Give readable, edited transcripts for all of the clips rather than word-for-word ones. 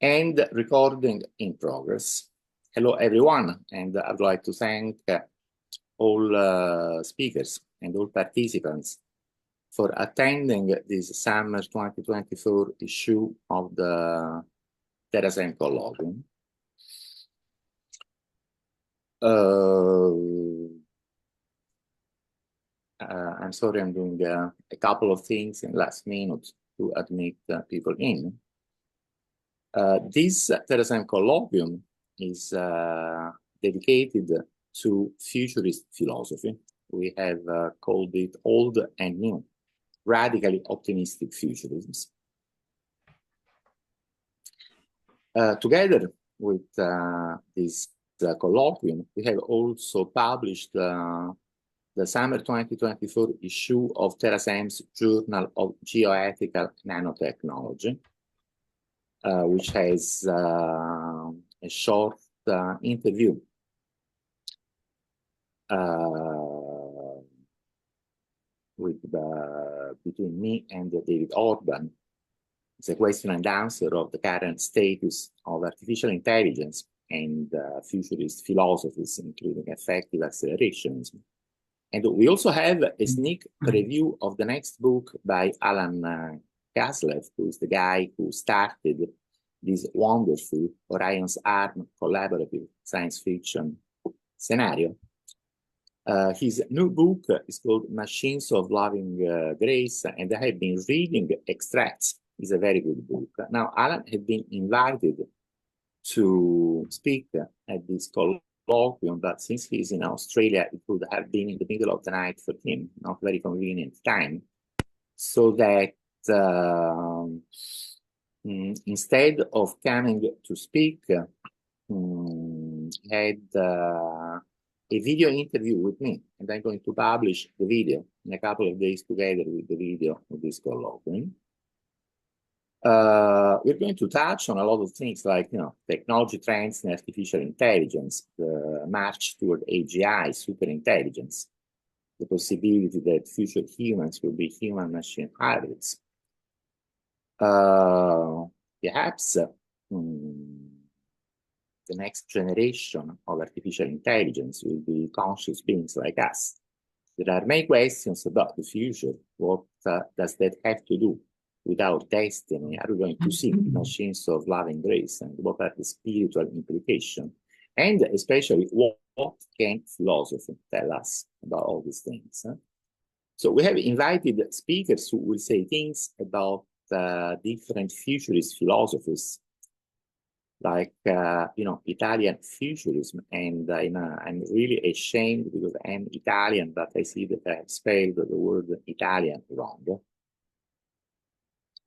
And recording in progress. Hello, everyone, and I'd like to thank all speakers and all participants for attending this summer 2024 issue of the Terasem Colloquium. I'm sorry, I'm doing a couple of things in last minute to admit people in. This Terasem Colloquium is dedicated to futurist philosophy. We have called it Old and New, Radically Optimistic Futurisms. Together with this colloquium, we have also published the summer 2024 issue of Terasem's Journal of Geoethical Nanotechnology, which has a short interview between me and David Orban. It's a question and answer of the current status of artificial intelligence and futurist philosophies, including effective accelerationism. And we also have a sneak preview of the next book by Alan Kaslev, who is the guy who started this wonderful Orion's Arm collaborative science fiction scenario. His new book is called Machines of Loving Grace, and I have been reading extracts. It's a very good book. Now, Alan had been invited to speak at this colloquium, but since he's in Australia, it would have been in the middle of the night for him, not very convenient time, so that instead of coming to speak, had a video interview with me, and I'm going to publish the video in a couple of days together with the video of this colloquium. We're going to touch on a lot of things like, technology trends in artificial intelligence, the march toward AGI, superintelligence, the possibility that future humans will be human-machine hybrids. Perhaps the next generation of artificial intelligence will be conscious beings like us. There are many questions about the future. What does that have to do with our destiny? Are we going to see machines of loving grace? And what are the spiritual implications? And especially, what can philosophy tell us about all these things? So we have invited speakers who will say things about different futurist philosophies, like Italian futurism, and I'm really ashamed because I'm Italian, but I see that I have spelled the word Italian wrong.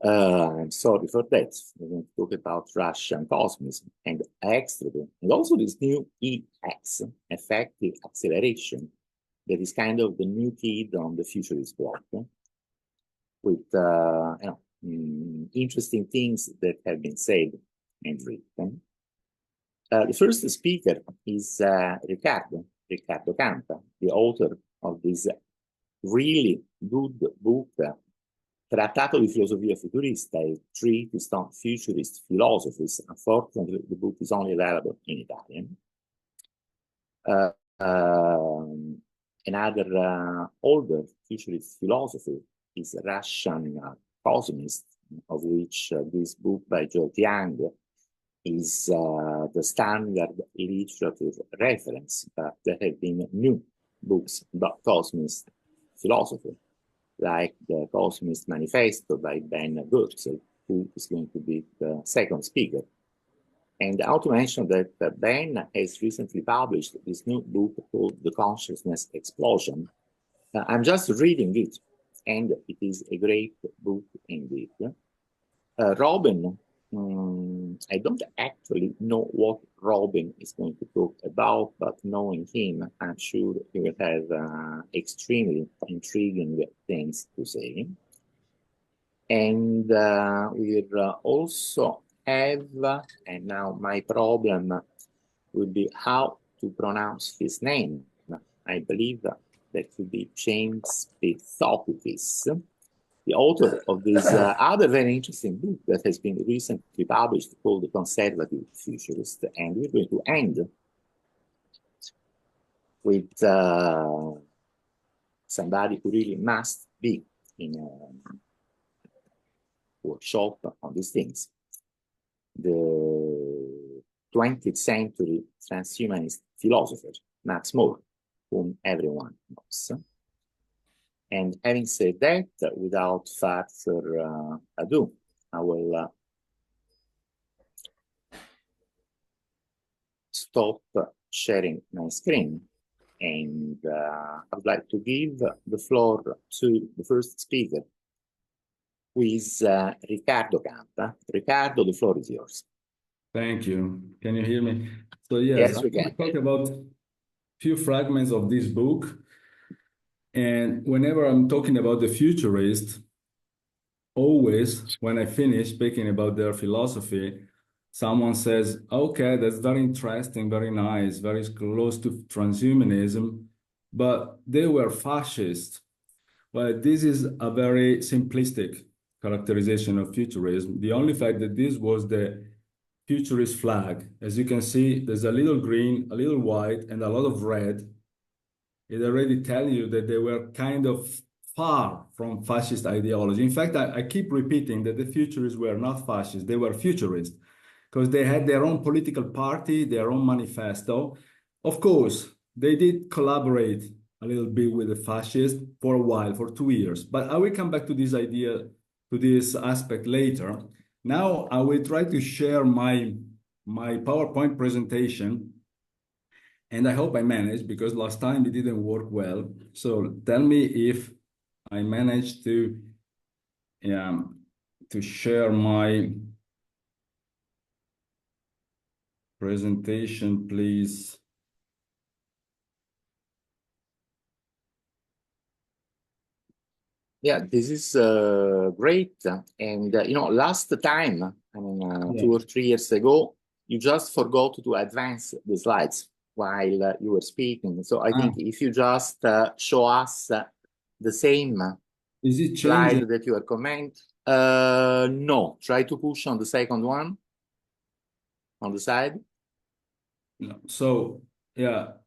I'm sorry for that. We're going to talk about Russian cosmism and extropy, and also this new EX, effective acceleration, that is kind of the new kid on the futurist block, with interesting things that have been said and written. The first speaker is Riccardo Campa, the author of this really good book, Trattato di filosofia futurista, a treatise on futurist philosophies. Unfortunately, the book is only available in Italian. Another older futurist philosophy is Russian cosmist, of which this book by George Young is the standard literature reference, but there have been new books about cosmist philosophy, like the Cosmist Manifesto by Ben Goertzel, who is going to be the second speaker. And I want to mention that Ben has recently published this new book called The Consciousness Explosion. I'm just reading it, and it is a great book indeed. Robin, I don't actually know what Robin is going to talk about, but knowing him, I'm sure he will have extremely intriguing things to say. And we'll also have, and now my problem will be how to pronounce his name. I believe that could be James Pethokoukis. the author of this other very interesting book that has been recently published called The Conservative Futurist. And we're going to end with somebody who really must be in a workshop on these things. The 20th century transhumanist philosopher, Max More, whom everyone knows. And having said that, without further ado, I will stop sharing my screen, and I'd like to give the floor to the first speaker, who is Riccardo Campa. Riccardo, the floor is yours. Thank you. Can you hear me? So yes, I'm we going can. to talk about a few fragments of this book. And whenever I'm talking about the futurist, always when I finish speaking about their philosophy, someone says, okay, that's very interesting, very nice, very close to transhumanism, but they were fascist. Well, this is a very simplistic characterization of futurism. The only fact that this was the futurist flag. As you can see, there's a little green, a little white, and a lot of red. It already tells you that they were kind of far from fascist ideology. In fact, I keep repeating that the futurists were not fascists, they were futurists, because they had their own political party, their own manifesto. Of course, they did collaborate a little bit with the fascists for a while, for 2 years. But I will come back to this idea, to this aspect later. Now I will try to share my PowerPoint presentation, and I hope I managed, because last time it didn't work well. So tell me if I managed to share my presentation, please. Yeah, this is great. And, you know, last time, I mean, 2 or 3 years ago, you just forgot to advance the slides while you were speaking. So I think if you just show us the same is it slide that you are commenting, no, try to push on the second one on the side. No. So yeah,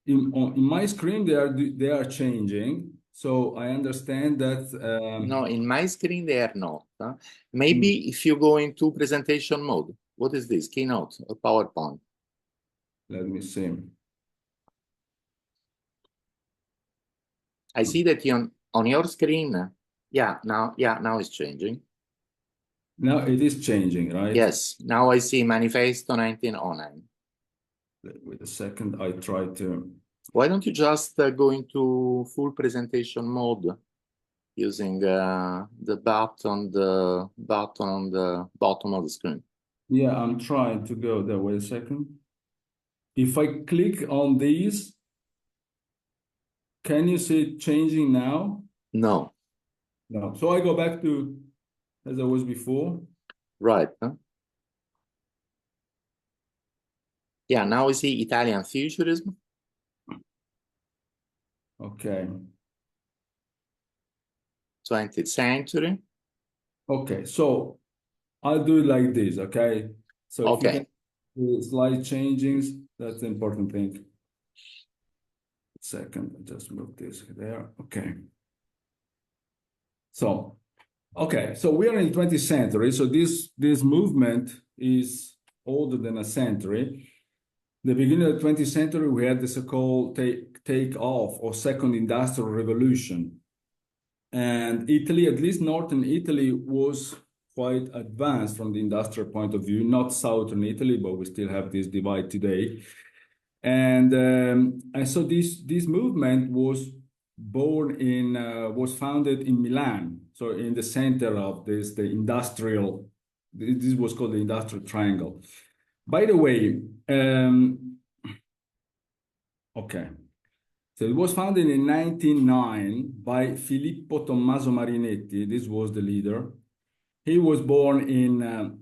in my screen they are changing. So I understand that. No, in my screen they are not. Maybe if you go into presentation mode. What is this? Keynote or PowerPoint? Let me see. I see that on your screen. Now it's changing. Now it is changing, right? Yes. Now I see Manifesto 1909. Wait a second. I try to. Why don't you just go into full presentation mode using the button on the bottom of the screen? Yeah, I'm trying to go there. Wait a second. If I click on these, can you see it changing now? No. No. So I go back to as I was before. Right. Yeah, now we see Italian futurism. Okay. 20th century. Okay, so I'll do it like this, okay? So okay. If you can do slide changings, that's the important thing. Second, I just move this there. Okay. So, okay, so we are in the 20th century. So this movement is older than a century. The beginning of the 20th century, we had the so-called take off or second industrial revolution. And Italy, at least northern Italy, was quite advanced from the industrial point of view, not southern Italy, but we still have this divide today. And so this movement was was founded in Milan, so in the center of this was called the industrial triangle. By the way, okay. So it was founded in 1909 by Filippo Tommaso Marinetti. This was the leader. He was born in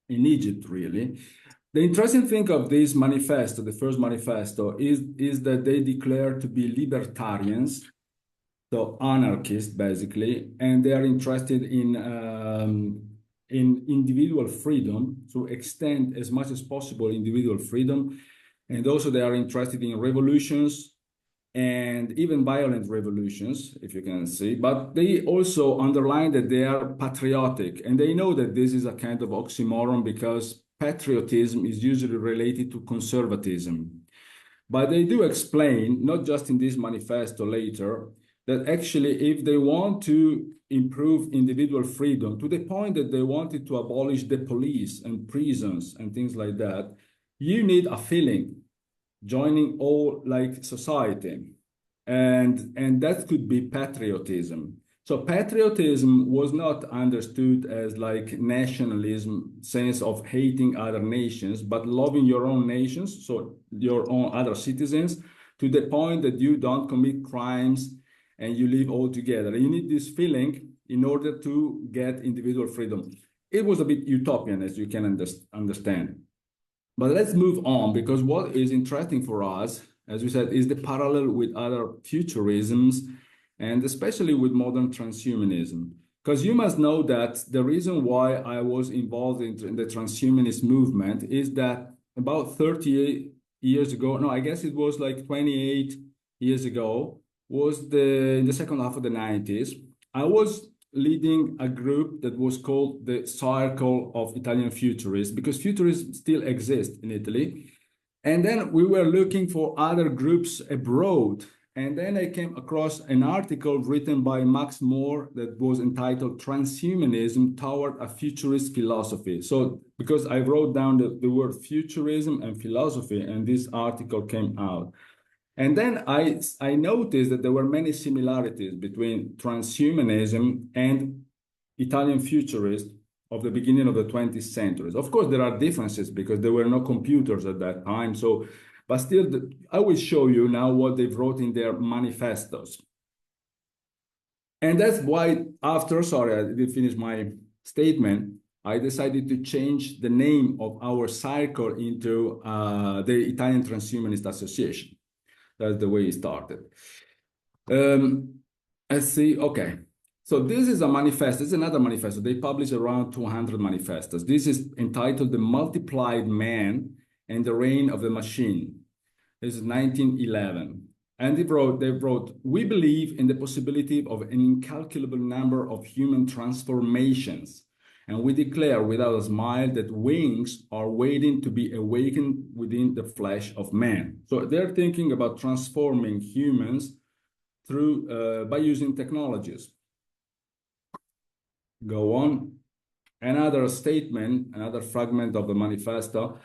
Egypt, really. The interesting thing of this manifesto, the first manifesto, is that they declared to be libertarians. so anarchists basically, and they are interested in individual freedom, to extend as much as possible individual freedom, and also they are interested in revolutions and even violent revolutions, if you can see. But they also underline that they are patriotic, and they know that this is a kind of oxymoron because patriotism is usually related to conservatism. But they do explain, not just in this manifesto later, that actually if they want to improve individual freedom to the point that they wanted to abolish the police and prisons and things like that, you need a feeling joining all like society. And that could be patriotism. So patriotism was not understood as like nationalism, sense of hating other nations, but loving your own nations, so your own other citizens, to the point that you don't commit crimes and you live all together. You need this feeling in order to get individual freedom. It was a bit utopian, as you can understand. But let's move on, because what is interesting for us, as we said, is the parallel with other futurisms, and especially with modern transhumanism. Because you must know that the reason why I was involved in the transhumanist movement is that about 38 years ago, no, I guess it was like 28 years ago, was in the second half of the 90s, I was leading a group that was called the Circle of Italian Futurists, because futurists still exist in Italy. And then we were looking for other groups abroad. And then I came across an article written by Max Moore that was entitled Transhumanism Toward a Futurist Philosophy. So because I wrote down the word futurism and philosophy, and this article came out. And then I noticed that there were many similarities between transhumanism and Italian futurists of the beginning of the 20th century. Of course, there are differences because there were no computers at that time. So, but still, I will show you now what they wrote in their manifestos. And that's why after, sorry, I didn't finish my statement, I decided to change the name of our circle into the Italian Transhumanist Association. That's the way it started. Let's see, okay. So this is a manifesto, it's another manifesto. They publish around 200 manifestos. This is entitled The Multiplied Man and the Reign of the Machine. This is 1911. And they wrote, we believe in the possibility of an incalculable number of human transformations. And we declare without a smile that wings are waiting to be awakened within the flesh of man. So they're thinking about transforming humans through by using technologies. Go on. Another statement, another fragment of the manifesto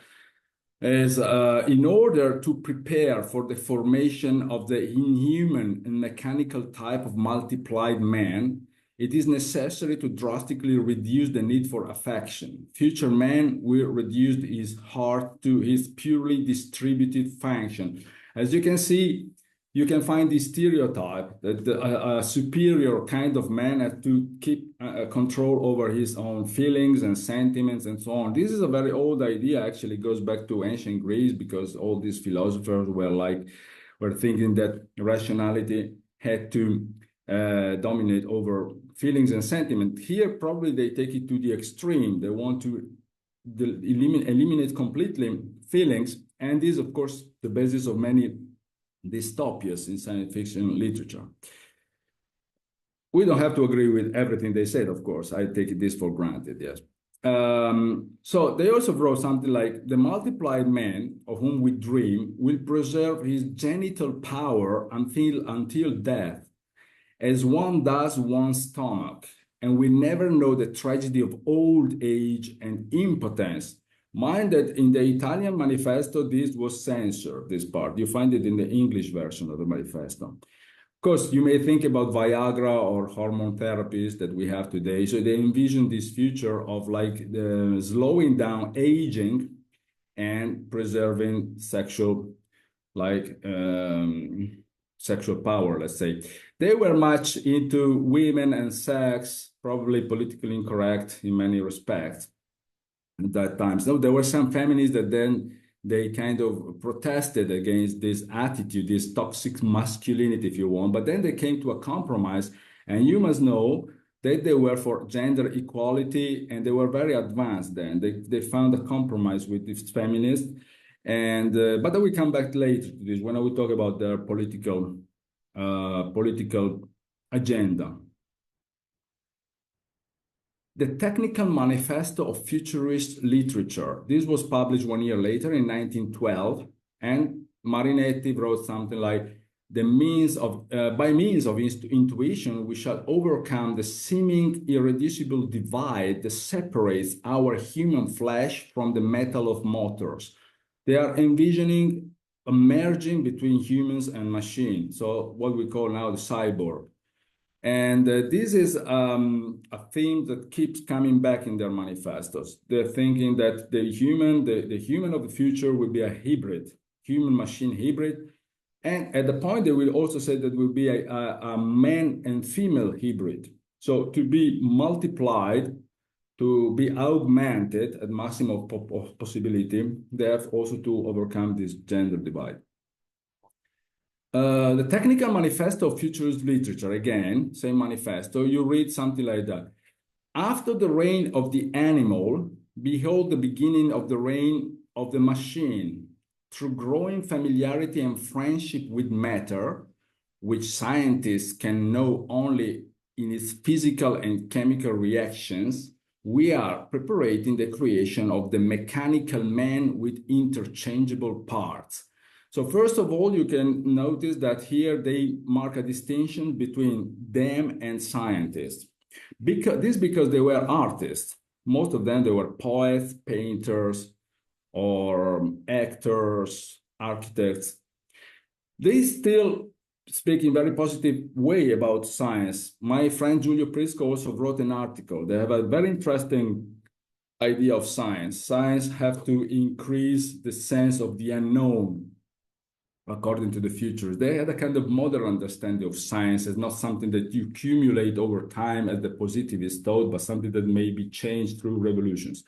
is in order to prepare for the formation of the inhuman and mechanical type of multiplied man, it is necessary to drastically reduce the need for affection. Future man will reduce his heart to his purely distributed function. As you can see, you can find this stereotype that a superior kind of man has to keep control over his own feelings and sentiments and so on. This is a very old idea, actually. It goes back to ancient Greece, because all these philosophers were thinking that rationality had to dominate over feelings and sentiment. Here, probably they take it to the extreme. They want to eliminate completely feelings. And this is, of course, the basis of many dystopias in science fiction literature. We don't have to agree with everything they said, of course. I take this for granted, yes. So they also wrote something like, the multiplied man of whom we dream will preserve his genital power until death, as one does one's stomach, and we never know the tragedy of old age and impotence. Mind that in the Italian manifesto, this was censored, this part. You find it in the English version of the manifesto. Of course, you may think about Viagra or hormone therapies that we have today. So they envision this future of like the slowing down aging and preserving sexual power, let's say. They were much into women and sex, probably politically incorrect in many respects at that time. So there were some feminists that then they kind of protested against this attitude, this toxic masculinity, if you want. But then they came to a compromise, and you must know that they were for gender equality, and they were very advanced then. They found a compromise with these feminists. And but then we come back later to this when we talk about their political agenda. The Technical Manifesto of Futurist Literature. This was published 1 year later in 1912, and Marinetti wrote something like, by means of intuition, we shall overcome the seeming irreducible divide that separates our human flesh from the metal of motors. They are envisioning a merging between humans and machines, so what we call now the cyborg. And this is a theme that keeps coming back in their manifestos. They're thinking that the human of the future will be a hybrid, human-machine hybrid. And at the point, they will also say that will be a man and female hybrid. So to be multiplied, to be augmented at maximum of possibility, they have also to overcome this gender divide. The Technical Manifesto of Futurist Literature, again, same manifesto, you read something like that. After the reign of the animal, behold the beginning of the reign of the machine. Through growing familiarity and friendship with matter, which scientists can know only in its physical and chemical reactions, we are preparing the creation of the mechanical man with interchangeable parts. So first of all, you can notice that here they mark a distinction between them and scientists. Because they were artists. Most of them, they were poets, painters, or actors, architects. They still speak in very positive way about science. My friend Giulio Prisco also wrote an article. They have a very interesting idea of science. Science have to increase the sense of the unknown according to the futures. They had a kind of modern understanding of science as not something that you accumulate over time as the positivist thought, but something that may be changed through revolutions.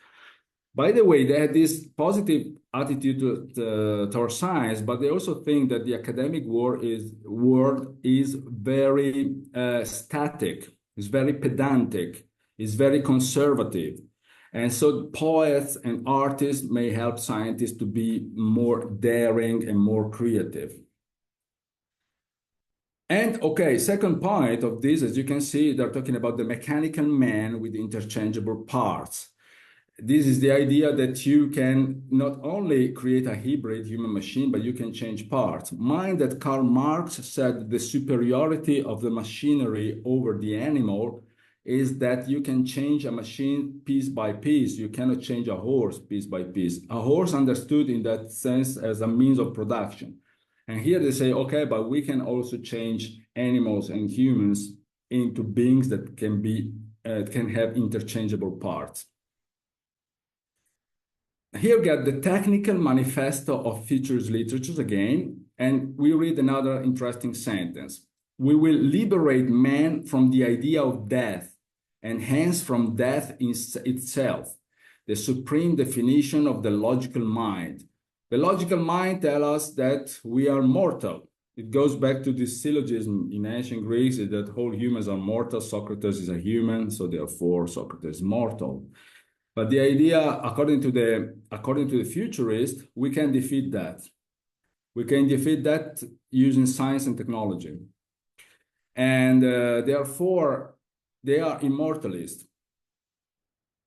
By the way, they had this positive attitude towards science, but they also think that the academic world is very static, is very pedantic, is very conservative. And so poets and artists may help scientists to be more daring and more creative. And okay, second point of this, as you can see, they're talking about the mechanical man with interchangeable parts. This is the idea that you can not only create a hybrid human machine, but you can change parts. Mind that Karl Marx said the superiority of the machinery over the animal is that you can change a machine piece by piece. You cannot change a horse piece by piece. A horse understood in that sense as a means of production. And here they say, okay, but we can also change animals and humans into beings that can have interchangeable parts. Here we got the Technical Manifesto of Futurist Literatures again, and we read another interesting sentence. We will liberate man from the idea of death, and hence from death itself, the supreme definition of the logical mind. The logical mind tells us that we are mortal. It goes back to this syllogism in ancient Greece that all humans are mortal. Socrates is a human, so therefore Socrates is mortal. But the idea, according to the futurist, we can defeat that. We can defeat that using science and technology. And therefore, they are immortalists.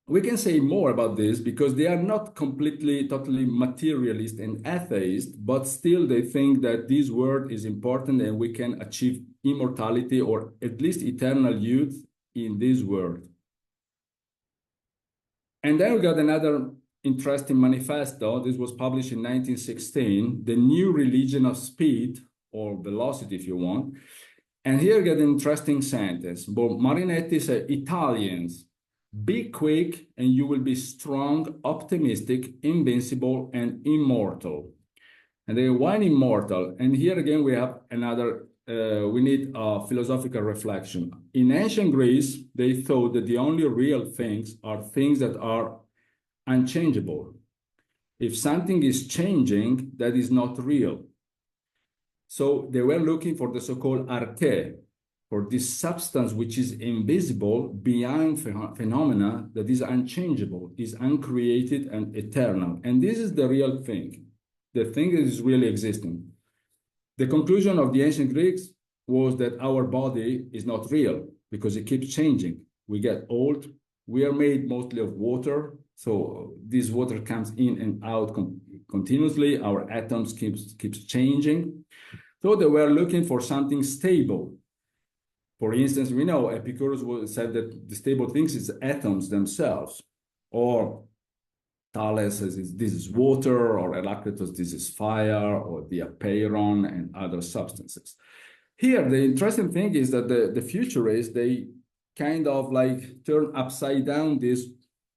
We can say more about this because they are not totally materialist and atheist, but still they think that this world is important and we can achieve immortality or at least eternal youth in this world. And then we got another interesting manifesto. This was published in 1916, The New Religion of Speed, or Velocity if you want. And here we got an interesting sentence. Marinetti said, Italians, be quick and you will be strong, optimistic, invincible, and immortal. And they why immortal? And here again, we have another, we need a philosophical reflection. In ancient Greece, they thought that the only real things are things that are unchangeable. If something is changing, that is not real. So they were looking for the so-called arche, for this substance which is invisible beyond phenomena, that is unchangeable, is uncreated and eternal. And this is the real thing, the thing that is really existing. The conclusion of the ancient Greeks was that our body is not real because it keeps changing. We get old. We are made mostly of water. So this water comes in and out continuously. Our atoms keeps changing. So they were looking for something stable. For instance, we know Epicurus said that the stable things is atoms themselves, or Thales says this is water, or Heraclitus, this is fire, or the apeiron and other substances. Here, the interesting thing is that the futurists, they kind of like turn upside down this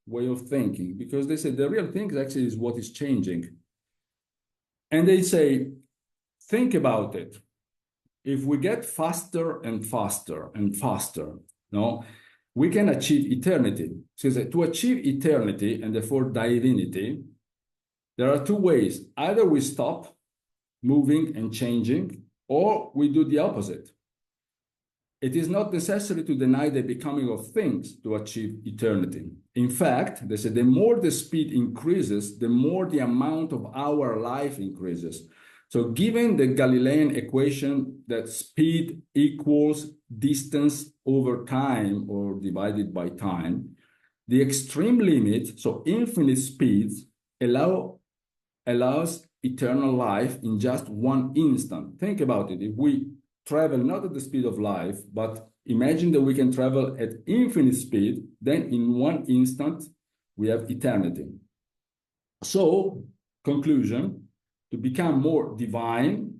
way of thinking, because they say the real thing actually is what is changing. And they say, think about it. If we get faster and faster and faster, no, we can achieve eternity. So to achieve eternity and therefore divinity, there are two ways. Either we stop moving and changing, or we do the opposite. It is not necessary to deny the becoming of things to achieve eternity. In fact, they say the more the speed increases, the more the amount of our life increases. So given the Galilean equation that speed equals distance over time or divided by time, the extreme limit, so infinite speed, allows eternal life in just one instant. Think about it. If we travel not at the speed of life, but imagine that we can travel at infinite speed, then in one instant, we have eternity. So, conclusion, to become more divine,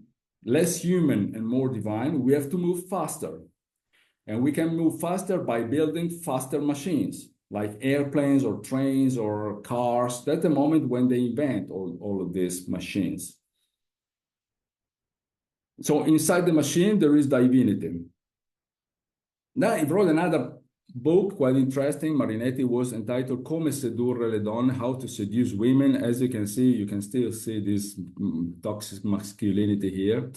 less human and more divine, we have to move faster. And we can move faster by building faster machines, like airplanes or trains or cars. That's the moment when they invent all of these machines. So inside the machine, there is divinity. Now, he wrote another book, quite interesting. Marinetti, was entitled Come sedurre le donne, How to Seduce Women. As you can see, you can still see this toxic masculinity here.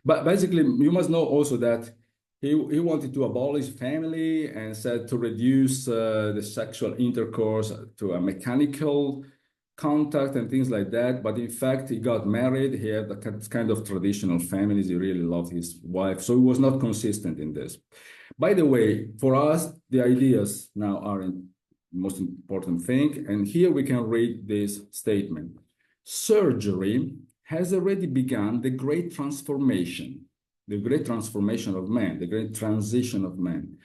But basically, you must know also that he wanted to abolish family and said to reduce the sexual intercourse to a mechanical contact and things like that. But in fact, he got married. He had a kind of traditional families. He really loved his wife. So he was not consistent in this. By the way, for us, the ideas now are the most important thing. And here we can read this statement. Surgery has already begun the great transformation of man, the great transition of man.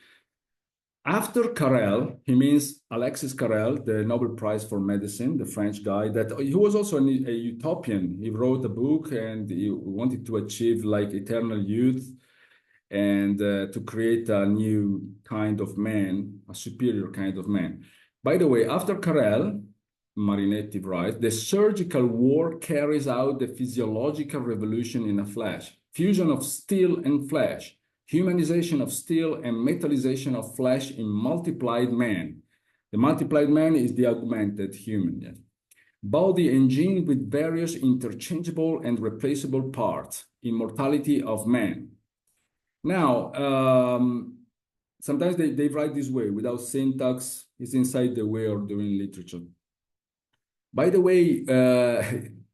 After Carrel, he means Alexis Carrel, the Nobel Prize for Medicine, the French guy, that he was also a utopian. He wrote a book and he wanted to achieve like eternal youth and to create a new kind of man, a superior kind of man. By the way, after Carrel, Marinetti writes, the surgical war carries out the physiological revolution in a flash, fusion of steel and flesh, humanization of steel and metallization of flesh in multiplied man. The multiplied man is the augmented human. Yes. Body engined with various interchangeable and replaceable parts, immortality of man. Now, sometimes they write this way without syntax. It's inside the way of doing literature. By the way,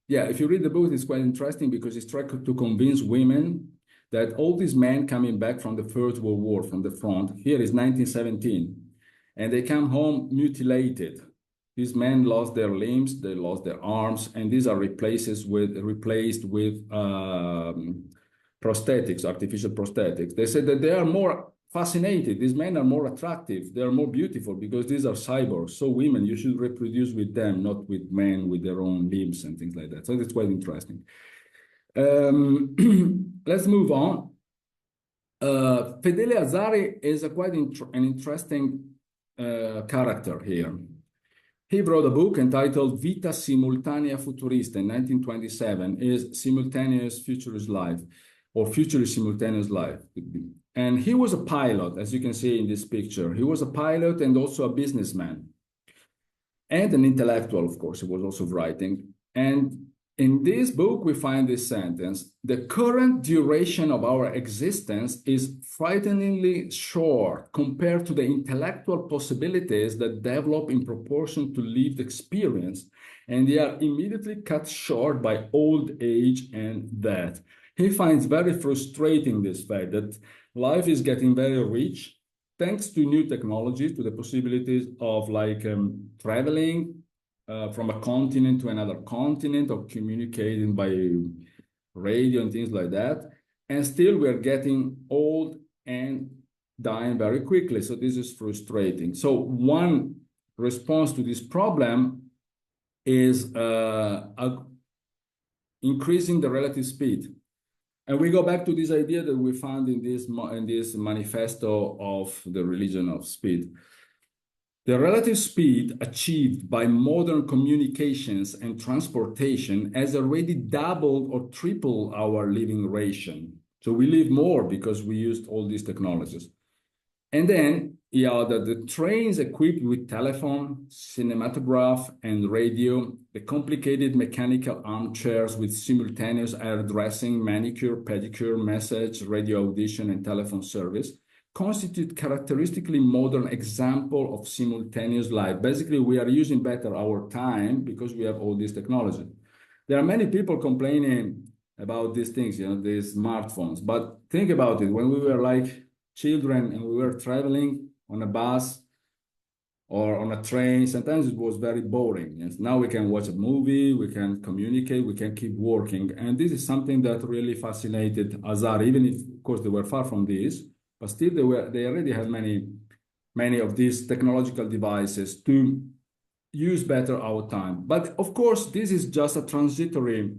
yeah, if you read the book, it's quite interesting because it's trying to convince women that all these men coming back from the First World War, from the front, here is 1917, and they come home mutilated. These men lost their limbs, they lost their arms, and these are replaced with prosthetics, artificial prosthetics. They said that they are more fascinated. These men are more attractive. They are more beautiful because these are cyborgs. So women, you should reproduce with them, not with men with their own limbs and things like that. So that's quite interesting. Let's move on. Fedele Azzari is a quite an interesting character here. He wrote a book entitled Vita Simultanea Futurista in 1927, is simultaneous futurist life, or futurist simultaneous life. And he was a pilot, as you can see in this picture. He was a pilot and also a businessman. and an intellectual, of course. He was also writing. And in this book, we find this sentence: the current duration of our existence is frighteningly short compared to the intellectual possibilities that develop in proportion to lived experience, and they are immediately cut short by old age and death. He finds very frustrating this fact that life is getting very rich thanks to new technologies, to the possibilities of traveling from a continent to another continent, or communicating by radio and things like that. And still we're getting old and dying very quickly. So this is frustrating. So one response to this problem is increasing the relative speed. And we go back to this idea that we found in this manifesto of the religion of speed. The relative speed achieved by modern communications and transportation has already doubled or tripled our living ration. So we live more because we used all these technologies. And then, the trains equipped with telephone, cinematograph, and radio, the complicated mechanical armchairs with simultaneous hairdressing, manicure, pedicure, message, radio audition, and telephone service, constitute characteristically modern example of simultaneous life. Basically, we are using better our time because we have all this technology. There are many people complaining about these things, these smartphones. But think about it. When we were like children and we were traveling on a bus or on a train, sometimes it was very boring. And now we can watch a movie, we can communicate, we can keep working. And this is something that really fascinated Azar, even if, of course, they were far from this, but still they already had many of these technological devices to use better our time. But of course, this is just a transitory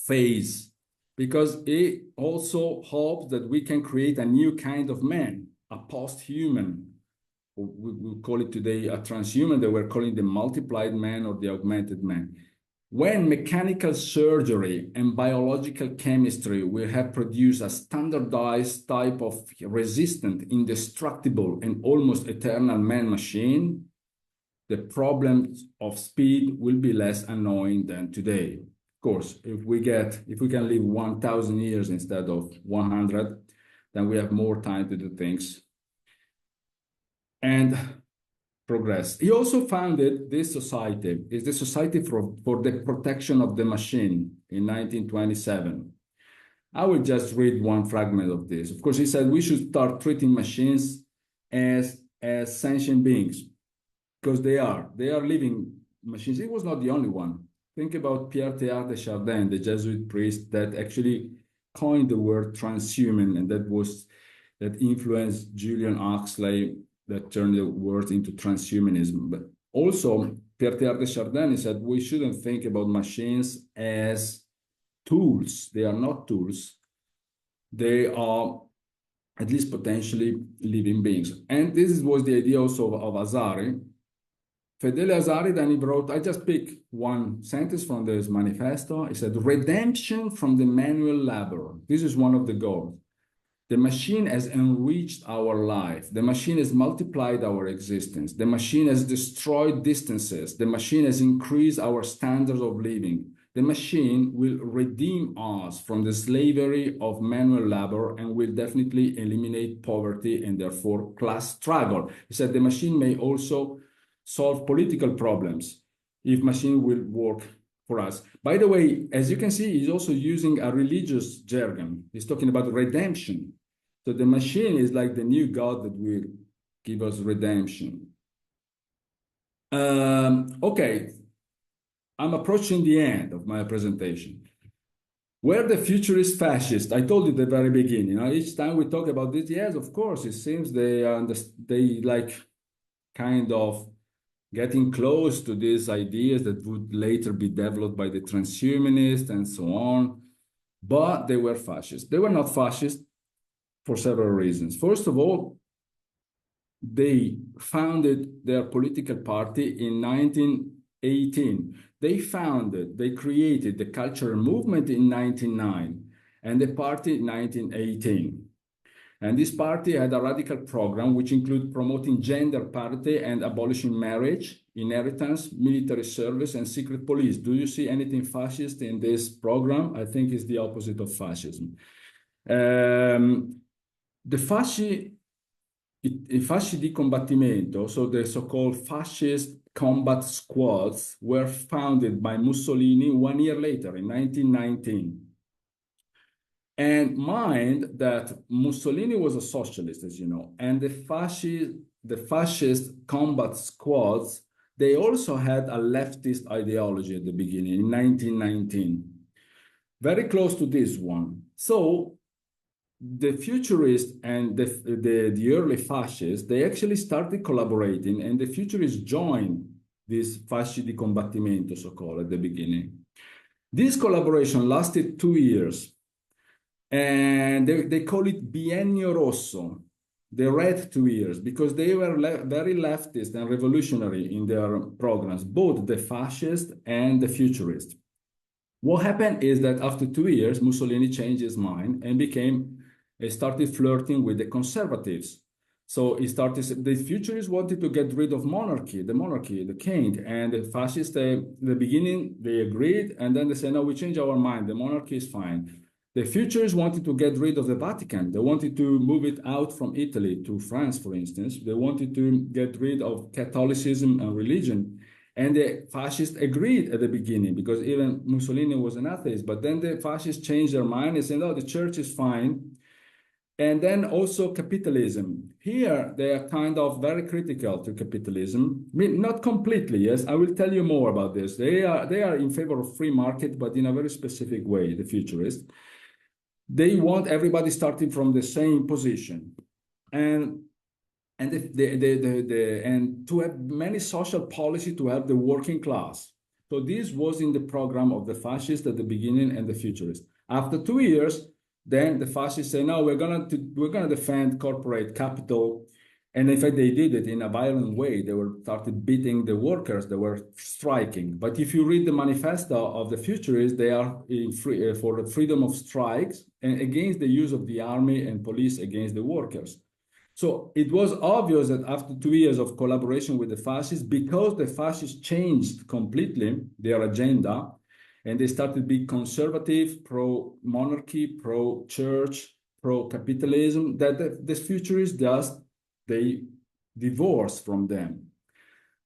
phase, because it also hopes that we can create a new kind of man, a post-human. We call it today a transhuman. They were calling the multiplied man or the augmented man. When mechanical surgery and biological chemistry will have produced a standardized type of resistant, indestructible, and almost eternal man-machine, the problems of speed will be less annoying than today. Of course, if we can live 1,000 years instead of 100, then we have more time to do things and progress. He also founded this society. It's the Society for the Protection of the Machine in 1927. I will just read one fragment of this. Of course, he said we should start treating machines as sentient beings, because they are living machines. He was not the only one. Think about Pierre Teilhard de Chardin, the Jesuit priest that actually coined the word transhuman, and that influenced Julian Huxley, that turned the word into transhumanism. But also, Pierre Teilhard de Chardin said we shouldn't think about machines as tools. They are not tools. They are at least potentially living beings. And this was the idea also of Azari. Fedele Azari, then he wrote, I just picked one sentence from this manifesto. He said, redemption from the manual labor. This is one of the goals. The machine has enriched our life. The machine has multiplied our existence. The machine has destroyed distances. The machine has increased our standards of living. The machine will redeem us from the slavery of manual labor and will definitely eliminate poverty and therefore class struggle. He said the machine may also solve political problems if machine will work for us. By the way, as you can see, he's also using a religious jargon. He's talking about redemption. So the machine is like the new God that will give us redemption. Okay, I'm approaching the end of my presentation. Where the futurist fascist, I told you at the very beginning, each time we talk about this, yes, of course, it seems they like kind of getting close to these ideas that would later be developed by the transhumanists and so on, but they were fascist. They were not fascist for several reasons. First of all, they founded their political party in 1918. They created the cultural movement in 1909 and the party in 1918. And this party had a radical program which included promoting gender parity and abolishing marriage, inheritance, military service, and secret police. Do you see anything fascist in this program? I think it's the opposite of fascism. The fasci di combattimento, so the so-called fascist combat squads, were founded by Mussolini 1 year later in 1919. And mind that Mussolini was a socialist, as you know, and the fascist combat squads, they also had a leftist ideology at the beginning in 1919, very close to this one. So the futurists and the early fascists, they actually started collaborating, and the futurists joined this fasci di combattimento, so-called, at the beginning. This collaboration lasted 2 years, and they call it Biennio Rosso, the red 2 years, because they were very leftist and revolutionary in their programs, both the fascists and the futurists. What happened is that after 2 years, Mussolini changed his mind and started flirting with the conservatives. So the futurists wanted to get rid of the king, and the fascists, the beginning, they agreed, and then they said, no, we change our mind, the monarchy is fine. The futurists wanted to get rid of the Vatican. They wanted to move it out from Italy to France, for instance. They wanted to get rid of Catholicism and religion. And the fascists agreed at the beginning, because even Mussolini was an atheist. But then the fascists changed their mind and said, no, the church is fine. And then also capitalism. Here, they are kind of very critical to capitalism. I mean, not completely, yes. I will tell you more about this. They are in favor of free market, but in a very specific way, the futurists. They want everybody starting from the same position. And to have many social policy to help the working class. So this was in the program of the fascists at the beginning and the futurists. After 2 years, then the fascists say, no, we're gonna defend corporate capital. And in fact, they did it in a violent way. They started beating the workers. They were striking. But if you read the manifesto of the futurists, they are for the freedom of strikes and against the use of the army and police against the workers. So it was obvious that after 2 years of collaboration with the fascists, because the fascists changed completely their agenda, and they started being conservative, pro-monarchy, pro-church, pro-capitalism, that the futurists they divorced from them.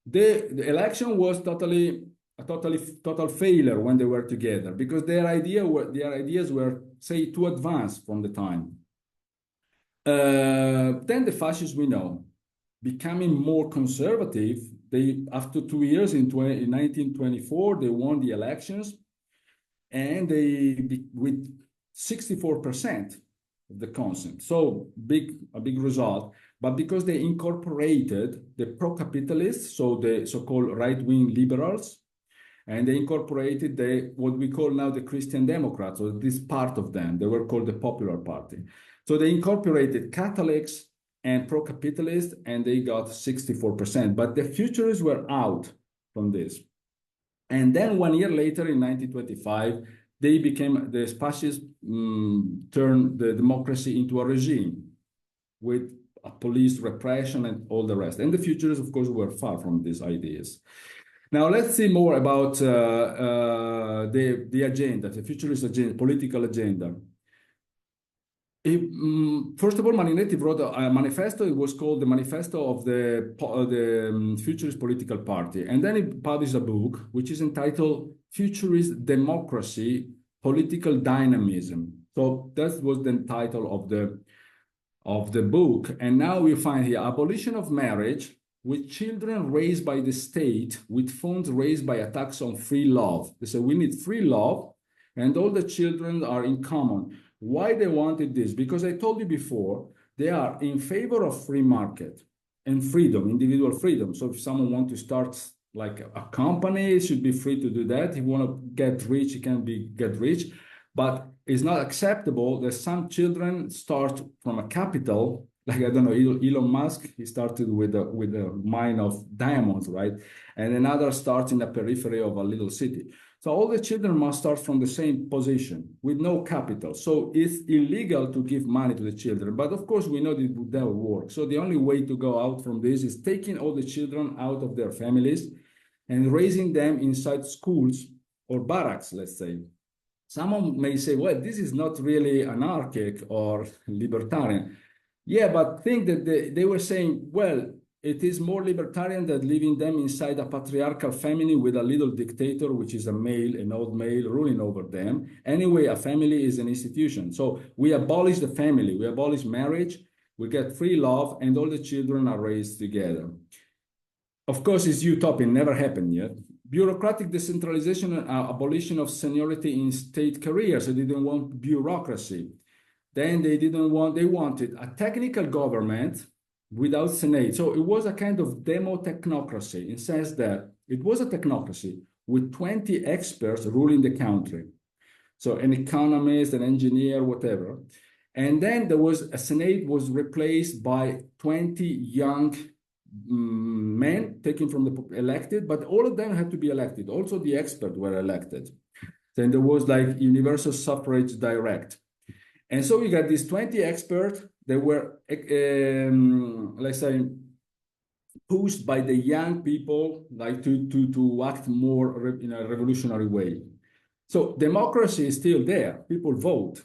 The election was a total failure when they were together, because their ideas were, say, too advanced from the time. Then the fascists, we know, becoming more conservative, after 2 years in 1924, they won the elections, and with 64% of the consent. So a big result. But because they incorporated the pro-capitalists, so the so-called right-wing liberals, and they incorporated what we call now the Christian Democrats, or this part of them, they were called the Popular Party. So they incorporated Catholics and pro-capitalists, and they got 64%. But the futurists were out from this. And then 1 year later, in 1925, the fascists turned the democracy into a regime with a police repression and all the rest. And the futurists, of course, were far from these ideas. Now, let's see more about the agenda, the futurist agenda, political agenda. First of all, Marinetti wrote a manifesto. It was called the Manifesto of the Futurist Political Party. And then he published a book, which is entitled Futurist Democracy, Political Dynamism. So that was the title of the book. And now we find here, abolition of marriage with children raised by the state, with funds raised by a tax on free love. They said, we need free love, and all the children are in common. Why they wanted this? Because I told you before, they are in favor of free market and freedom, individual freedom. So if someone wants to start like a company, it should be free to do that. If you want to get rich, you can get rich. But it's not acceptable that some children start from a capital Like, I don't know, Elon Musk, he started with a mine of diamonds, right? And another starts in the periphery of a little city. So all the children must start from the same position with no capital. So it's illegal to give money to the children. But of course, we know that it would never work. So the only way to go out from this is taking all the children out of their families and raising them inside schools or barracks, let's say. Someone may say, well, this is not really anarchic or libertarian. Yeah, but think that they were saying, well, it is more libertarian than leaving them inside a patriarchal family with a little dictator, which is a male, an old male ruling over them. Anyway, a family is an institution. So we abolish the family, we abolish marriage, we get free love, and all the children are raised together. Of course, it's utopian, never happened yet. Bureaucratic decentralization and abolition of seniority in state careers. They didn't want bureaucracy. Then they wanted a technical government without Senate. So it was a kind of demo technocracy in the sense that it was a technocracy with 20 experts ruling the country. So an economist, an engineer, whatever. And then there was a Senate was replaced by 20 young men taken from the elected, but all of them had to be elected. Also the experts were elected. Then there was like universal suffrage direct. And so we got these 20 experts that were, let's say, pushed by the young people like to act more in a revolutionary way. So democracy is still there. People vote.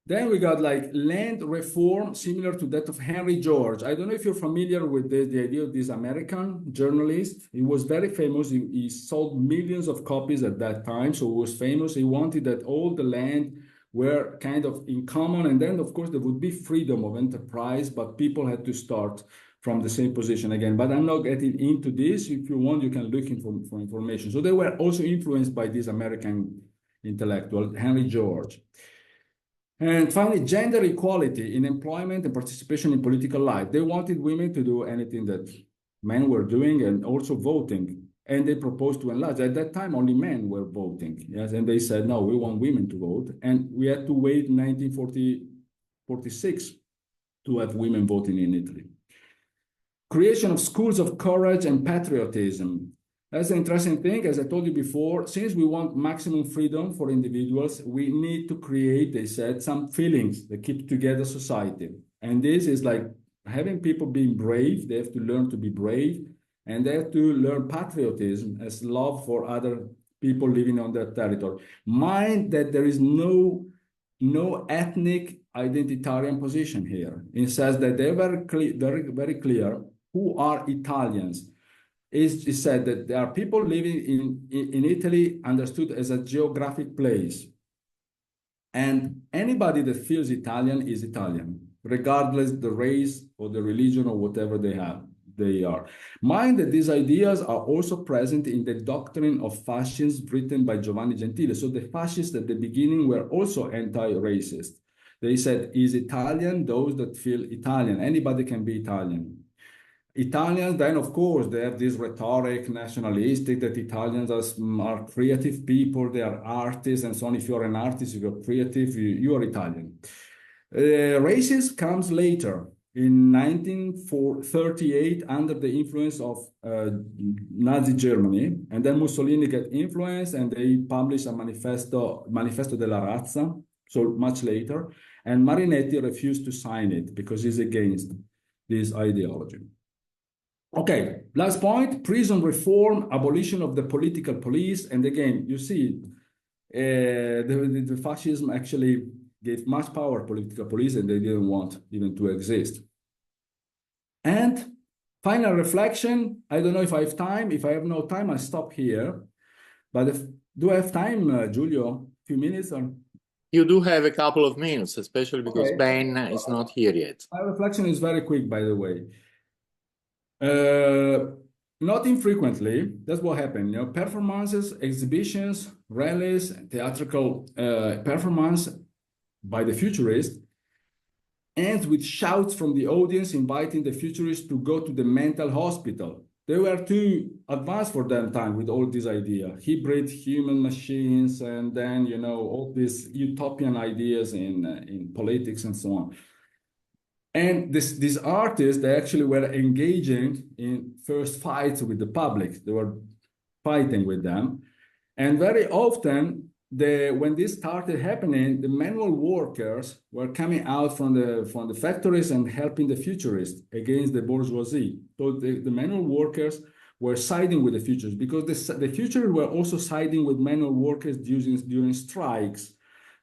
Then we got like land reform, similar to that of Henry George. I don't know if you're familiar with the idea of this American journalist. He was very famous. He sold millions of copies at that time, so he was famous. He wanted that all the land were kind of in common. And then, of course, there would be freedom of enterprise, but people had to start from the same position again. But I'm not getting into this. If you want, you can look for information. So they were also influenced by this American intellectual, Henry George. And finally, gender equality in employment and participation in political life. They wanted women to do anything that men were doing and also voting. And they proposed to enlarge. At that time, only men were voting. Yes, and they said, no, we want women to vote. And we had to wait 1946 to have women voting in Italy. Creation of schools of courage and patriotism. That's an interesting thing. As I told you before, since we want maximum freedom for individuals, we need to create, they said, some feelings that keep together society. And this is like having people being brave. They have to learn to be brave. And they have to learn patriotism as love for other people living on their territory. Mind that there is no ethnic identitarian position here. It says that they're very clear who are Italians. It said that there are people living in Italy understood as a geographic place. And anybody that feels Italian is Italian, regardless the race or the religion or whatever they are. Mind that these ideas are also present in the doctrine of fascism written by Giovanni Gentile. So the fascists at the beginning were also anti-racist. They said, is Italian those that feel Italian? Anybody can be Italian. Italians, then of course, they have this rhetoric, nationalistic, that Italians are creative people, they are artists, and so on. If you're an artist, if you're creative, you are Italian. Racism comes later. In 1938, under the influence of Nazi Germany, and then Mussolini get influenced, and they publish a Manifesto della Razza, so much later, and Marinetti refused to sign it because he's against this ideology. Okay, last point, prison reform, abolition of the political police. And again, you see, the fascism actually gave much power to political police and they didn't want even to exist. And final reflection, I don't know if I have time. If I have no time, I stop here. But do I have time, Giulio? A few minutes? Or? You do have a couple of minutes, especially because Ben is not here yet. My reflection is very quick, by the way. Not infrequently, that's what happened. You know, performances, exhibitions, rallies, theatrical performance by the futurists ends with shouts from the audience inviting the futurists to go to the mental hospital. They were too advanced for their time with all these ideas, hybrid human machines, and then, you know, all these utopian ideas in politics and so on. And these artists, they actually were engaging in first fights with the public. They were fighting with them. And very often, when this started happening, the manual workers were coming out from the factories and helping the futurists against the bourgeoisie. So the manual workers were siding with the futurists because the futurists were also siding with manual workers during strikes,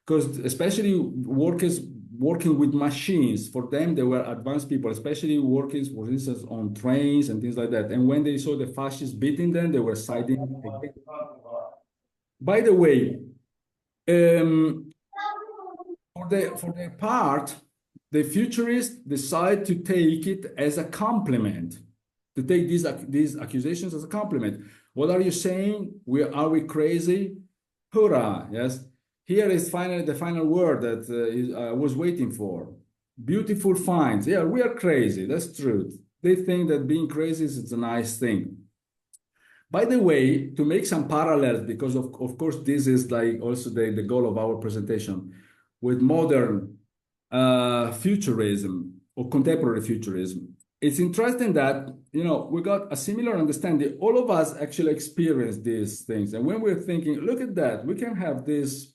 because especially workers working with machines, for them, they were advanced people, especially working, for instance, on trains and things like that. And when they saw the fascists beating them, they were siding. By the way, for their part, the futurists decide to take it as a compliment, to take these accusations as a compliment. What are you saying? Are we crazy? Hurrah! Yes. Here is finally the final word that I was waiting for. Beautiful finds. Yeah, we are crazy. That's true. They think that being crazy is a nice thing. By the way, to make some parallels, because of course this is like also the goal of our presentation, with modern futurism or contemporary futurism, it's interesting that, you know, we got a similar understanding. All of us actually experience these things. And when we're thinking, look at that, we can have this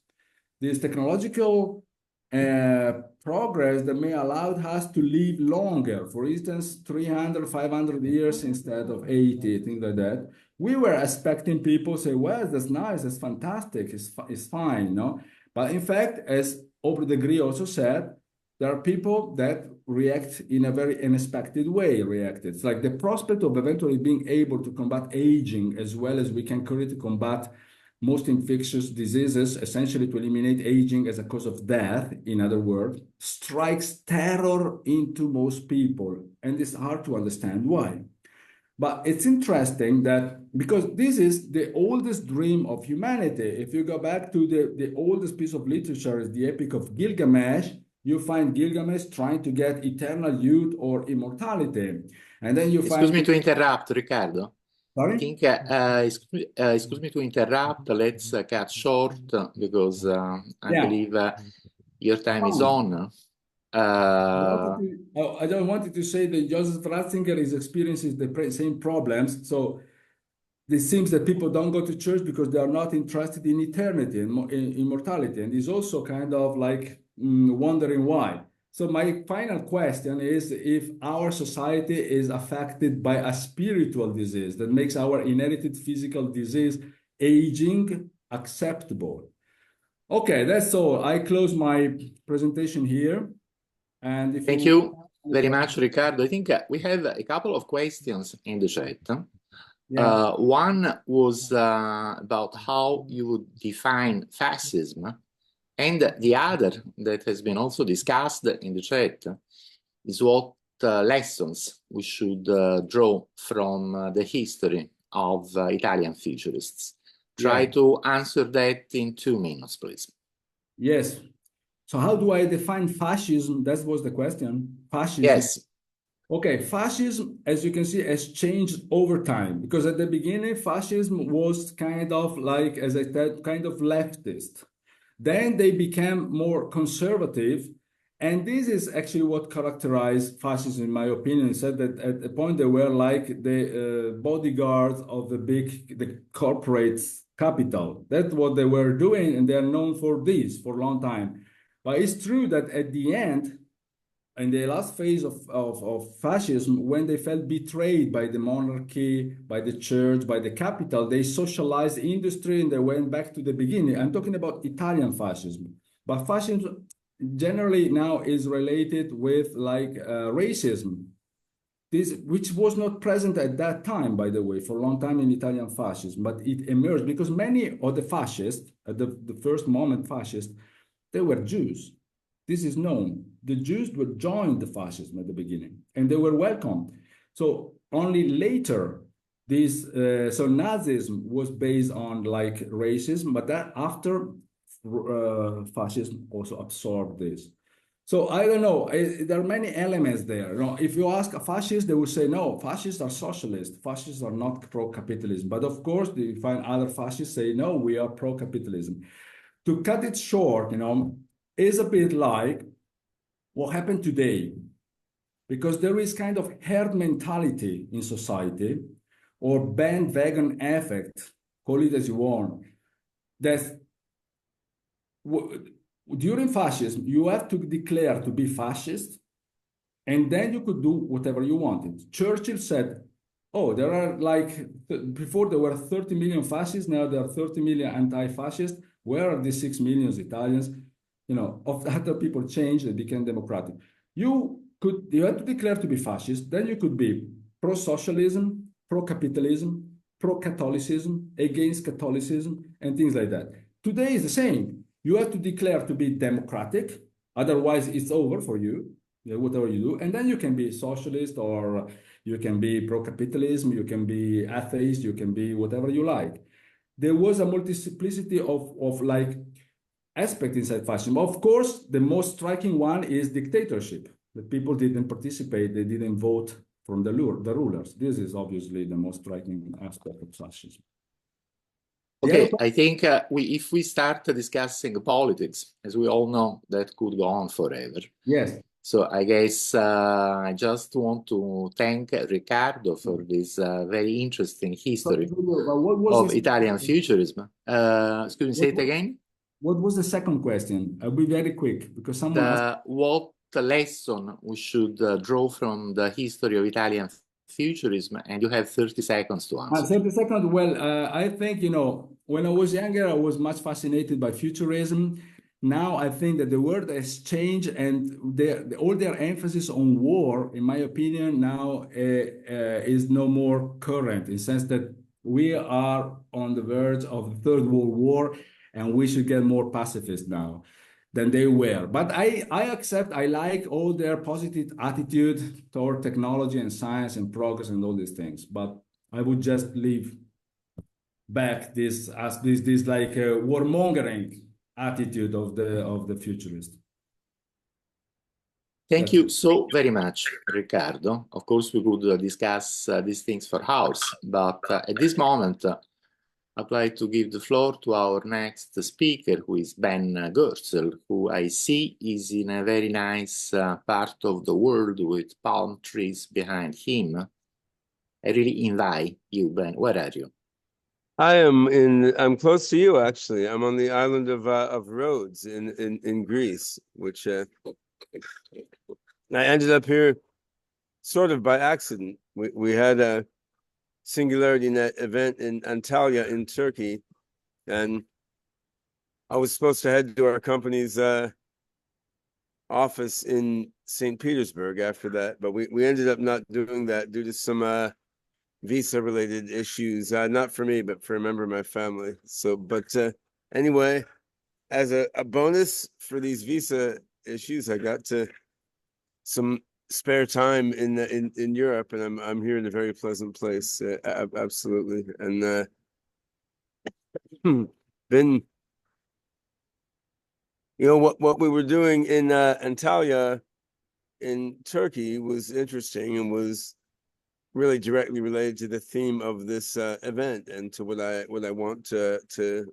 technological progress that may allow us to live longer. For instance, 300, 500 years instead of 80, things like that. We were expecting people say, well, that's nice, that's fantastic, it's fine, no? But in fact, as Aubrey de Grey also said, there are people that react in a very unexpected way. It's like the prospect of eventually being able to combat aging as well as we can currently combat most infectious diseases, essentially to eliminate aging as a cause of death, in other words, strikes terror into most people. And it's hard to understand why. But it's interesting that because this is the oldest dream of humanity. If you go back to the oldest piece of literature, is the Epic of Gilgamesh, you find Gilgamesh trying to get eternal youth or immortality. And then you find... Excuse me to interrupt, Riccardo. Sorry? I think, excuse me to interrupt. Let's cut short because I believe your time is on. I don't wanted to say that Joseph Ratzinger is experiencing the same problems. So it seems that people don't go to church because they are not interested in eternity and in immortality. And he's also kind of like wondering why. So my final question is if our society is affected by a spiritual disease that makes our inherited physical disease, aging, acceptable. Okay, that's all. I close my presentation here. And if Thank you very much, Riccardo. I think we have a couple of questions in the chat. Yeah. One was about how you would define fascism. And the other that has been also discussed in the chat is what lessons we should draw from the history of Italian futurists. Try to answer that in 2 minutes, please. Yes. So how do I define fascism? That was the question. Fascism. Yes. Okay, fascism, as you can see, has changed over time, because at the beginning, fascism was kind of like, as I said, kind of leftist. Then they became more conservative. And this is actually what characterized fascism, in my opinion. It said that at a point they were like the bodyguards of the corporate capital. That's what they were doing, and they are known for this for a long time. But it's true that at the end, in the last phase of fascism, when they felt betrayed by the monarchy, by the church, by the capital, they socialized industry and they went back to the beginning. I'm talking about Italian fascism. But fascism generally now is related with like racism, which was not present at that time, by the way, for a long time in Italian fascism, but it emerged because many of the fascists, at the first moment fascists, they were Jews. This is known. The Jews would join the fascism at the beginning, and they were welcomed. So only later, so Nazism was based on like racism, but that after fascism also absorbed this. So I don't know. There are many elements there. You know, if you ask a fascist, they will say, no, fascists are socialists. Fascists are not pro-capitalism. But of course, you find other fascists say, no, we are pro-capitalism. To cut it short, you know, is a bit like what happened today. because there is kind of herd mentality in society, or bandwagon effect, call it as you want, that during fascism, you have to declare to be fascist, and then you could do whatever you wanted. Churchill said, oh, there are like, before there were 30 million fascists, now there are 30 million anti-fascists. Where are these 6 million Italians? You know, after people changed, they became democratic. You had to declare to be fascist, then you could be pro-socialism, pro-capitalism, pro-Catholicism, against Catholicism, and things like that. Today is the same. You have to declare to be democratic, otherwise it's over for you, whatever you do. And then you can be socialist, or you can be pro-capitalism, you can be atheist, you can be whatever you like. There was a multiplicity of like aspect inside fascism. Of course, the most striking one is dictatorship. The people didn't participate, they didn't vote from the rulers. This is obviously the most striking aspect of fascism. Okay, I think if we start discussing politics, as we all know, that could go on forever. Yes. So I guess I just want to thank Riccardo for this very interesting history of Italian futurism. Excuse me, say it again. What was the second question? I'll be very quick because someone asked. What lesson we should draw from the history of Italian futurism, and you have 30 seconds to answer. 30 seconds. Well, I think, you know, when I was younger, I was much fascinated by futurism. Now I think that the world has changed, and all their emphasis on war, in my opinion, now is no more current, in the sense that we are on the verge of the Third World War, and we should get more pacifist now than they were. But I accept, I like all their positive attitude toward technology and science and progress and all these things. But I would just leave back this like warmongering attitude of the futurist. Thank you so very much, Riccardo. Of course, we could discuss these things for hours, but at this moment, I'd like to give the floor to our next speaker, who is Ben Goertzel, who I see is in a very nice part of the world with palm trees behind him. I really invite you, Ben. Where are you? I'm close to you, actually. I'm on the island of Rhodes in Greece, which I ended up here sort of by accident. We had a Singularity Net event in Antalya in Turkey, and I was supposed to head to our company's office in St. Petersburg after that, but we ended up not doing that due to some visa-related issues, not for me, but for a member of my family. So, but anyway, as a bonus for these visa issues, I got to some spare time in Europe, and I'm here in a very pleasant place, absolutely, and been, you know, what we were doing in Antalya in Turkey was interesting and was really directly related to the theme of this event and to what I want to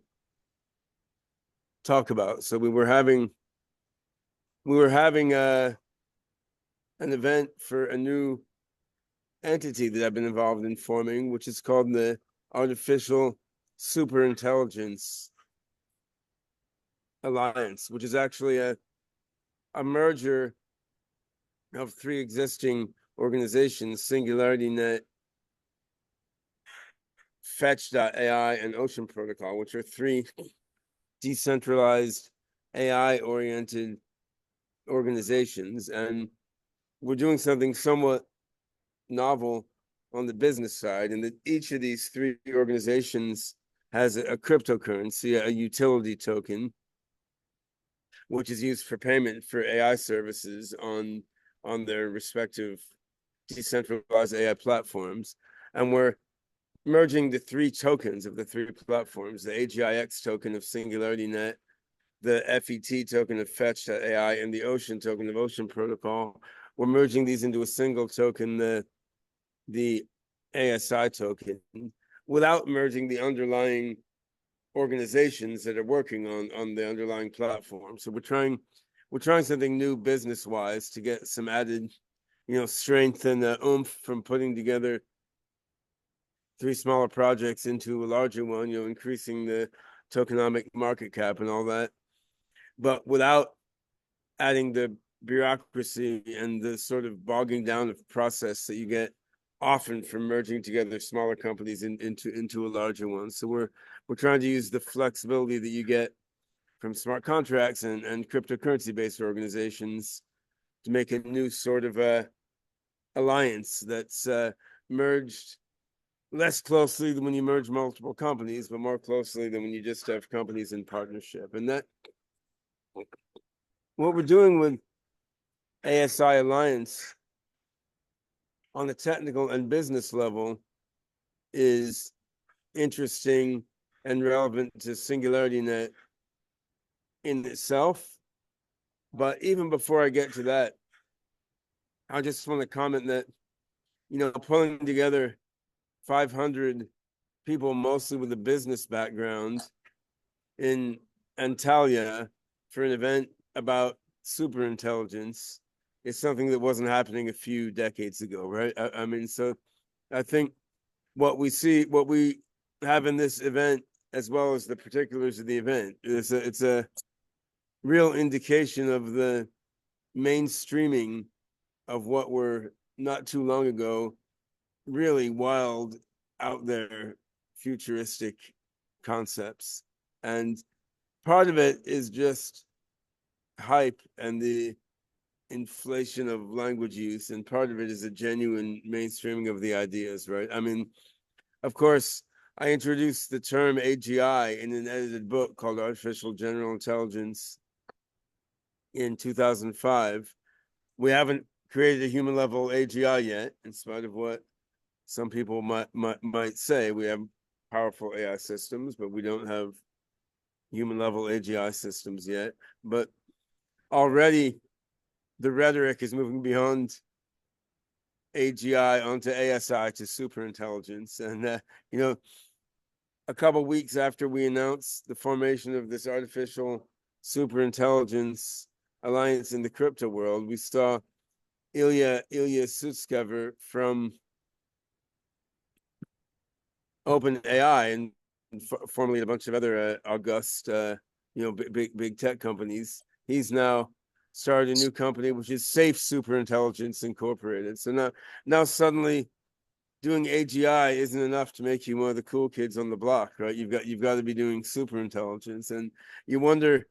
talk about. So we were having an event for a new entity that I've been involved in forming, which is called the Artificial Superintelligence Alliance, which is actually a merger of 3 existing organizations: Singularity Net, Fetch.ai, and Ocean Protocol, which are 3 decentralized AI-oriented organizations. And we're doing something somewhat novel on the business side, and that each of these 3 organizations has a cryptocurrency, a utility token, which is used for payment for AI services on their respective decentralized AI platforms. And we're merging the 3 tokens of the 3 platforms: the AGIX token of Singularity Net, the FET token of Fetch.ai, and the Ocean token of Ocean Protocol. We're merging these into a single token, the ASI token, without merging the underlying organizations that are working on the underlying platform. So we're trying something new business-wise to get some added, strength and the oomph from putting together 3 smaller projects into a larger one, increasing the tokenomic market cap and all that, but without adding the bureaucracy and the sort of bogging down of process that you get often from merging together smaller companies into a larger one. So we're trying to use the flexibility that you get from smart contracts and cryptocurrency based organizations to make a new sort of alliance that's merged less closely than when you merge multiple companies, but more closely than when you just have companies in partnership. And that what we're doing with ASI Alliance on the technical and business level is interesting and relevant to SingularityNet in itself. But even before I get to that, I just want to comment that, pulling together 500 people, mostly with a business background, in Antalya for an event about superintelligence is something that wasn't happening a few decades ago, right? I mean, so I think what we have in this event, as well as the particulars of the event, it's a real indication of the mainstreaming of what were not too long ago really wild, out there, futuristic concepts. And part of it is just hype and the inflation of language use, and part of it is a genuine mainstreaming of the ideas, right? I mean, of course, I introduced the term AGI in an edited book called Artificial General Intelligence in 2005. We haven't created a human level AGI yet, in spite of what some people might say. We have powerful AI systems, but we don't have human level AGI systems yet. But already the rhetoric is moving beyond AGI onto ASI to superintelligence. And, a couple of weeks after we announced the formation of this artificial superintelligence alliance in the crypto world, we saw Ilya Sutskever from OpenAI and formerly a bunch of other august, big tech companies. He's now started a new company, which is Safe Superintelligence Incorporated. So now suddenly doing AGI isn't enough to make you one of the cool kids on the block, right? You've got to be doing superintelligence, and you wonder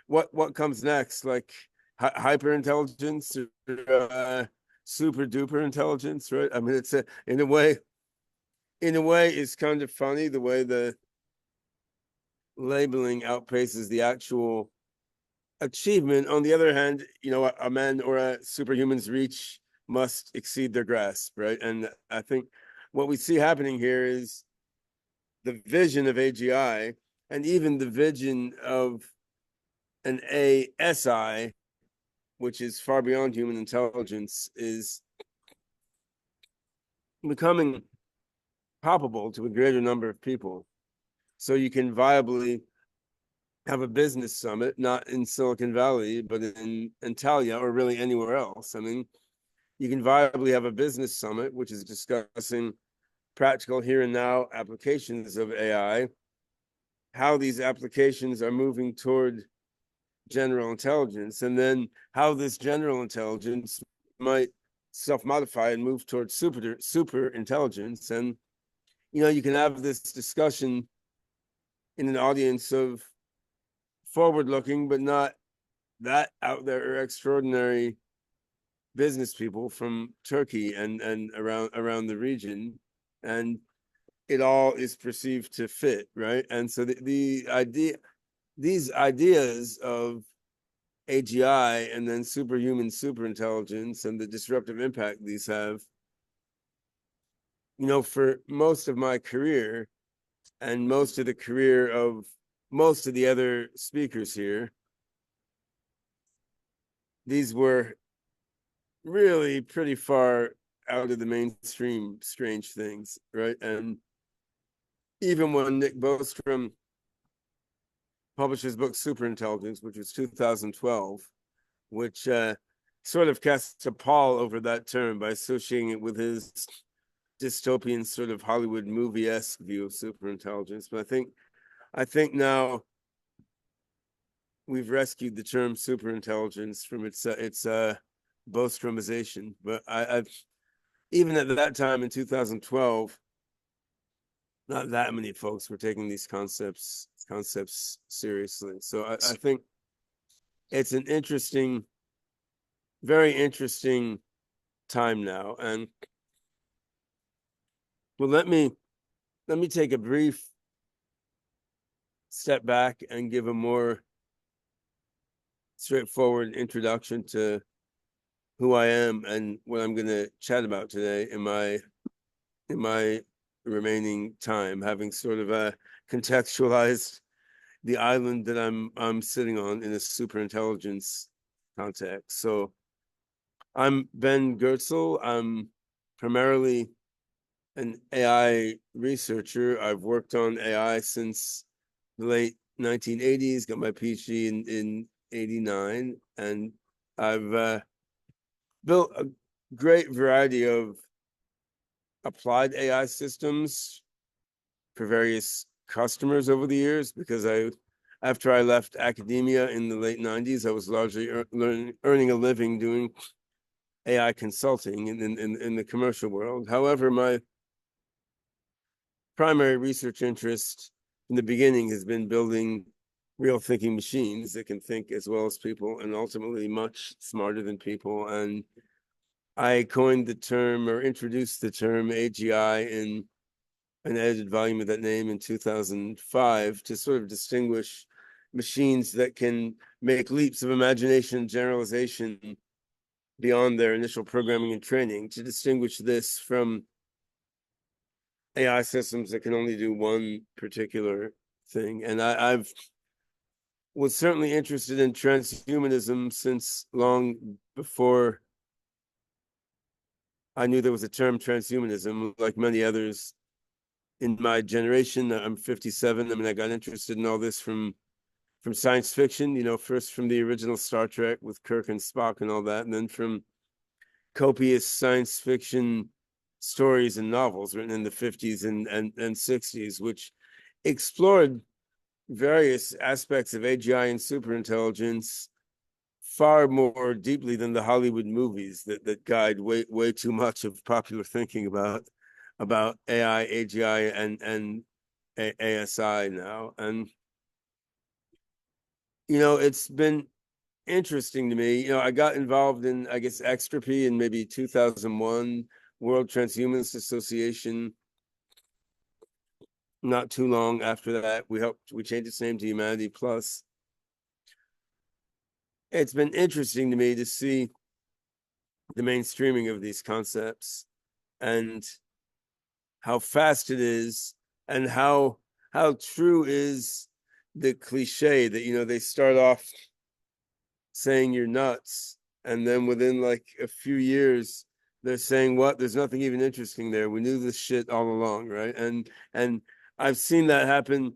what comes next, like hyper intelligence or super duper intelligence, right? I mean, it's in a way, it's kind of funny the way the labeling outpaces the actual achievement. On the other hand, a man or a superhuman's reach must exceed their grasp, right? And I think what we see happening here is the vision of AGI and even the vision of an ASI, which is far beyond human intelligence, is becoming palpable to a greater number of people. So you can viably have a business summit, not in Silicon Valley, but in Antalya or really anywhere else. I mean, you can viably have a business summit, which is discussing practical here and now applications of AI, how these applications are moving toward general intelligence, and then how this general intelligence might self-modify and move towards super intelligence. And you can have this discussion in an audience of forward-looking but not that out there or extraordinary business people from Turkey and around the region, and it all is perceived to fit, right? And so these ideas of AGI and then superhuman superintelligence and the disruptive impact these have, for most of my career and most of the career of most of the other speakers here, these were really pretty far out of the mainstream strange things, right? And even when Nick Bostrom published his book Superintelligence, which was 2012, which sort of casts a pall over that term by associating it with his dystopian sort of Hollywood movie-esque view of superintelligence. But I think now we've rescued the term superintelligence from its bostromization. But I've even at that time in 2012, not that many folks were taking these concepts seriously. So I think it's an interesting, very interesting time now. And well, let me take a brief step back and give a more straightforward introduction to who I am and what I'm going to chat about today in my remaining time, having sort of contextualized the island that I'm sitting on in a superintelligence context. So I'm Ben Goertzel. I'm primarily an AI researcher. I've worked on AI since the late 1980s, got my PhD in 89, and I've built a great variety of applied AI systems for various customers over the years, because after I left academia in the late 90s, I was largely earning a living doing AI consulting in the commercial world. However, my primary research interest in the beginning has been building real thinking machines that can think as well as people and ultimately much smarter than people. And I coined the term, or introduced the term, AGI in an edited volume of that name in 2005 to sort of distinguish machines that can make leaps of imagination and generalization beyond their initial programming and training, to distinguish this from AI systems that can only do one particular thing. And I've was certainly interested in transhumanism since long before I knew there was a term transhumanism. Like many others in my generation, I'm 57. I mean, I got interested in all this from science fiction, you know, first from the original Star Trek with Kirk and Spock and all that, and then from copious science fiction stories and novels written in the 50s and 60s, which explored various aspects of AGI and superintelligence far more deeply than the Hollywood movies that guide way too much of popular thinking about AI, AGI, and ASI now. And you know, it's been interesting to me. You know, I got involved in, I guess, Extropy in maybe 2001, World Transhumanist Association. Not too long after that, we changed its name to Humanity Plus. It's been interesting to me to see the mainstreaming of these concepts and how fast it is, and how true is the cliche that, you know, they start off saying you're nuts, and then within like a few years they're saying, what, there's nothing even interesting there, we knew this shit all along, right? And I've seen that happen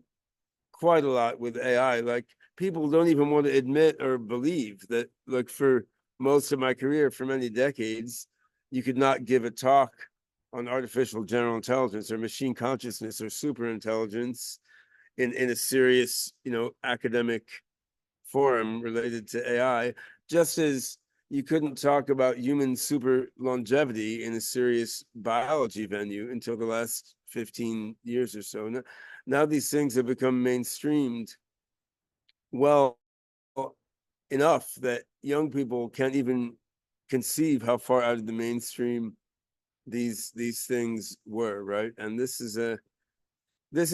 quite a lot with AI. Like, people don't even want to admit or believe that, like, for most of my career, for many decades, you could not give a talk on artificial general intelligence or machine consciousness or super intelligence in a serious, you know, academic forum related to AI, just as you couldn't talk about human super longevity in a serious biology venue until the last 15 years or so. Now these things have become mainstreamed well enough that young people can't even conceive how far out of the mainstream these things were, right? And this is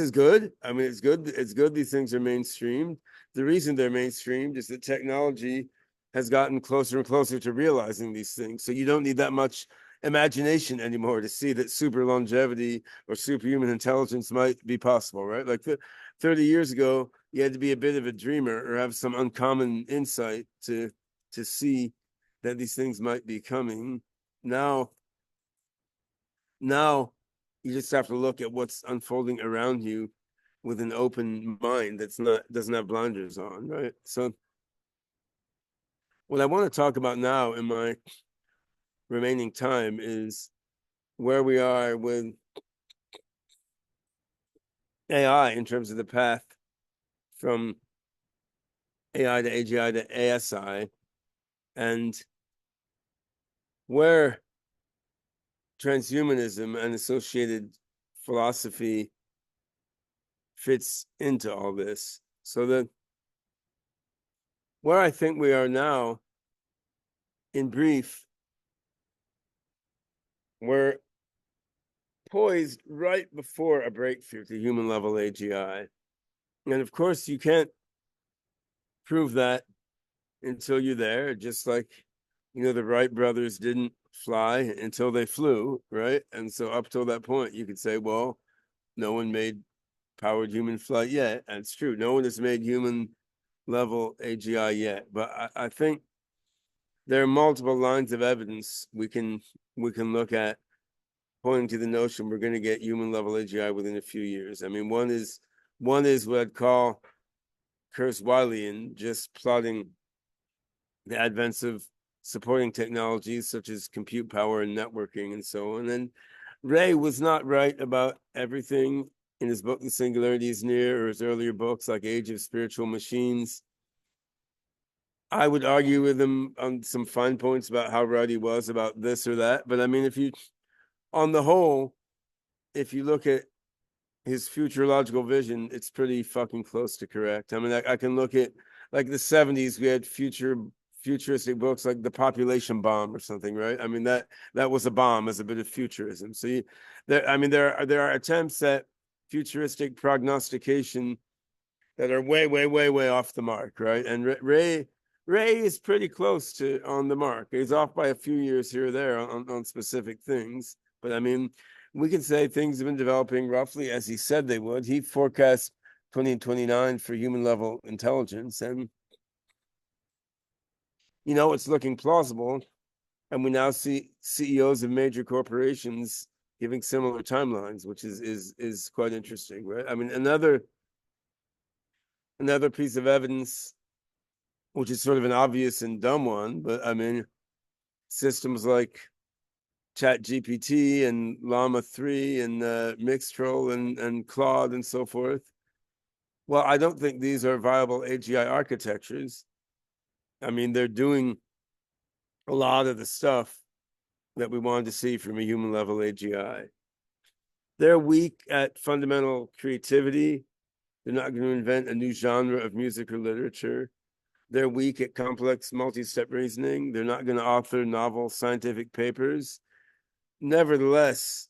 good. I mean, it's good. It's good these things are mainstreamed. The reason they're mainstreamed is that technology has gotten closer and closer to realizing these things. So you don't need that much imagination anymore to see that super longevity or superhuman intelligence might be possible, right? Like 30 years ago, you had to be a bit of a dreamer or have some uncommon insight to see that these things might be coming. Now you just have to look at what's unfolding around you with an open mind doesn't have blinders on, right? So what I want to talk about now in my remaining time is where we are with AI in terms of the path from AI to AGI to ASI, and where transhumanism and associated philosophy fits into all this. So that where I think we are now, in brief, we're poised right before a breakthrough to human level AGI. And of course, you can't prove that until you're there, just like, the Wright brothers didn't fly until they flew, right? And so up till that point, you could say, well, no one made powered human flight yet. And it's true. No one has made human level AGI yet. But I think there are multiple lines of evidence we can look at pointing to the notion we're going to get human level AGI within a few years. I mean, one is what I'd call Kurzweilian, just plotting the advents of supporting technologies such as compute power and networking and so on. And Ray was not right about everything in his book, The Singularity is Near, or his earlier books like Age of Spiritual Machines. I would argue with him on some fine points about how right he was about this or that. But I mean, on the whole, if you look at his futurological vision, it's pretty fucking close to correct. I mean, I can look at like the 70s, we had futuristic books like The Population Bomb or something, right? I mean, that was a bomb as a bit of futurism. So there are attempts at futuristic prognostication that are way, way, way, way off the mark, right? And Ray is pretty close to on the mark. He's off by a few years here or there on specific things. But I mean, we can say things have been developing roughly as he said they would. He forecast 2029 for human level intelligence. And, it's looking plausible. And we now see CEOs of major corporations giving similar timelines, which is quite interesting, right? I mean, another piece of evidence, which is sort of an obvious and dumb one, but I mean, systems like ChatGPT and Llama 3 and Mixtral and Claude and so forth. Well, I don't think these are viable AGI architectures. I mean, they're doing a lot of the stuff that we wanted to see from a human level AGI. They're weak at fundamental creativity. They're not going to invent a new genre of music or literature. They're weak at complex multi-step reasoning. They're not going to author novel scientific papers. Nevertheless,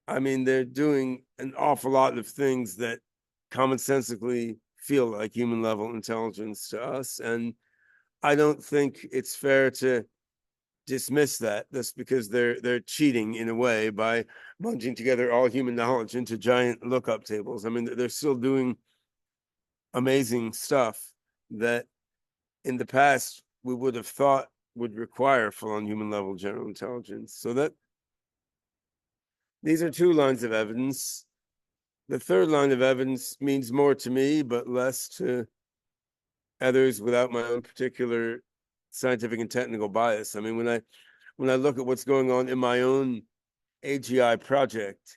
I mean, they're doing an awful lot of things that commonsensically feel like human level intelligence to us. And I don't think it's fair to dismiss that just because they're cheating in a way by bunging together all human knowledge into giant lookup tables. I mean, they're still doing amazing stuff that in the past we would have thought would require full-on human level general intelligence. So that these are two lines of evidence. The third line of evidence means more to me, but less to others without my own particular scientific and technical bias. I mean, when I look at what's going on in my own AGI project,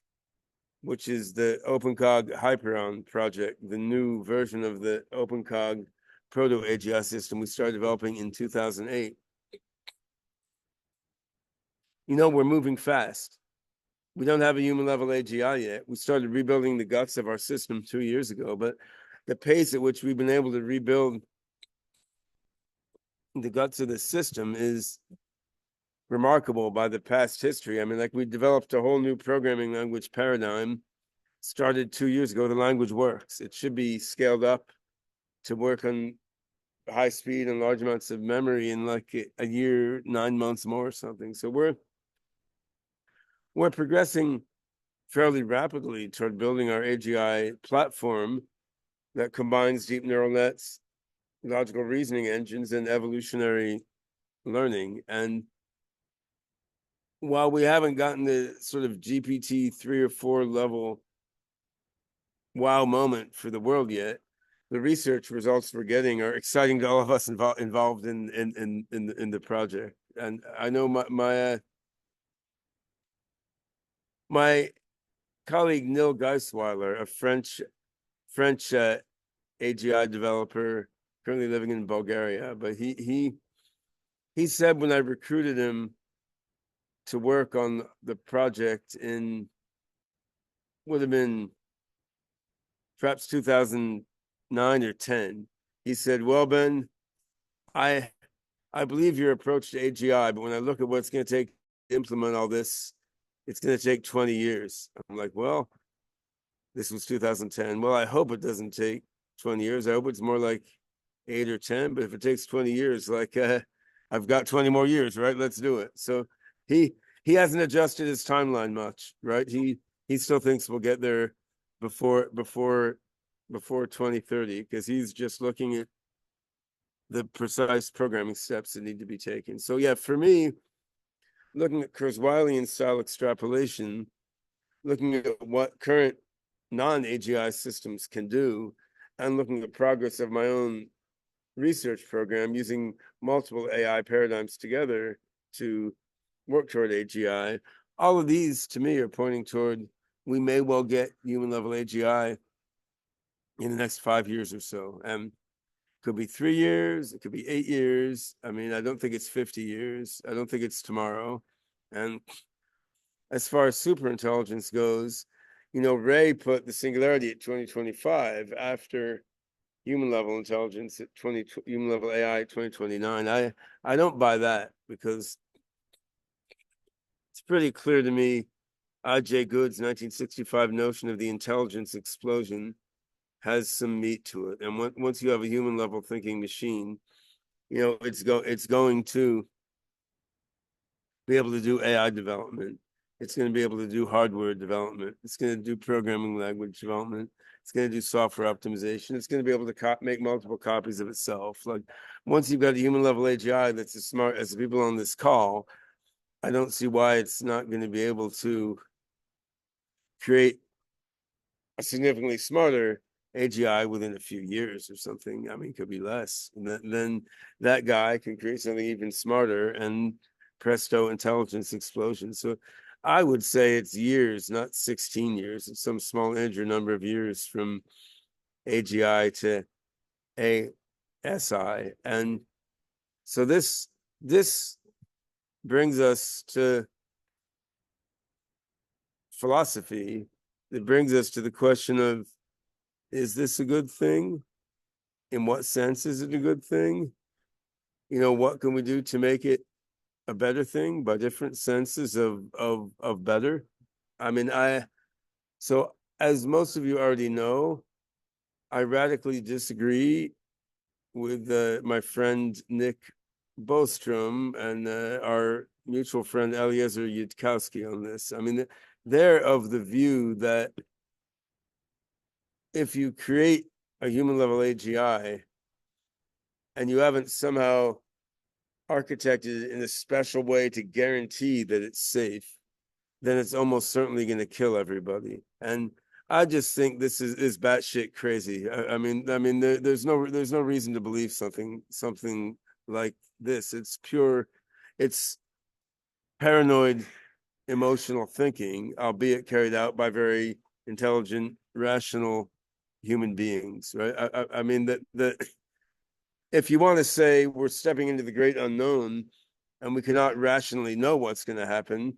which is the OpenCog Hyperon project, the new version of the OpenCog proto-AGI system we started developing in 2008. We're moving fast. We don't have a human level AGI yet. We started rebuilding the guts of our system 2 years ago, but the pace at which we've been able to rebuild the guts of the system is remarkable by the past history. I mean, like we developed a whole new programming language paradigm, started 2 years ago. The language works. It should be scaled up to work on high speed and large amounts of memory in like a year, 9 months more or something. So we're progressing fairly rapidly toward building our AGI platform that combines deep neural nets, logical reasoning engines, and evolutionary learning. And while we haven't gotten the sort of GPT 3 or 4 level wow moment for the world yet, the research results we're getting are exciting to all of us involved in the project. And I know my colleague Neil Geisweiler, a French AGI developer currently living in Bulgaria, but he said when I recruited him to work on the project would have been perhaps 2009 or 10, he said, well, Ben, I believe your approach to AGI, but when I look at what it's going to take to implement all this, it's going to take 20 years. I'm like, well, this was 2010. Well, I hope it doesn't take 20 years. I hope it's more like 8 or 10, but if it takes 20 years, like I've got 20 more years, right? Let's do it. So he hasn't adjusted his timeline much, right? He still thinks we'll get there before 2030, because he's just looking at the precise programming steps that need to be taken. So yeah, for me, looking at Kurzweilian style extrapolation, looking at what current non-AGI systems can do, and looking at the progress of my own research program using multiple AI paradigms together to work toward AGI, all of these to me are pointing toward we may well get human level AGI in the next 5 years or so. And could be 3 years, it could be 8 years. I mean, I don't think it's 50 years. I don't think it's tomorrow. And as far as superintelligence goes, Ray put the singularity at 2025 after human level intelligence at human level AI at 2029. I don't buy that, because it's pretty clear to me I.J. Good's 1965 notion of the intelligence explosion has some meat to it. And once you have a human level thinking machine, it's going to be able to do AI development. It's going to be able to do hardware development. It's going to do programming language development. It's going to do software optimization. It's going to be able to make multiple copies of itself. Like, once you've got a human level AGI that's as smart as the people on this call, I don't see why it's not going to be able to create a significantly smarter AGI within a few years or something. I mean, it could be less. And then that guy can create something even smarter, and presto, intelligence explosion. So I would say it's years, not 16 years. It's some small integer number of years from AGI to ASI. And so this brings us to philosophy. It brings us to the question of, is this a good thing? In what sense is it a good thing? What can we do to make it a better thing by different senses of better? I mean, so as most of you already know, I radically disagree with my friend Nick Bostrom and our mutual friend Eliezer Yudkowsky on this. I mean, they're of the view that if you create a human level AGI and you haven't somehow architected it in a special way to guarantee that it's safe, then it's almost certainly going to kill everybody. And I just think this is batshit crazy. I mean, there's no reason to believe something like this. It's paranoid, emotional thinking, albeit carried out by very intelligent, rational human beings, right? I mean that if you want to say we're stepping into the great unknown and we cannot rationally know what's going to happen,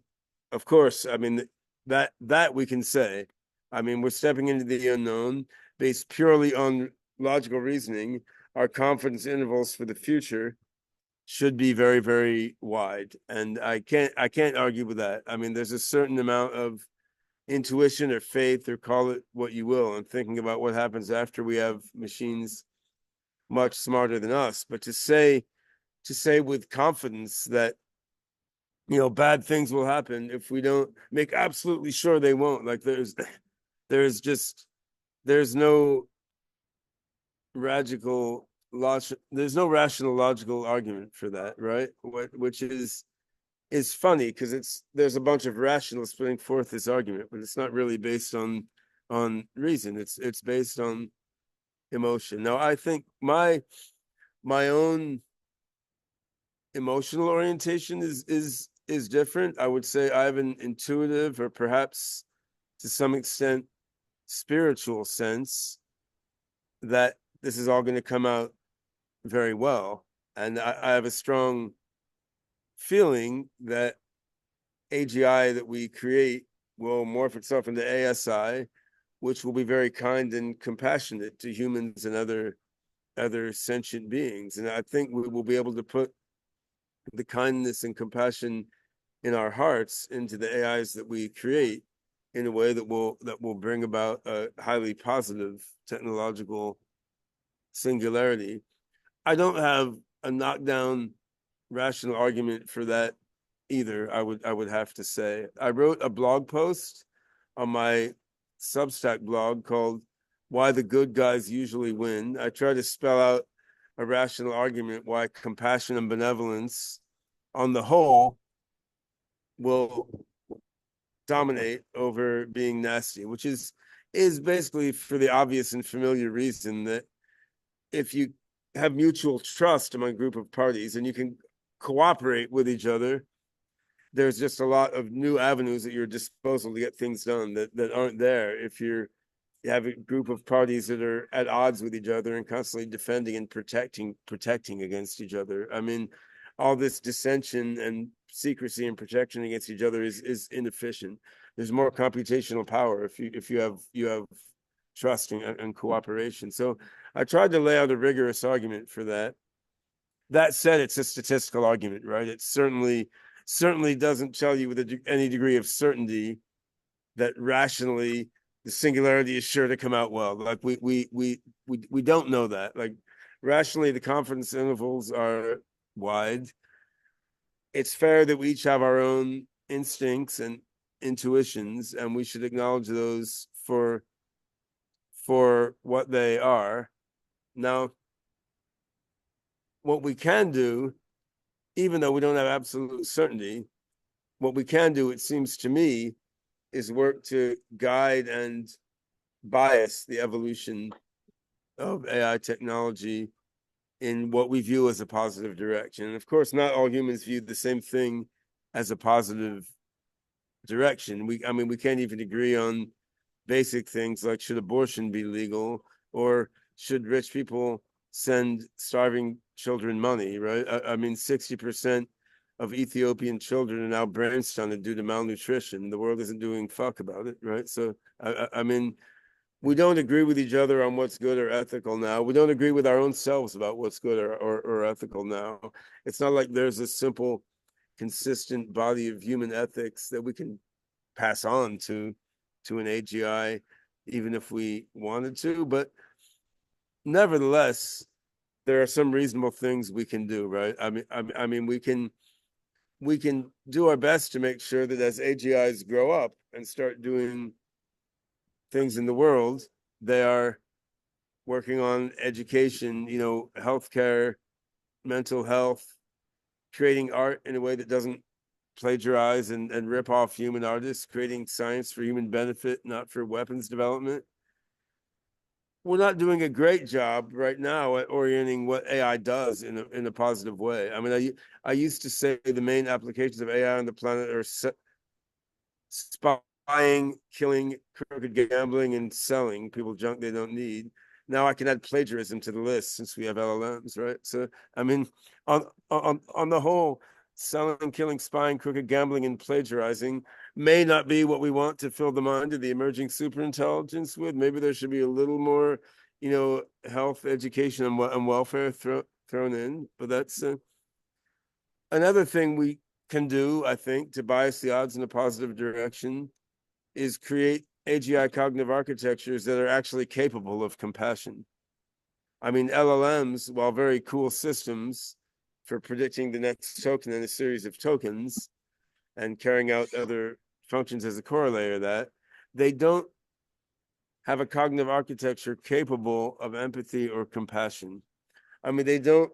of course, I mean that we can say. I mean, we're stepping into the unknown based purely on logical reasoning. Our confidence intervals for the future should be very, very wide, and I can't argue with that. I mean, there's a certain amount of intuition or faith, or call it what you will, and thinking about what happens after we have machines much smarter than us. But to say with confidence that bad things will happen if we don't make absolutely sure they won't, like there's no rational logical argument for that, right? Which is funny, because there's a bunch of rationalists putting forth this argument, but it's not really based on reason. It's based on emotion. Now, I think my own emotional orientation is different. I would say I have an intuitive, or perhaps to some extent spiritual sense that this is all going to come out very well. And I have a strong feeling that AGI that we create will morph itself into ASI, which will be very kind and compassionate to humans and other sentient beings. And I think we will be able to put the kindness and compassion in our hearts into the AIs that we create in a way that will bring about a highly positive technological singularity. I don't have a knockdown rational argument for that either. I would have to say. I wrote a blog post on my Substack blog called "Why the Good Guys Usually Win." I try to spell out a rational argument why compassion and benevolence, on the whole, will dominate over being nasty, which is basically for the obvious and familiar reason that if you have mutual trust among a group of parties and you can cooperate with each other, there's just a lot of new avenues at your disposal to get things done that aren't there if you have a group of parties that are at odds with each other and constantly defending and protecting against each other. I mean, all this dissension and secrecy and protection against each other is inefficient. There's more computational power if you have trust and cooperation. So I tried to lay out a rigorous argument for that. That said, it's a statistical argument, right? It certainly doesn't tell you with any degree of certainty that rationally the singularity is sure to come out well. Like we don't know that. Like rationally, the confidence intervals are wide. It's fair that we each have our own instincts and intuitions, and we should acknowledge those for what they are. Now, what we can do, even though we don't have absolute certainty, what we can do, it seems to me, is work to guide and bias the evolution of AI technology in what we view as a positive direction. And of course, not all humans view the same thing as a positive direction. We can't even agree on basic things like should abortion be legal or should rich people send starving children money, right? 60% of Ethiopian children are now brain stunted due to malnutrition. The world isn't doing fuck about it, right? So, we don't agree with each other on what's good or ethical now. We don't agree with our own selves about what's good or ethical now. It's not like there's a simple, consistent body of human ethics that we can pass on to an AGI, even if we wanted to. But nevertheless, there are some reasonable things we can do, right? We can do our best to make sure that as AGIs grow up and start doing things in the world, they are working on education, healthcare, mental health, creating art in a way that doesn't plagiarize and rip off human artists, creating science for human benefit, not for weapons development. We're not doing a great job right now at orienting what AI does in a positive way. I used to say the main applications of AI on the planet are spying, killing, crooked gambling, and selling people junk they don't need. Now I can add plagiarism to the list since we have LLMs, right? So on the whole, selling, killing, spying, crooked gambling, and plagiarizing may not be what we want to fill the mind of the emerging superintelligence with. Maybe there should be a little more, health, education, and welfare thrown in. But that's another thing we can do, I think, to bias the odds in a positive direction is create AGI cognitive architectures that are actually capable of compassion. LLMs, while very cool systems for predicting the next token in a series of tokens and carrying out other functions as a corollary of that, they don't have a cognitive architecture capable of empathy or compassion. They don't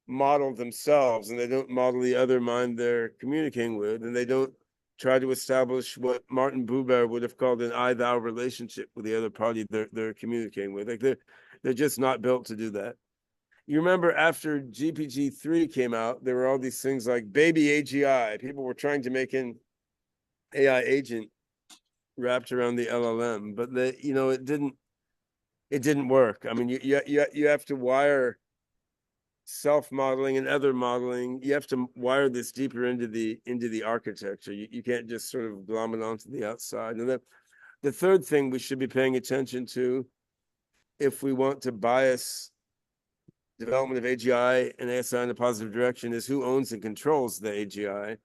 model themselves and they don't model the other mind they're communicating with, and they don't try to establish what Martin Buber would have called an I-thou relationship with the other party they're communicating with. Like They're just not built to do that. You remember after GPT-3 came out, there were all these things like baby AGI. People were trying to make an AI agent wrapped around the LLM, but it didn't work. I mean, you have to wire self-modeling and other modeling. You have to wire this deeper into the architecture. You can't just sort of glom it onto the outside. And the third thing we should be paying attention to, if we want to bias development of AGI and ASI in a positive direction, is who owns and controls the AGI.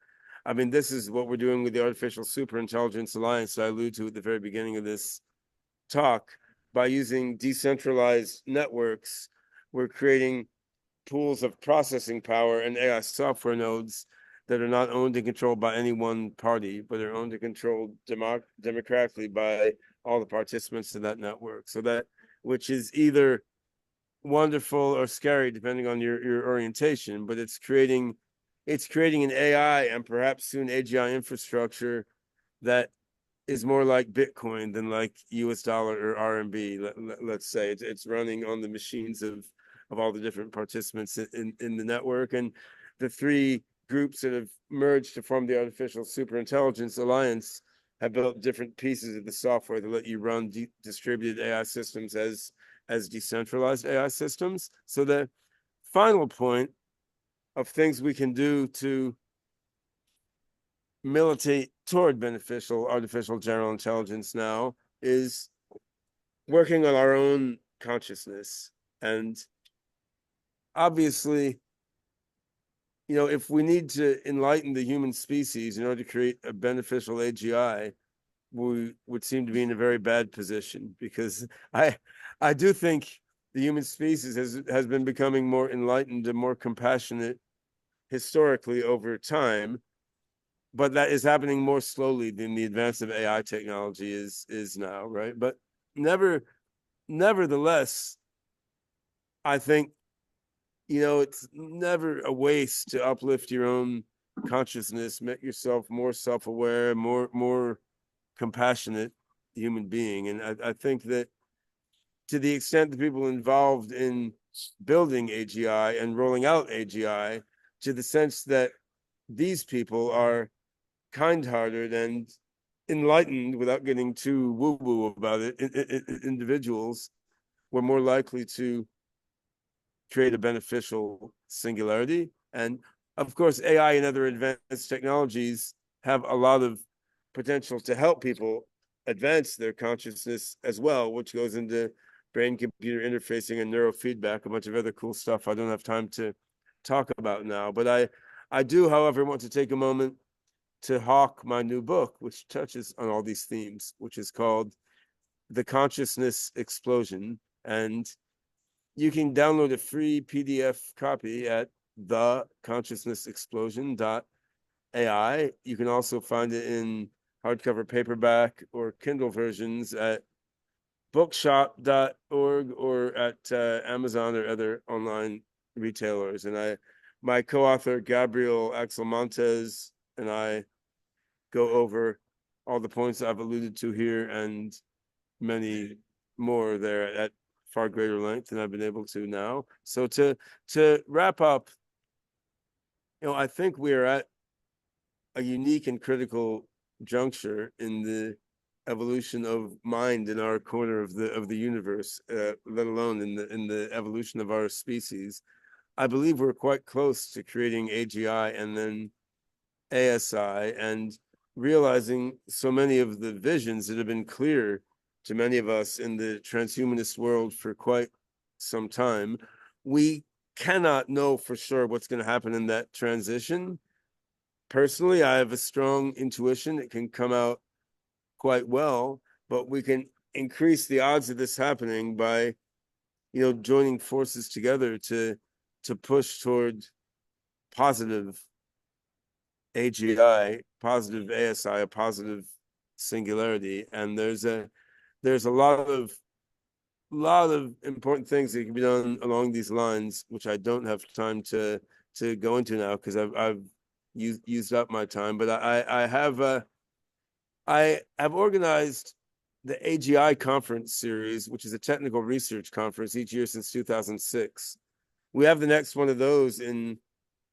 I mean, this is what we're doing with the Artificial Superintelligence Alliance that I alluded to at the very beginning of this talk. By using decentralized networks, we're creating pools of processing power and AI software nodes that are not owned and controlled by any one party, but are owned and controlled democratically by all the participants in that network. So that, which is either wonderful or scary, depending on your orientation, but it's creating an AI and perhaps soon AGI infrastructure that is more like Bitcoin than like US dollar or RMB. Let's say it's running on the machines of all the different participants in the network. And the three groups that have merged to form the Artificial Superintelligence Alliance have built different pieces of the software to let you run distributed AI systems as decentralized AI systems. So the final point of things we can do to militate toward beneficial artificial general intelligence now is working on our own consciousness. And obviously, if we need to enlighten the human species in order to create a beneficial AGI, we would seem to be in a very bad position, because I do think the human species has been becoming more enlightened and more compassionate historically over time, but that is happening more slowly than the advance of AI technology is now, right? But nevertheless, I think, it's never a waste to uplift your own consciousness, make yourself more self-aware, more compassionate human being. And I think that to the extent that people involved in building AGI and rolling out AGI, to the sense that these people are kind-hearted and enlightened without getting too woo-woo about it, individuals were more likely to create a beneficial singularity. And of course, AI and other advanced technologies have a lot of potential to help people advance their consciousness as well, which goes into brain-computer interfacing and neurofeedback, a bunch of other cool stuff I don't have time to talk about now. But I do, however, want to take a moment to hawk my new book, which touches on all these themes, which is called The Consciousness Explosion. And you can download a free PDF copy at theconsciousnessexplosion.ai. You can also find it in hardcover paperback or Kindle versions at bookshop.org or at Amazon or other online retailers. And my co-author Gabriel Axel-Montes and I go over all the points I've alluded to here and many more there at far greater length than I've been able to now. So to wrap up, I think we are at a unique and critical juncture in the evolution of mind in our corner of the universe, let alone in the evolution of our species. I believe we're quite close to creating AGI and then ASI, and realizing so many of the visions that have been clear to many of us in the transhumanist world for quite some time. We cannot know for sure what's going to happen in that transition. Personally, I have a strong intuition it can come out quite well, but we can increase the odds of this happening by, joining forces together to push toward positive AGI, positive ASI, a positive singularity. And there's a lot of important things that can be done along these lines, which I don't have time to go into now because I've used up my time. But I have organized the AGI conference series, which is a technical research conference each year since 2006. We have the next one of those in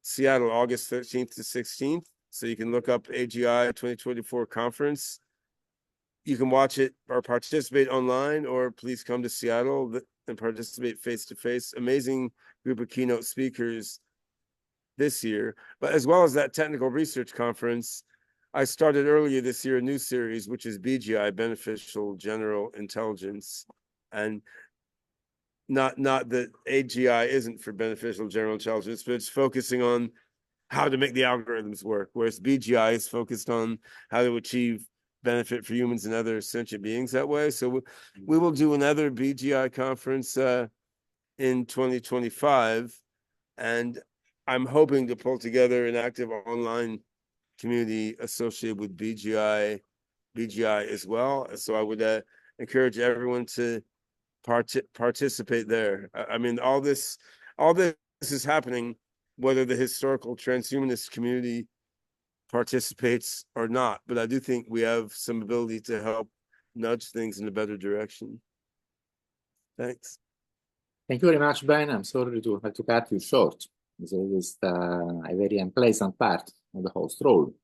Seattle, August 13th to 16th. So you can look up AGI 2024 conference. You can watch it or participate online, or please come to Seattle and participate face-to-face. Amazing group of keynote speakers this year. But as well as that technical research conference, I started earlier this year a new series, which is BGI, Beneficial General Intelligence. And not that AGI isn't for beneficial general intelligence, but it's focusing on how to make the algorithms work, whereas BGI is focused on how to achieve benefit for humans and other sentient beings that way. So we will do another BGI conference in 2025, and I'm hoping to pull together an active online community associated with BGI as well. So I would encourage everyone to participate there. I mean, all this is happening whether the historical transhumanist community participates or not. But I do think we have some ability to help nudge things in a better direction. Thanks. Thank you very much, Ben. I'm sorry to have to cut you short. It's always a very unpleasant part of the host role.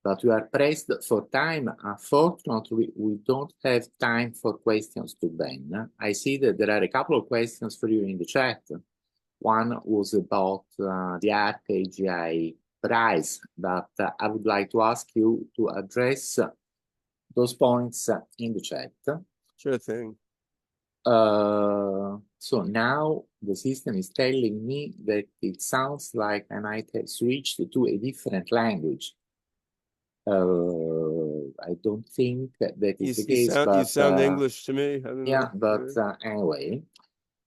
But we are pressed for time. Unfortunately, we don't have time for questions to Ben. I see that there are a couple of questions for you in the chat. One was about the ARC AGI prize, but I would like to ask you to address those points in the chat. Sure thing. So now the system is telling me that it sounds like I might have switched to a different language. I don't think that is the case. You sound English to me. I don't know. Yeah, but anyway.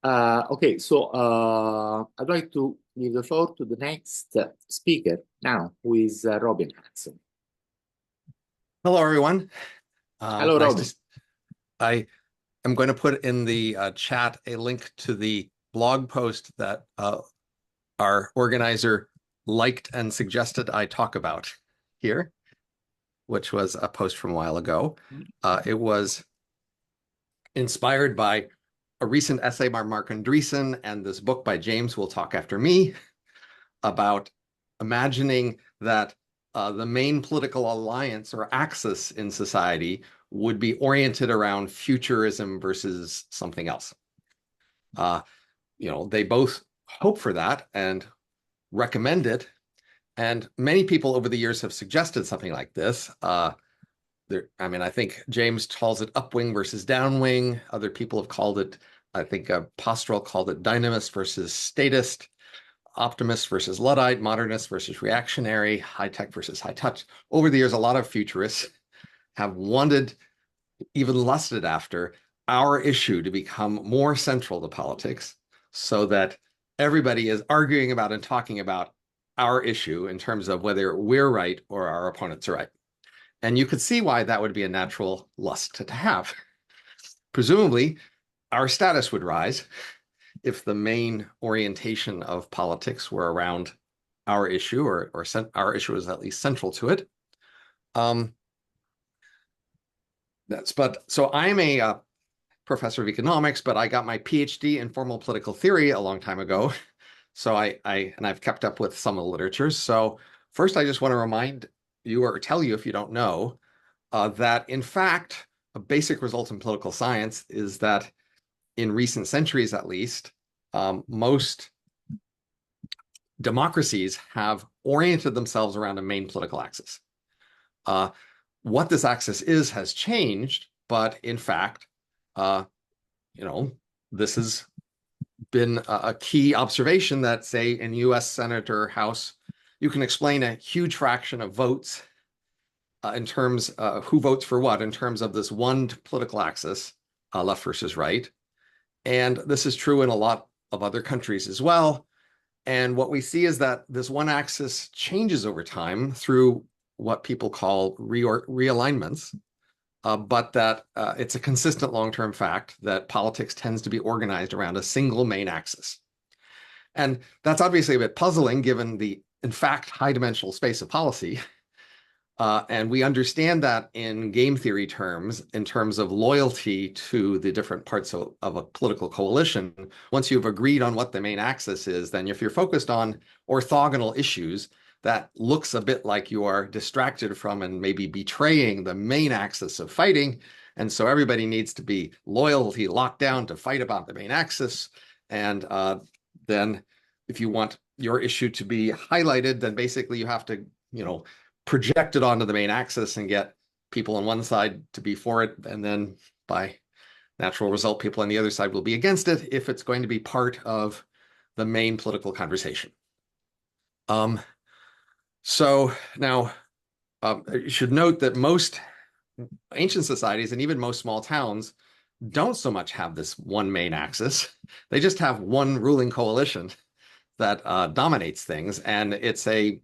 Okay, so I'd like to give the floor to the next speaker now, who is Robin Hanson. Hello, everyone. Hello, Robin. I am going to put in the chat a link to the blog post that our organizer liked and suggested I talk about here, which was a post from a while ago. It was inspired by a recent essay by Mark Andreessen and this book by James Will Talk After Me about imagining that the main political alliance or axis in society would be oriented around futurism versus something else. They both hope for that and recommend it. And many people over the years have suggested something like this. I think James calls it upwing versus downwing. Other people have called it, I think Postrel called it dynamist versus statist, optimist versus Luddite, modernist versus reactionary, high-tech versus high-touch. Over the years, a lot of futurists have wanted, even lusted after, our issue to become more central to politics so that everybody is arguing about and talking about our issue in terms of whether we're right or our opponents are right. And you could see why that would be a natural lust to have. Presumably, our status would rise if the main orientation of politics were around our issue, or our issue is at least central to it. So I'm a professor of economics, but I got my PhD in formal political theory a long time ago. So I've kept up with some of the literatures. So first, I just want to remind you, or tell you if you don't know, that in fact, a basic result in political science is that in recent centuries, at least, most democracies have oriented themselves around a main political axis. What this axis is has changed, but in fact, this has been a key observation that, say, in U.S. Senate or House, you can explain a huge fraction of votes in terms of who votes for what in terms of this one political axis, left versus right. And this is true in a lot of other countries as well. And what we see is that this one axis changes over time through what people call realignments, but that it's a consistent long-term fact that politics tends to be organized around a single main axis. And that's obviously a bit puzzling given the, in fact, high-dimensional space of policy. And we understand that in game theory terms, in terms of loyalty to the different parts of a political coalition. Once you've agreed on what the main axis is, then if you're focused on orthogonal issues, that looks a bit like you are distracted from and maybe betraying the main axis of fighting. And so everybody needs to be loyalty locked down to fight about the main axis. And then if you want your issue to be highlighted, then basically you have to, project it onto the main axis and get people on one side to be for it. And then by natural result, people on the other side will be against it if it's going to be part of the main political conversation. So now you should note that most ancient societies and even most small towns don't so much have this one main axis. They just have one ruling coalition that dominates things. And it's a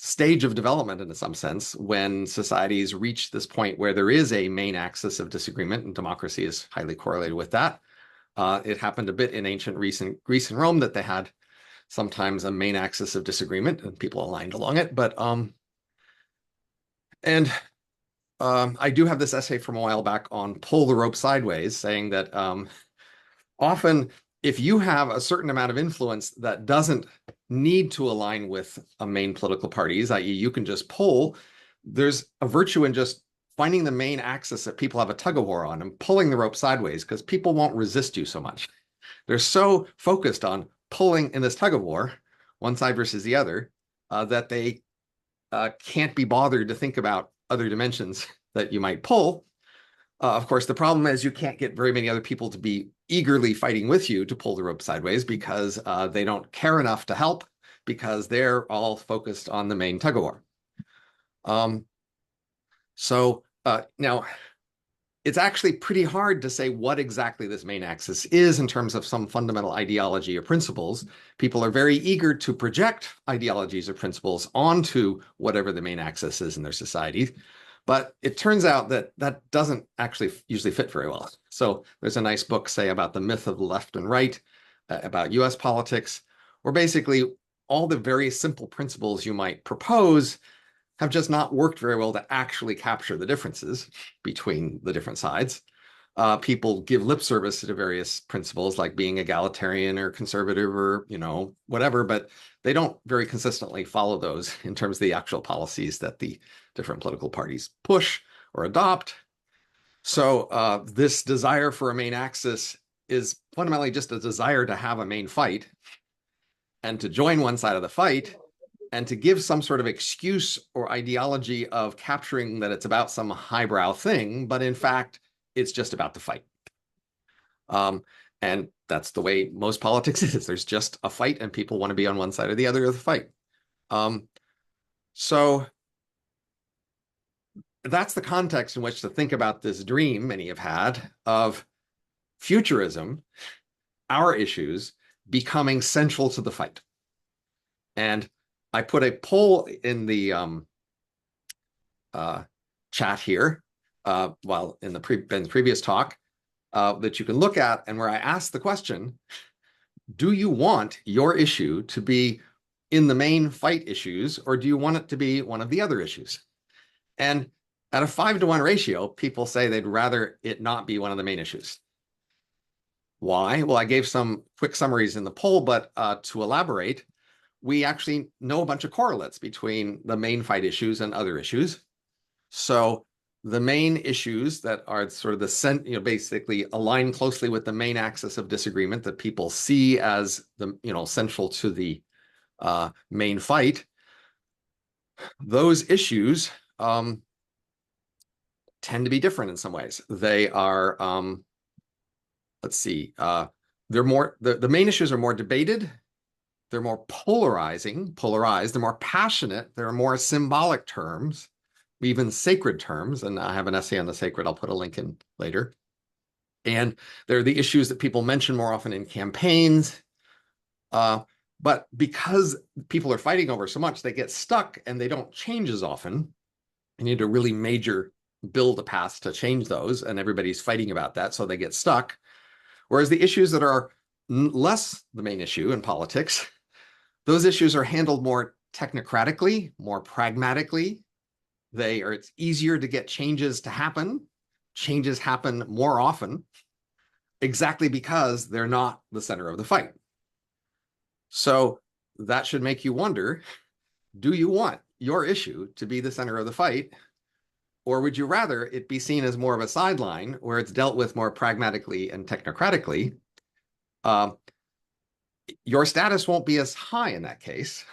stage of development in some sense when societies reach this point where there is a main axis of disagreement, and democracy is highly correlated with that. It happened a bit in ancient Greece and Rome that they had sometimes a main axis of disagreement and people aligned along it. But I do have this essay from a while back on pull the rope sideways, saying that often if you have a certain amount of influence that doesn't need to align with a main political parties, i.e. you can just pull, there's a virtue in just finding the main axis that people have a tug of war on and pulling the rope sideways, because people won't resist you so much. They're so focused on pulling in this tug of war, one side versus the other, that they can't be bothered to think about other dimensions that you might pull. Of course, the problem is you can't get very many other people to be eagerly fighting with you to pull the rope sideways, because they don't care enough to help, because they're all focused on the main tug of war. Now, it's actually pretty hard to say what exactly this main axis is in terms of some fundamental ideology or principles. People are very eager to project ideologies or principles onto whatever the main axis is in their society. But it turns out that that doesn't actually usually fit very well. So there's a nice book, say, about the myth of the left and right, about US politics, where basically all the very simple principles you might propose have just not worked very well to actually capture the differences between the different sides. People give lip service to various principles like being egalitarian or conservative or, whatever, but they don't very consistently follow those in terms of the actual policies that the different political parties push or adopt. So this desire for a main axis is fundamentally just a desire to have a main fight and to join one side of the fight and to give some sort of excuse or ideology of capturing that it's about some highbrow thing, but in fact, it's just about the fight. And that's the way most politics is. There's just a fight and people want to be on one side or the other of the fight. So that's the context in which to think about this dream many have had of futurism, our issues, becoming central to the fight. And I put a poll in the chat here, while in the previous talk, that you can look at, and where I asked the question, do you want your issue to be in the main fight issues, or do you want it to be one of the other issues? And at a 5-to-1 ratio, people say they'd rather it not be one of the main issues. Why? Well, I gave some quick summaries in the poll, but to elaborate, we actually know a bunch of correlates between the main fight issues and other issues. So the main issues that are sort of the basically align closely with the main axis of disagreement that people see as the central to the main fight. Those issues tend to be different in some ways. They are, let's see, they're more the main issues are more debated. They're more polarized, they're more passionate, there are more symbolic terms, even sacred terms, and I have an essay on the sacred, I'll put a link in later. And they're the issues that people mention more often in campaigns. But because people are fighting over so much, they get stuck and they don't change as often. You need to really build a path to change those, and everybody's fighting about that, so they get stuck. Whereas the issues that are less the main issue in politics, those issues are handled more technocratically, more pragmatically, It's easier to get changes to happen. Changes happen more often, exactly because they're not the center of the fight. So that should make you wonder, do you want your issue to be the center of the fight? Or would you rather it be seen as more of a sideline where it's dealt with more pragmatically and technocratically? Your status won't be as high in that case.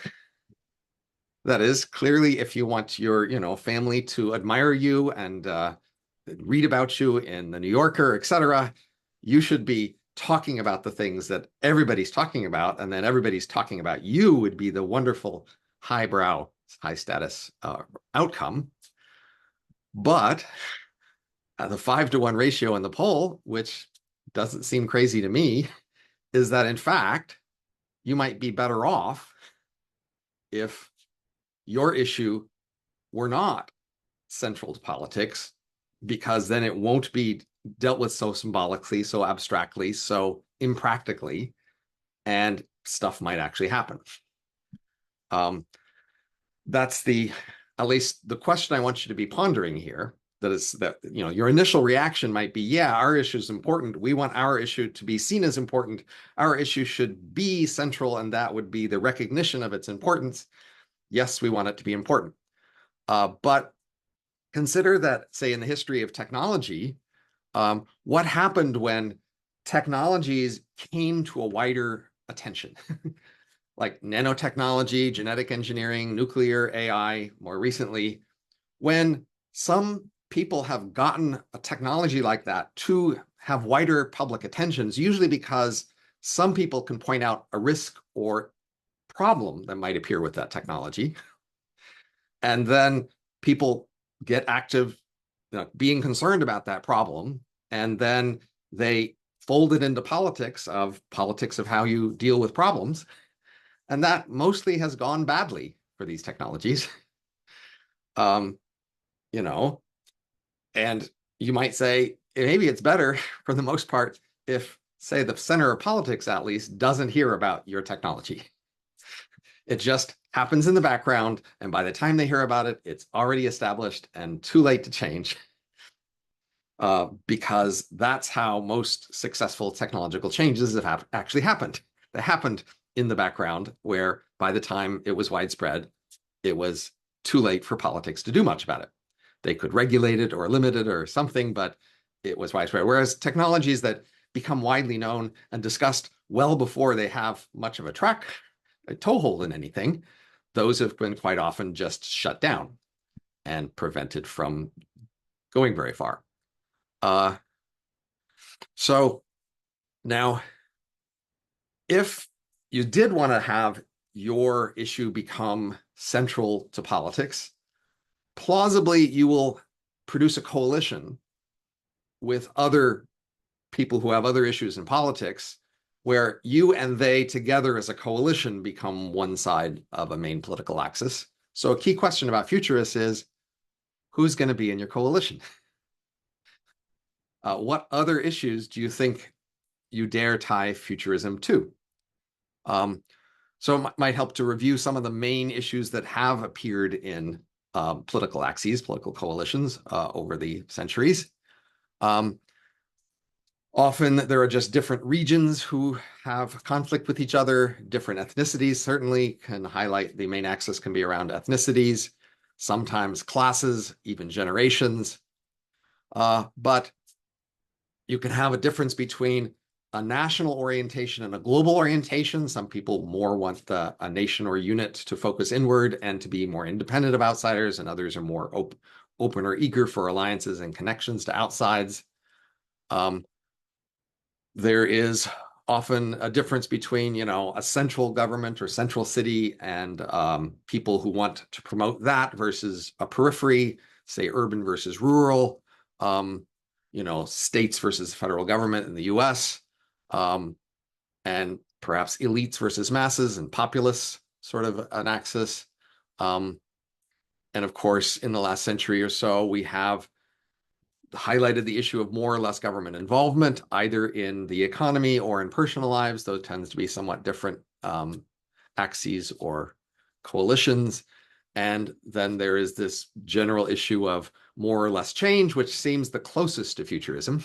That is, clearly, if you want your family to admire you and read about you in the New Yorker, etc., you should be talking about the things that everybody's talking about, and then everybody's talking about you would be the wonderful highbrow, high status outcome. But the 5-to-1 ratio in the poll, which doesn't seem crazy to me, is that in fact, you might be better off if your issue were not central to politics, because then it won't be dealt with so symbolically, so abstractly, so impractically, and stuff might actually happen. That's at least the question I want you to be pondering here. That your initial reaction might be, yeah, our issue is important. We want our issue to be seen as important. Our issue should be central, and that would be the recognition of its importance. Yes, we want it to be important. But consider that, say, in the history of technology, what happened when technologies came to a wider attention? Like nanotechnology, genetic engineering, nuclear, AI, more recently, when some people have gotten a technology like that to have wider public attentions, usually because some people can point out a risk or problem that might appear with that technology. And then people get active, being concerned about that problem, and then they fold it into politics of how you deal with problems. And that mostly has gone badly for these technologies. And you might say, maybe it's better for the most part if, say, the center of politics at least doesn't hear about your technology. It just happens in the background, and by the time they hear about it, it's already established and too late to change. Because that's how most successful technological changes have actually happened. They happened in the background, where by the time it was widespread, it was too late for politics to do much about it. They could regulate it or limit it or something, but it was widespread. Whereas technologies that become widely known and discussed well before they have much of a toehold in anything, those have been quite often just shut down and prevented from going very far. So now, if you did want to have your issue become central to politics, plausibly you will produce a coalition with other people who have other issues in politics, where you and they together as a coalition become one side of a main political axis. So a key question about futurists is, who's going to be in your coalition? What other issues do you think you dare tie futurism to? So it might help to review some of the main issues that have appeared in political axes, political coalitions over the centuries. Often there are just different regions who have conflict with each other. Different ethnicities certainly can highlight, the main axis can be around ethnicities, sometimes classes, even generations. But you can have a difference between a national orientation and a global orientation. Some people more want a nation or unit to focus inward and to be more independent of outsiders, and others are more open or eager for alliances and connections to outsides. There is often a difference between, a central government or central city and people who want to promote that versus a periphery, say urban versus rural, states versus federal government in the US, and perhaps elites versus masses and populace, sort of an axis. And of course, in the last century or so, we have highlighted the issue of more or less government involvement, either in the economy or in personal lives. Those tends to be somewhat different axes or coalitions. And then there is this general issue of more or less change, which seems the closest to futurism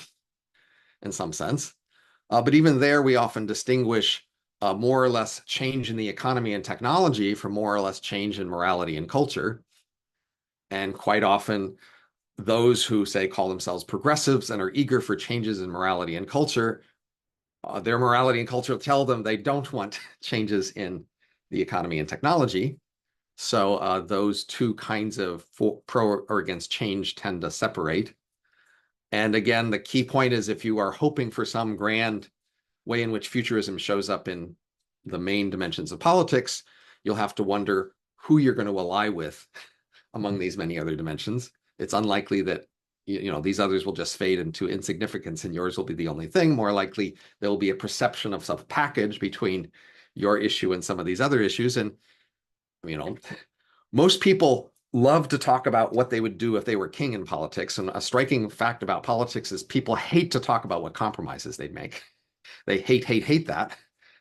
in some sense. But even there, we often distinguish more or less change in the economy and technology from more or less change in morality and culture. And quite often, those who say call themselves progressives and are eager for changes in morality and culture, their morality and culture tell them they don't want changes in the economy and technology. So those two kinds of pro or against change tend to separate. And again, the key point is if you are hoping for some grand way in which futurism shows up in the main dimensions of politics, you'll have to wonder who you're going to ally with among these many other dimensions. It's unlikely that these others will just fade into insignificance and yours will be the only thing. More likely, there will be a perception of some package between your issue and some of these other issues. And most people love to talk about what they would do if they were king in politics. And a striking fact about politics is people hate to talk about what compromises they'd make. They hate that.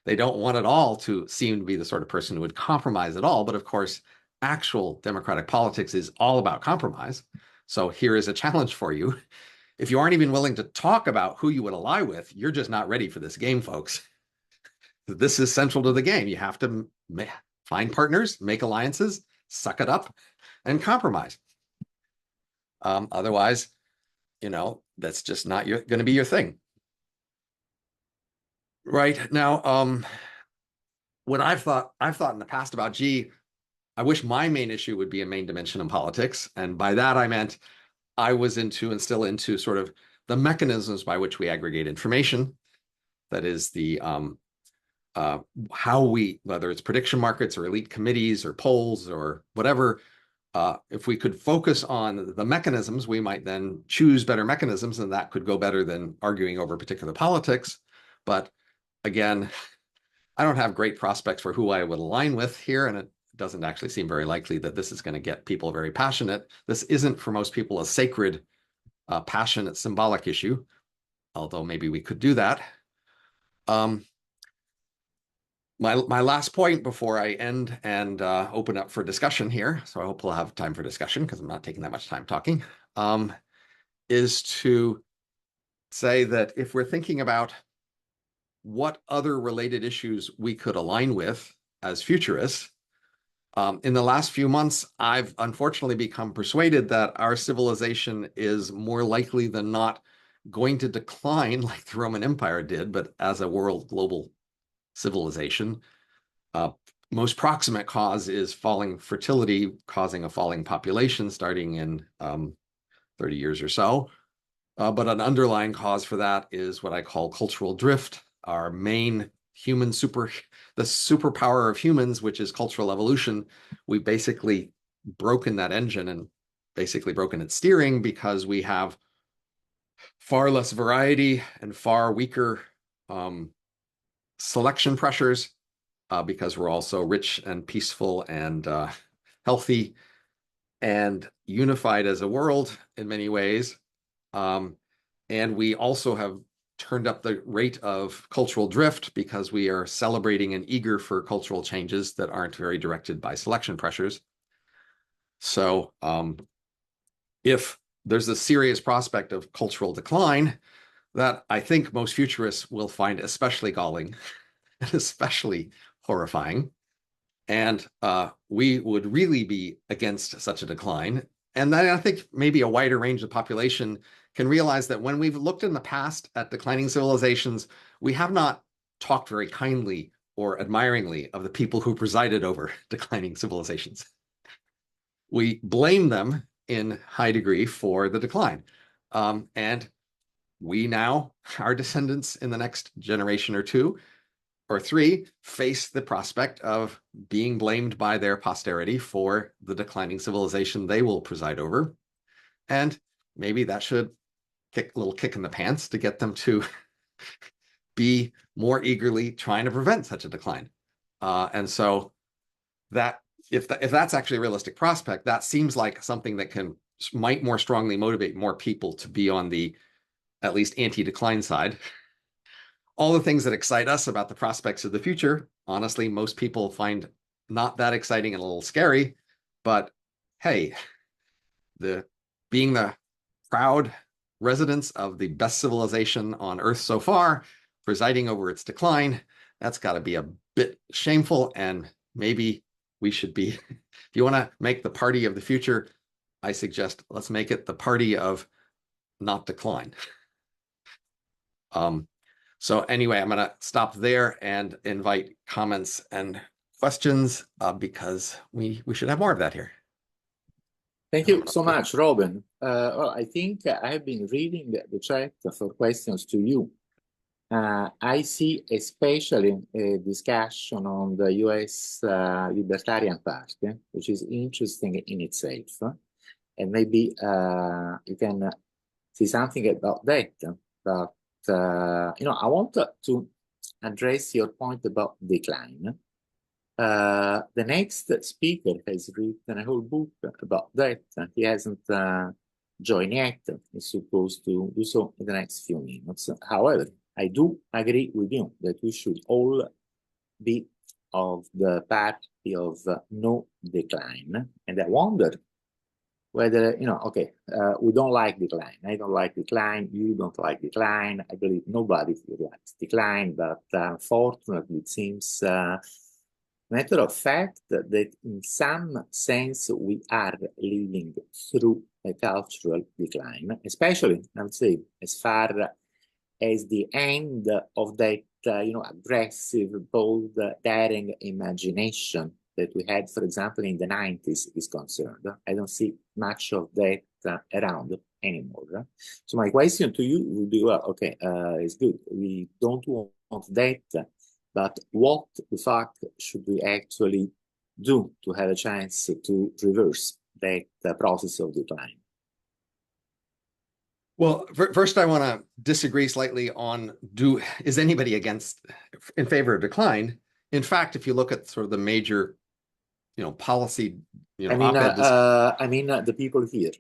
They don't want at all to seem to be the sort of person who would compromise at all. But of course, actual democratic politics is all about compromise. So here is a challenge for you. If you aren't even willing to talk about who you would ally with, you're just not ready for this game, folks. This is central to the game. You have to find partners, make alliances, suck it up, and compromise. Otherwise, that's just not going to be your thing. Right now, what I've thought in the past about, gee, I wish my main issue would be a main dimension in politics. And by that, I meant I was into and still into sort of the mechanisms by which we aggregate information. That is the how we, whether it's prediction markets or elite committees or polls or whatever, if we could focus on the mechanisms, we might then choose better mechanisms, and that could go better than arguing over particular politics. But again, I don't have great prospects for who I would align with here, and it doesn't actually seem very likely that this is going to get people very passionate. This isn't for most people a sacred, passionate, symbolic issue, although maybe we could do that. My last point before I end and open up for discussion here, so I hope we'll have time for discussion because I'm not taking that much time talking, is to say that if we're thinking about what other related issues we could align with as futurists, in the last few months, I've unfortunately become persuaded that our civilization is more likely than not going to decline like the Roman Empire did, but as a world global civilization. Most proximate cause is falling fertility, causing a falling population starting in 30 years or so. But an underlying cause for that is what I call cultural drift. Our main human the superpower of humans, which is cultural evolution, we basically broken that engine and basically broken its steering because we have far less variety and far weaker selection pressures because we're also rich and peaceful and healthy and unified as a world in many ways. And we also have turned up the rate of cultural drift because we are celebrating and eager for cultural changes that aren't very directed by selection pressures. So if there's a serious prospect of cultural decline, that I think most futurists will find especially galling and especially horrifying. And we would really be against such a decline. And then I think maybe a wider range of the population can realize that when we've looked in the past at declining civilizations, we have not talked very kindly or admiringly of the people who presided over declining civilizations. We blame them in high degree for the decline. And we now, our descendants in the next generation or two or three, face the prospect of being blamed by their posterity for the declining civilization they will preside over. And maybe that should kick a little kick in the pants to get them to be more eagerly trying to prevent such a decline. And so that if that's actually a realistic prospect, that seems like something that might more strongly motivate more people to be on the at least anti-decline side. All the things that excite us about the prospects of the future, honestly, most people find not that exciting and a little scary. But hey, being the proud residents of the best civilization on Earth so far, presiding over its decline, that's got to be a bit shameful. And maybe we should be, if you want to make the party of the future, I suggest let's make it the party of not decline. So anyway, I'm going to stop there and invite comments and questions because we should have more of that here. Thank you so much, Robin. Well, I think I have been reading the chat for questions to you. I see especially a discussion on the US Libertarian Party, which is interesting in itself. And maybe you can see something about that. But, I want to address your point about decline. The next speaker has written a whole book about that. He hasn't joined yet. He's supposed to do so in the next few minutes. However, I do agree with you that we should all be of the party of no decline. And I wonder whether, okay, we don't like decline. I don't like decline. You don't like decline. I believe nobody likes decline. But unfortunately, it seems matter of fact that in some sense we are living through a cultural decline, especially, I would say, as far as the end of that, aggressive, bold, daring imagination that we had, for example, in the 90s is concerned. I don't see much of that around anymore. So my question to you would be, well, okay, it's good. We don't want that, but what the fuck should we actually do to have a chance to reverse that process of decline? Well, first I want to disagree slightly on is anybody in favor of decline? In fact, if you look at sort of the major, policy, I mean the people here.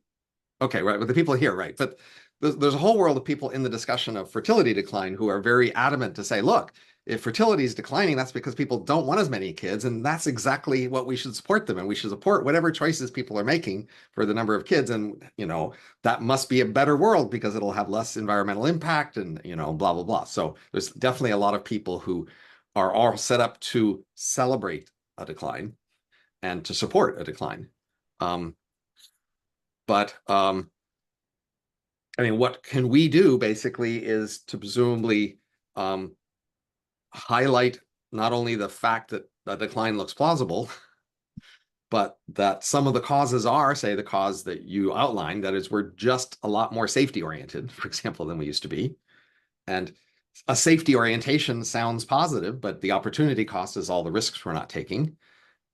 Okay, right, but the people here, right? But there's a whole world of people in the discussion of fertility decline who are very adamant to say, look, if fertility is declining, that's because people don't want as many kids, and that's exactly what we should support them, and we should support whatever choices people are making for the number of kids, and that must be a better world because it'll have less environmental impact, and blah blah blah. So there's definitely a lot of people who are all set up to celebrate a decline and to support a decline. But what can we do basically is to presumably highlight not only the fact that the decline looks plausible, but that some of the causes are, say, the cause that you outlined, that is, we're just a lot more safety oriented, for example, than we used to be. And a safety orientation sounds positive, but the opportunity cost is all the risks we're not taking.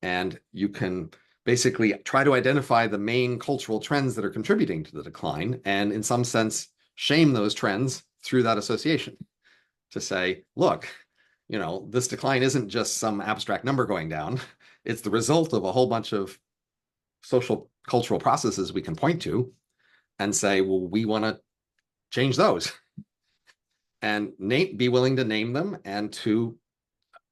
And you can basically try to identify the main cultural trends that are contributing to the decline, and in some sense, shame those trends through that association to say, look, this decline isn't just some abstract number going down. It's the result of a whole bunch of social cultural processes we can point to and say, well, we want to change those and be willing to name them and to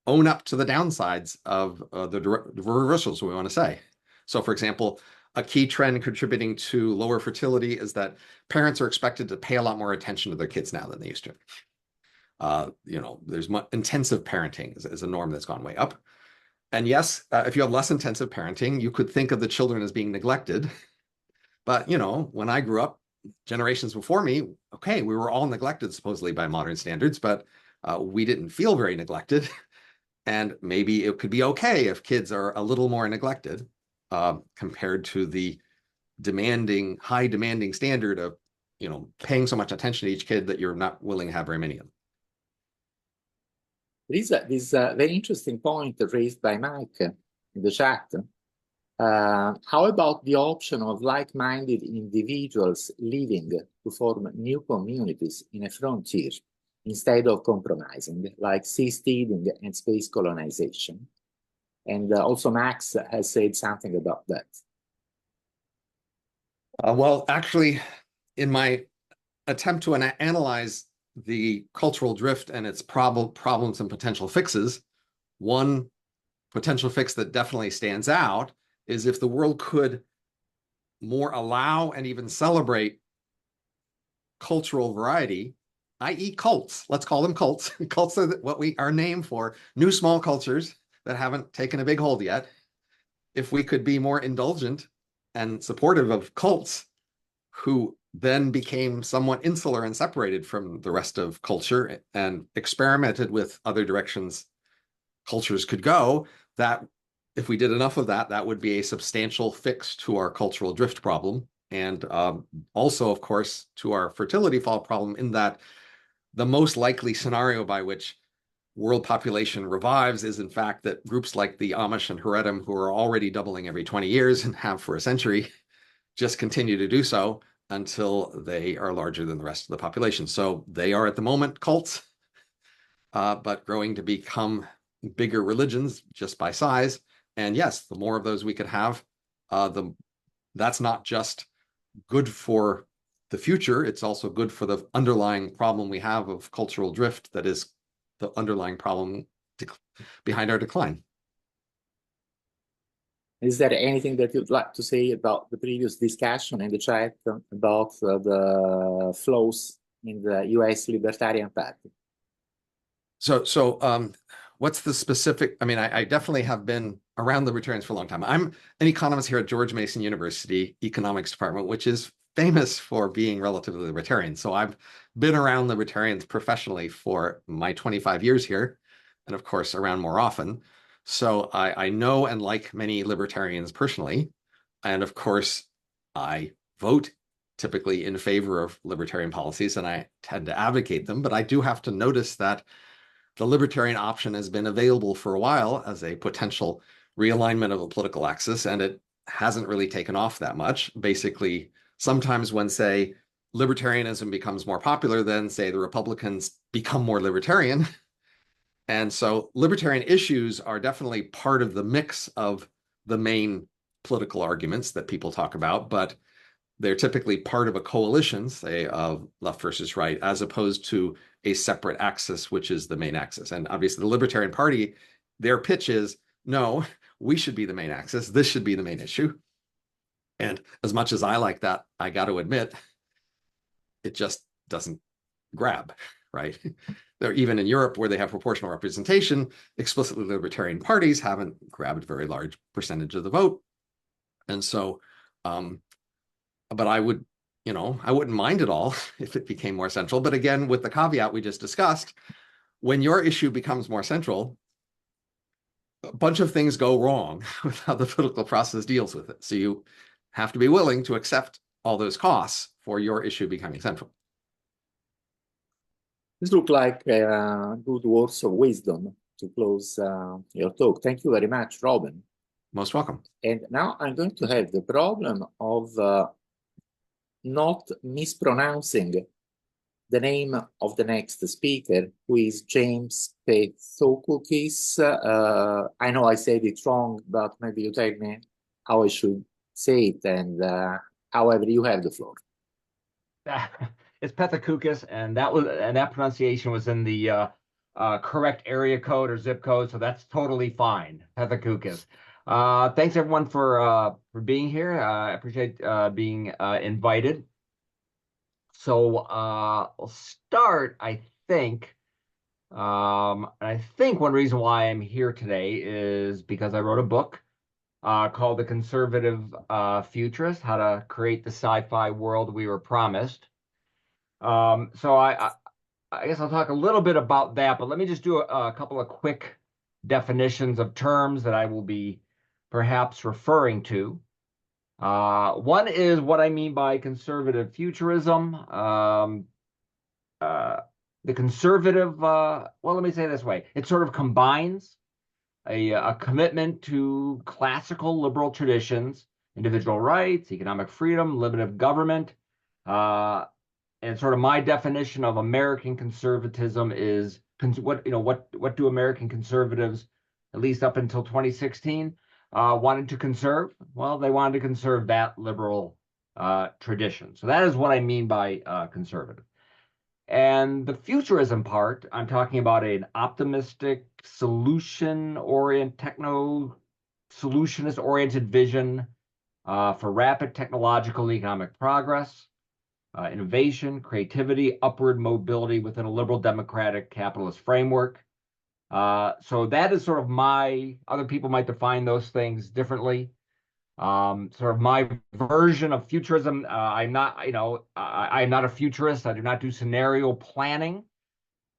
own up to the downsides of the reversals we want to say. So, for example, a key trend contributing to lower fertility is that parents are expected to pay a lot more attention to their kids now than they used to. There's intensive parenting is a norm that's gone way up. And yes, if you have less intensive parenting, you could think of the children as being neglected. But, when I grew up, generations before me, okay, we were all neglected supposedly by modern standards, but we didn't feel very neglected. And maybe it could be okay if kids are a little more neglected compared to the high demanding standard of, paying so much attention to each kid that you're not willing to have very many of them. This very interesting point raised by Mike in the chat. How about the option of like-minded individuals living to form new communities in a frontier instead of compromising, like seasteading and space colonization? And also Max has said something about that. Well, actually, in my attempt to analyze the cultural drift and its problems and potential fixes, one potential fix that definitely stands out is if the world could more allow and even celebrate cultural variety, i.e. cults. Let's call them cults. Cults are what we are named for, new small cultures that haven't taken a big hold yet. If we could be more indulgent and supportive of cults who then became somewhat insular and separated from the rest of culture and experimented with other directions cultures could go, that if we did enough of that, that would be a substantial fix to our cultural drift problem. And also, of course, to our fertility fault problem, in that the most likely scenario by which world population revives is, in fact, that groups like the Amish and Haredim, who are already doubling every 20 years and have for a century, just continue to do so until they are larger than the rest of the population. So they are at the moment cults, but growing to become bigger religions just by size. And yes, the more of those we could have, that's not just good for the future, it's also good for the underlying problem we have of cultural drift, that is the underlying problem behind our decline. Is there anything that you'd like to say about the previous discussion in the chat about the flows in the US Libertarian Party? So what's the specific? I mean, I definitely have been around libertarians for a long time. I'm an economist here at George Mason University Economics Department, which is famous for being relatively libertarian. So I've been around libertarians professionally for my 25 years here, and of course, around more often. So I know and like many libertarians personally. And of course, I vote typically in favor of libertarian policies, and I tend to advocate them. But I do have to notice that the libertarian option has been available for a while as a potential realignment of a political axis, and it hasn't really taken off that much. Basically, sometimes when, say, libertarianism becomes more popular, then, say, the Republicans become more libertarian. And so libertarian issues are definitely part of the mix of the main political arguments that people talk about, but they're typically part of a coalition, say, of left versus right, as opposed to a separate axis, which is the main axis. And obviously the Libertarian Party, their pitch is, no, we should be the main axis. This should be the main issue. And as much as I like that, I got to admit, it just doesn't grab, right? They're even in Europe, where they have proportional representation, explicitly libertarian parties haven't grabbed a very large percentage of the vote. And so, but I would, I wouldn't mind at all if it became more central. But again, with the caveat we just discussed, when your issue becomes more central, a bunch of things go wrong with how the political process deals with it. So you have to be willing to accept all those costs for your issue becoming central. This looks like good words of wisdom to close your talk. Thank you very much, Robin. Most welcome. And now I'm going to have the problem of not mispronouncing the name of the next speaker, who is James Pethokoukis. I know I said it wrong, but maybe you tell me how I should say it, and however, you have the floor. It's Pethokoukis, and that pronunciation was in the correct area code or zip code, so that's totally fine. Pethokoukis. Thanks everyone for being here. I appreciate being invited. So I'll start, I think. And I think one reason why I'm here today is because I wrote a book called The Conservative Futurist: How to Create the Sci-Fi World We Were Promised. So I guess I'll talk a little bit about that, but let me just do a couple of quick definitions of terms that I will be perhaps referring to. One is what I mean by conservative futurism. The conservative, well, let me say it this way. It sort of combines a commitment to classical liberal traditions, individual rights, economic freedom, limited government. And sort of my definition of American conservatism is what do American conservatives, at least up until 2016, wanted to conserve? Well, they wanted to conserve that liberal tradition. So that is what I mean by conservative. And the futurism part, I'm talking about an optimistic, solution-oriented, solutionist-oriented vision for rapid technological and economic progress, innovation, creativity, upward mobility within a liberal democratic capitalist framework. So that is sort of other people might define those things differently. Sort of my version of futurism. I'm not a futurist. I do not do scenario planning,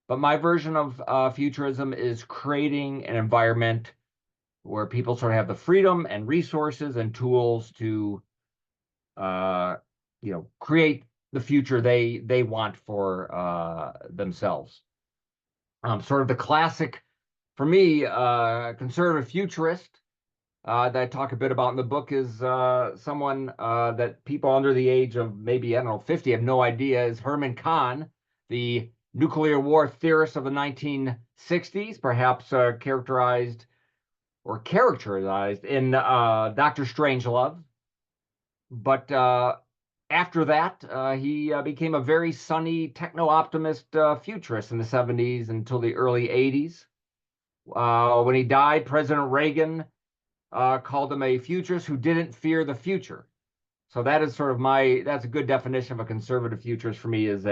but my version of futurism is creating an environment where people sort of have the freedom and resources and tools to, create the future they want for themselves. Sort of the classic, for me, conservative futurist that I talk a bit about in the book is someone that people under the age of maybe, I don't know, 50 have no idea, is Herman Kahn, the nuclear war theorist of the 1960s, perhaps characterized in Dr. Strangelove. But after that, he became a very sunny techno-optimist futurist in the 70s until the early 80s. When he died, President Reagan called him a futurist who didn't fear the future. So that is sort of that's a good definition of a conservative futurist for me, is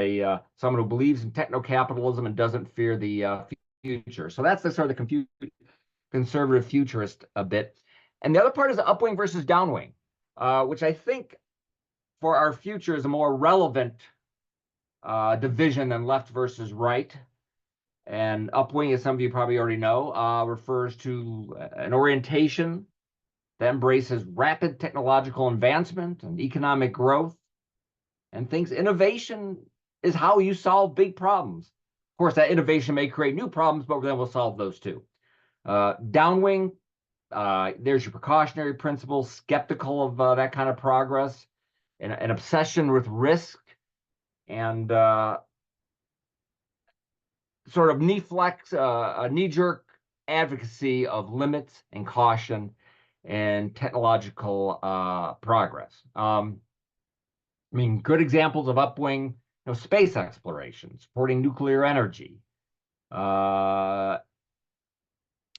someone who believes in techno-capitalism and doesn't fear the future. So that's the sort of the conservative futurist a bit. And the other part is the upwing versus downwing, which I think for our future is a more relevant division than left versus right. And upwing, as some of you probably already know, refers to an orientation that embraces rapid technological advancement and economic growth and thinks innovation is how you solve big problems. Of course, that innovation may create new problems, but then we'll solve those too. Downwing, there's your precautionary principle, skeptical of that kind of progress, an obsession with risk, and sort of a knee-jerk advocacy of limits and caution and technological progress. Good examples of upwing, space exploration, supporting nuclear energy,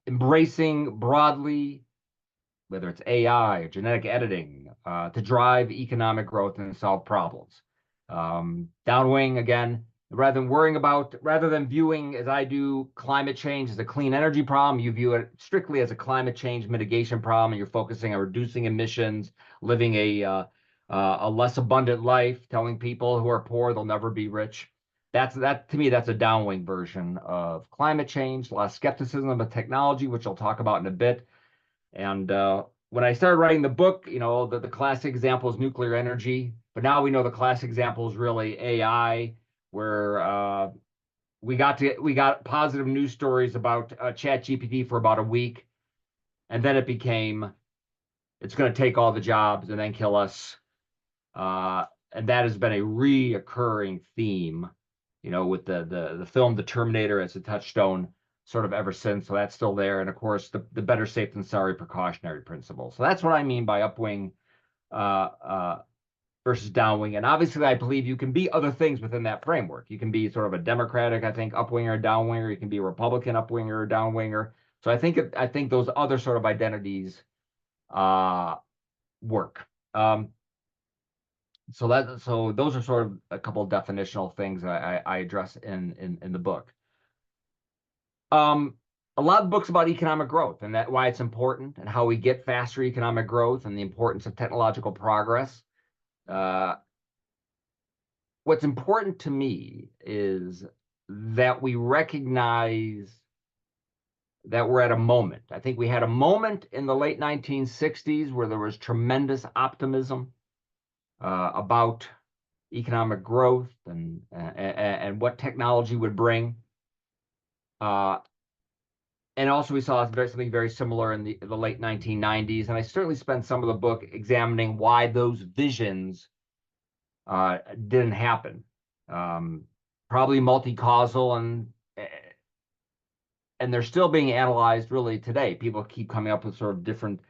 embracing broadly, whether it's AI or genetic editing, to drive economic growth and solve problems. Downwing, again, rather than viewing, as I do, climate change as a clean energy problem, you view it strictly as a climate change mitigation problem, and you're focusing on reducing emissions, living a less abundant life, telling people who are poor they'll never be rich. To me, that's a downwing version of climate change, less skepticism of technology, which I'll talk about in a bit. And when I started writing the book, the classic example is nuclear energy, but now we know the classic example is really AI, where we got positive news stories about ChatGPT for about a week, and then it became, it's going to take all the jobs and then kill us. And that has been a reoccurring theme, with the film The Terminator as a touchstone sort of ever since. So that's still there. And of course, the better safe than sorry precautionary principle. So that's what I mean by upwing versus downwing. And obviously, I believe you can be other things within that framework. You can be sort of a Democratic, I think, upwinger or downwinger. You can be a Republican upwinger or downwinger. So I think those other sort of identities work. So those are sort of a couple of definitional things I address in the book. A lot of books about economic growth and why it's important and how we get faster economic growth and the importance of technological progress. What's important to me is that we recognize that we're at a moment. I think we had a moment in the late 1960s where there was tremendous optimism about economic growth and what technology would bring. And also we saw something very similar in the late 1990s. And I certainly spent some of the book examining why those visions didn't happen. Probably multi-causal, and they're still being analyzed really today. People keep coming up with sort of different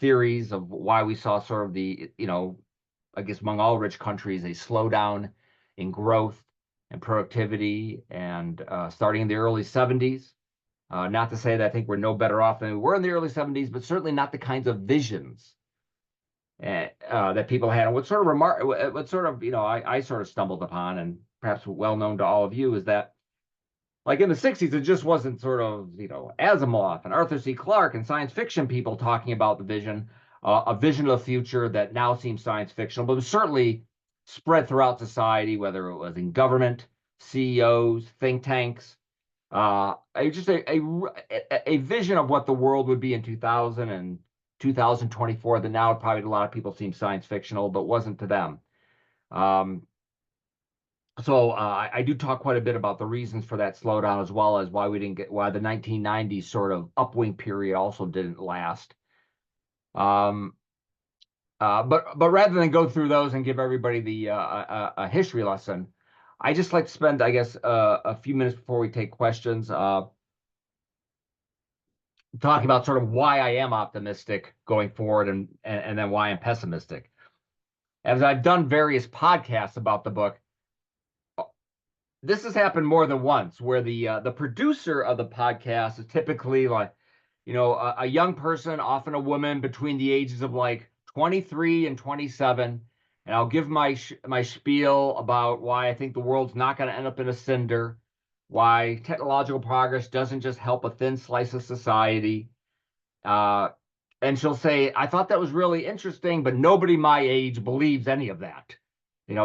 theories of why we saw sort of the, I guess among all rich countries, a slowdown in growth and productivity, and starting in the early 70s. Not to say that I think we're no better off than we were in the early 70s, but certainly not the kinds of visions that people had. And what sort of I sort of stumbled upon, and perhaps well known to all of you, is that like in the 60s, it just wasn't sort of, Asimov and Arthur C. Clarke and science fiction people talking about the vision, a vision of the future that now seems science fictional, but it was certainly spread throughout society, whether it was in government, CEOs, think tanks, just a vision of what the world would be in 2000 and 2024 that now probably to a lot of people seems science fictional, but wasn't to them. So I do talk quite a bit about the reasons for that slowdown, as well as why the 1990s sort of upwing period also didn't last. But rather than go through those and give everybody a history lesson, I just like to spend, I guess, a few minutes before we take questions, talking about sort of why I am optimistic going forward, and then why I'm pessimistic. As I've done various podcasts about the book, this has happened more than once, where the producer of the podcast is typically like, a young person, often a woman between the ages of like 23 and 27, and I'll give my spiel about why I think the world's not going to end up in a cinder, why technological progress doesn't just help a thin slice of society. And she'll say, I thought that was really interesting, but nobody my age believes any of that.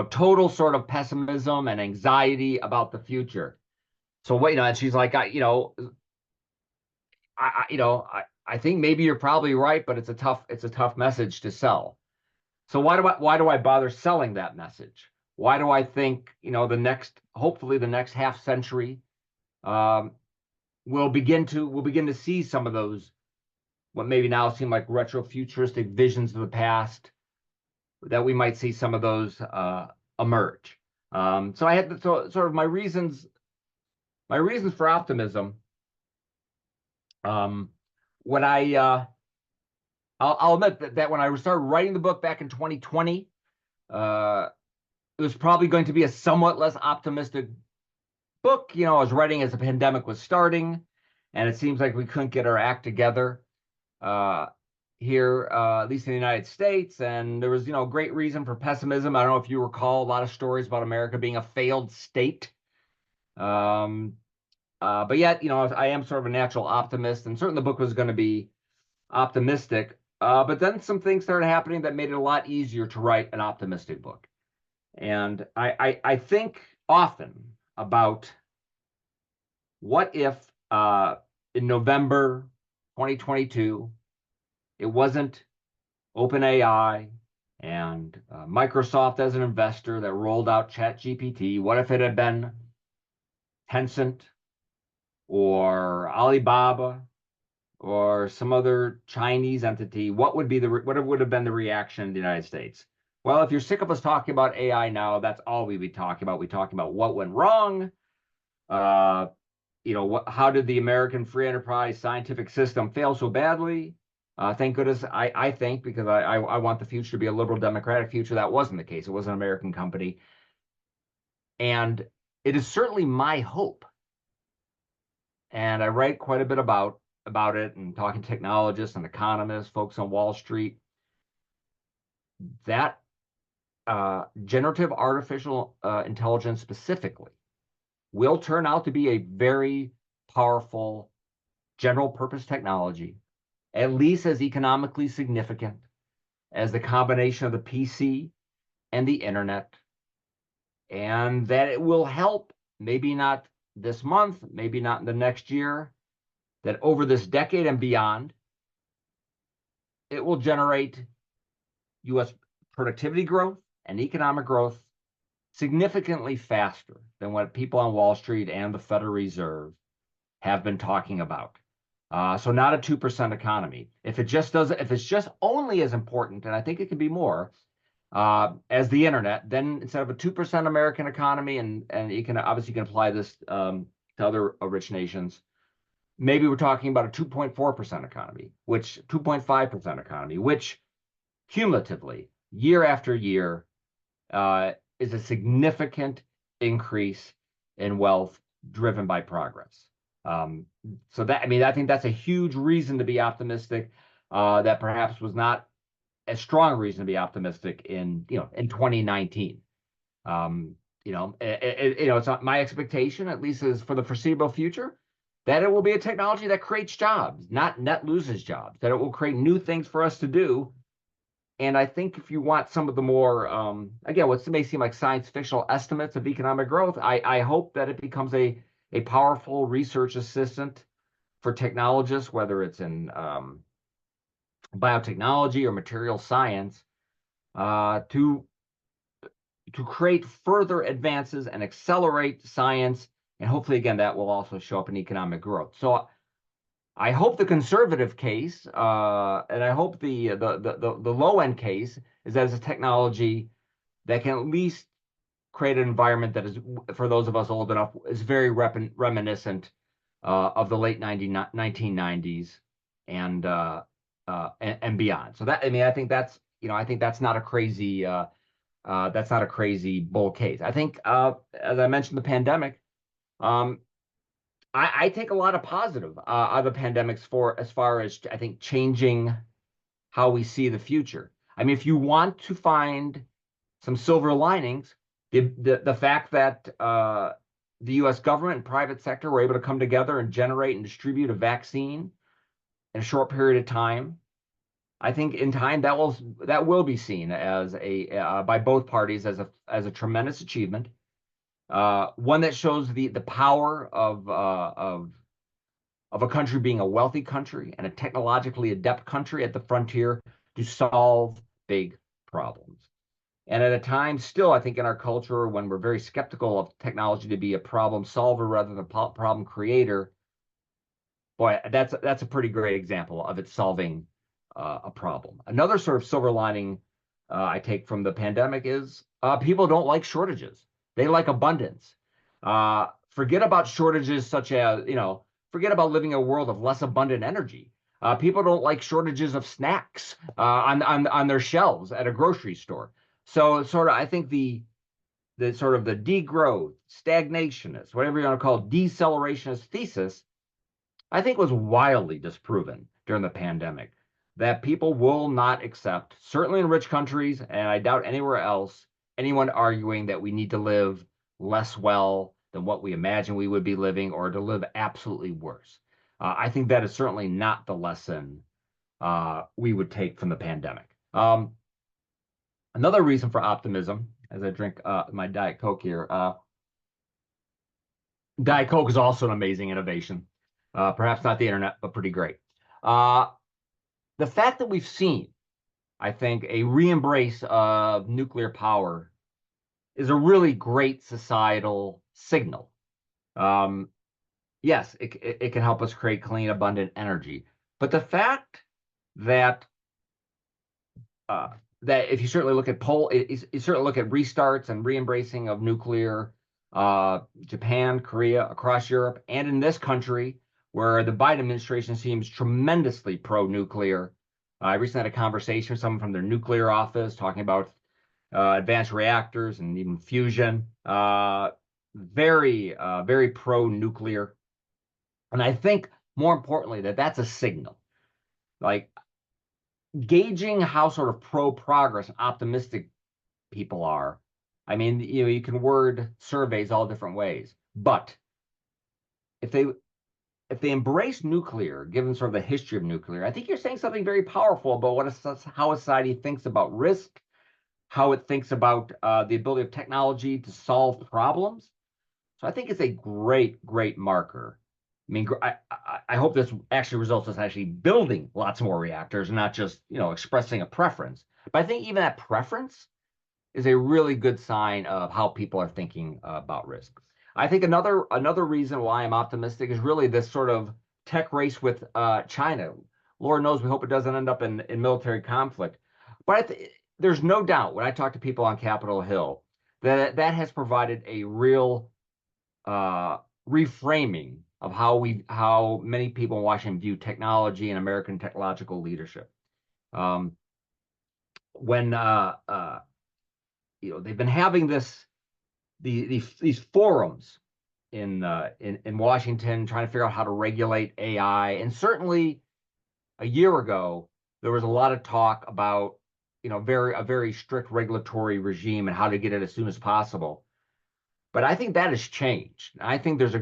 Total sort of pessimism and anxiety about the future. So and she's like, I think maybe you're probably right, but it's a tough message to sell. So why do I bother selling that message? Why do I think, hopefully the next half century, we'll begin to see some of those, what maybe now seem like retro-futuristic visions of the past, that we might see some of those emerge. So I had sort of my reasons for optimism. When I'll admit that when I started writing the book back in 2020, it was probably going to be a somewhat less optimistic book. I was writing as the pandemic was starting, and it seems like we couldn't get our act together here, at least in the United States. And there was, great reason for pessimism. I don't know if you recall a lot of stories about America being a failed state. But yet, I am sort of a natural optimist, and certainly the book was going to be optimistic. But then some things started happening that made it a lot easier to write an optimistic book. And I think often about what if in November 2022, it wasn't OpenAI and Microsoft as an investor that rolled out ChatGPT. What if it had been Hanson or Alibaba or some other Chinese entity? What would have been the reaction in the United States? Well, if you're sick of us talking about AI now, that's all we be talking about. We talk about what went wrong. How did the American free enterprise scientific system fail so badly? Thank goodness, I think, because I want the future to be a liberal democratic future. That wasn't the case. It was an American company. And it is certainly my hope, and I write quite a bit about it, and talking to technologists and economists, folks on Wall Street, that generative artificial intelligence specifically will turn out to be a very powerful general purpose technology, at least as economically significant as the combination of the PC and the internet, and that it will help, maybe not this month, maybe not in the next year, that over this decade and beyond, it will generate U.S. productivity growth and economic growth significantly faster than what people on Wall Street and the Federal Reserve have been talking about. So not a 2% economy. If it's just only as important, and I think it can be more, as the internet, then instead of a 2% American economy, and you can apply this to other rich nations, maybe we're talking about a 2.4% economy, 2.5% economy, which cumulatively, year after year, is a significant increase in wealth driven by progress. So that, I mean, I think that's a huge reason to be optimistic. That perhaps was not a strong reason to be optimistic in 2019. It's not my expectation, at least as for the foreseeable future, that it will be a technology that creates jobs, not net loses jobs, that it will create new things for us to do. And I think if you want some of the more, again, what may seem like science fictional estimates of economic growth, I hope that it becomes a powerful research assistant for technologists, whether it's in biotechnology or material science, to create further advances and accelerate science. And hopefully, again, that will also show up in economic growth. So I hope the conservative case, and I hope the low end case, is that it's a technology that can at least create an environment that is, for those of us old enough, is very reminiscent of the late 1990s and beyond. So that, I mean, I think that's not a crazy bull case. I think, as I mentioned, the pandemic. I take a lot of positive out of the pandemics as far as, I think, changing how we see the future. I mean, if you want to find some silver linings, the fact that the U.S. government and private sector were able to come together and generate and distribute a vaccine in a short period of time, I think in time that will be seen as by both parties as a tremendous achievement. One that shows the power of a country being a wealthy country and a technologically adept country at the frontier to solve big problems. And at a time still, I think, in our culture, when we're very skeptical of technology to be a problem solver rather than a problem creator, boy, that's a pretty great example of it solving a problem. Another sort of silver lining I take from the pandemic is people don't like shortages. They like abundance. Forget about shortages such as, forget about living in a world of less abundant energy. People don't like shortages of snacks on their shelves at a grocery store. So sort of, I think the sort of the degrowth, stagnationist, whatever you want to call it, decelerationist thesis, I think was wildly disproven during the pandemic. That people will not accept, certainly in rich countries, and I doubt anywhere else, anyone arguing that we need to live less well than what we imagine we would be living, or to live absolutely worse. I think that is certainly not the lesson we would take from the pandemic. Another reason for optimism, as I drink my Diet Coke here, Diet Coke is also an amazing innovation. Perhaps not the internet, but pretty great. The fact that we've seen, I think, a re-embrace of nuclear power is a really great societal signal. Yes, it can help us create clean, abundant energy. But the fact that that if you certainly look at you certainly look at restarts and re-embracing of nuclear, Japan, Korea, across Europe, and in this country, where the Biden administration seems tremendously pro-nuclear. I recently had a conversation with someone from their nuclear office talking about advanced reactors and even fusion. Very pro-nuclear. And I think, more importantly, that's a signal. Like, gauging how sort of pro-progress and optimistic people are. I mean, you can word surveys all different ways, but if they embrace nuclear, given sort of the history of nuclear, I think you're saying something very powerful about how a society thinks about risk, how it thinks about the ability of technology to solve problems. So I think it's a great marker. I mean, I hope this actually results in us actually building lots more reactors and not just, expressing a preference. But I think even that preference is a really good sign of how people are thinking about risk. I think another reason why I'm optimistic is really this sort of tech race with China. Lord knows we hope it doesn't end up in military conflict. But there's no doubt when I talk to people on Capitol Hill that has provided a real reframing of how many people in Washington view technology and American technological leadership. When they've been having these forums in Washington, trying to figure out how to regulate AI. And certainly a year ago, there was a lot of talk about, a very strict regulatory regime and how to get it as soon as possible. But I think that has changed. I think there's a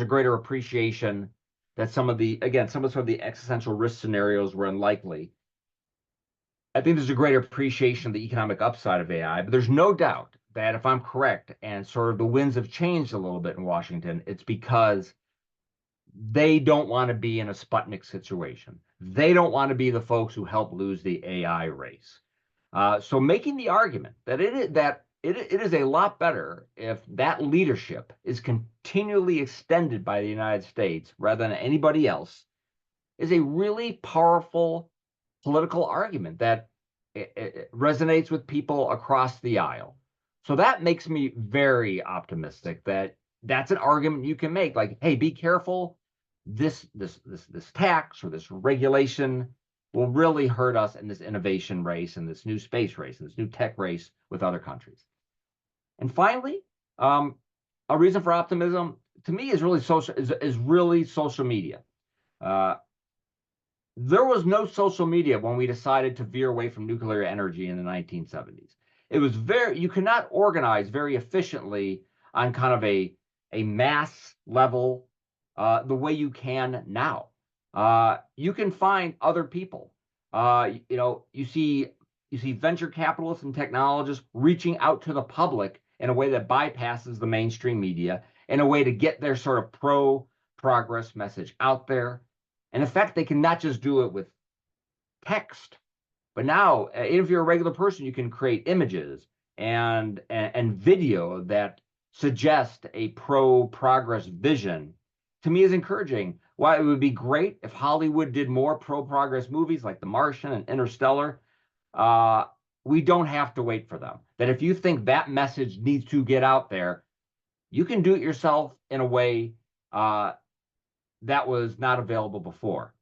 greater appreciation that some of the existential risk scenarios were unlikely. I think there's a greater appreciation of the economic upside of AI, but there's no doubt that if I'm correct and sort of the winds have changed a little bit in Washington, it's because they don't want to be in a Sputnik situation. They don't want to be the folks who help lose the AI race. So making the argument that it is a lot better if that leadership is continually extended by the United States rather than anybody else is a really powerful political argument that it resonates with people across the aisle. So that makes me very optimistic that that's an argument you can make. Like, hey, be careful. This tax or this regulation will really hurt us in this innovation race and this new space race and this new tech race with other countries. And finally, a reason for optimism to me is really social media. There was no social media when we decided to veer away from nuclear energy in the 1970s. It was you could not organize very efficiently on kind of a mass level the way you can now. You can find other people. You see venture capitalists and technologists reaching out to the public in a way that bypasses the mainstream media, in a way to get their sort of pro-progress message out there. And in fact, they can not just do it with text, but now, if you're a regular person, you can create images and video that suggest a pro-progress vision. To me, is encouraging. Why it would be great if Hollywood did more pro-progress movies like The Martian and Interstellar. We don't have to wait for them. That if you think that message needs to get out there, you can do it yourself in a way that was not available before.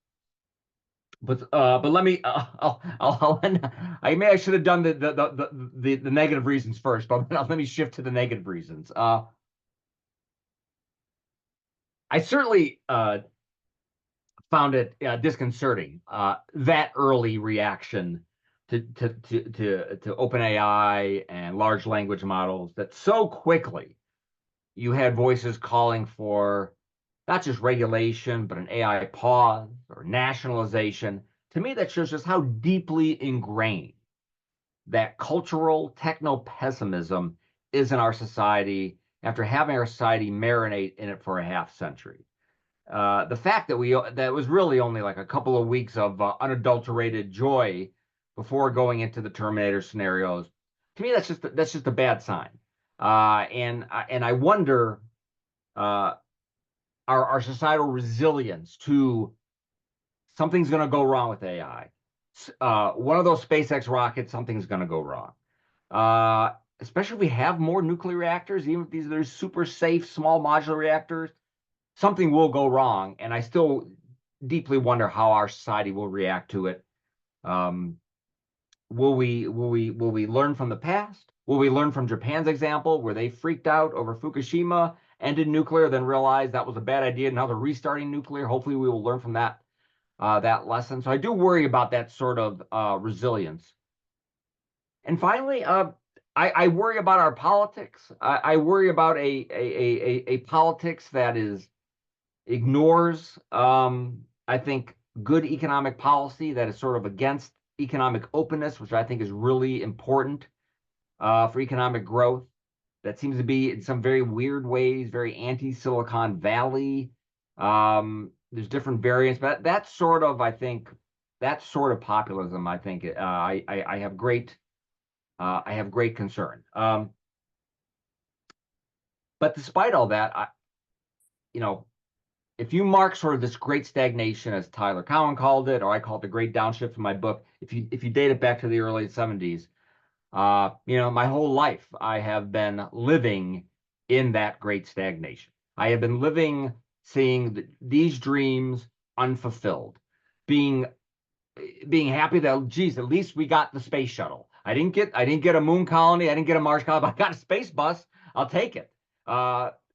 But let me I'll end. I should have done the negative reasons first, but let me shift to the negative reasons. I certainly found it disconcerting that early reaction to OpenAI and large language models, that so quickly you had voices calling for not just regulation, but an AI pause or nationalization. To me, that shows just how deeply ingrained that cultural techno-pessimism is in our society after having our society marinate in it for a half century. The fact that was really only like a couple of weeks of unadulterated joy before going into the Terminator scenarios, to me, that's just a bad sign. And I wonder our societal resilience to something's going to go wrong with AI. One of those SpaceX rockets, something's going to go wrong. Especially if we have more nuclear reactors, even if these are super safe, small modular reactors, something will go wrong. And I still deeply wonder how our society will react to it. Will we learn from the past? Will we learn from Japan's example, where they freaked out over Fukushima, ended nuclear, then realized that was a bad idea, now they're restarting nuclear? Hopefully we will learn from that lesson. So I do worry about that sort of resilience. And finally, I worry about our politics. I worry about a politics that ignores, I think, good economic policy, that is sort of against economic openness, which I think is really important for economic growth. That seems to be, in some very weird ways, very anti-Silicon Valley. There's different variants, but that sort of populism, I think, I have great concern. But despite all that, if you mark sort of this great stagnation, as Tyler Cowen called it, or I call it the great downshift in my book, if you date it back to the early 70s, my whole life I have been living in that great stagnation. I have been seeing these dreams unfulfilled, being happy that, geez, at least we got the space shuttle. I didn't get a moon colony, I didn't get a Mars colony, but I got a space bus. I'll take it.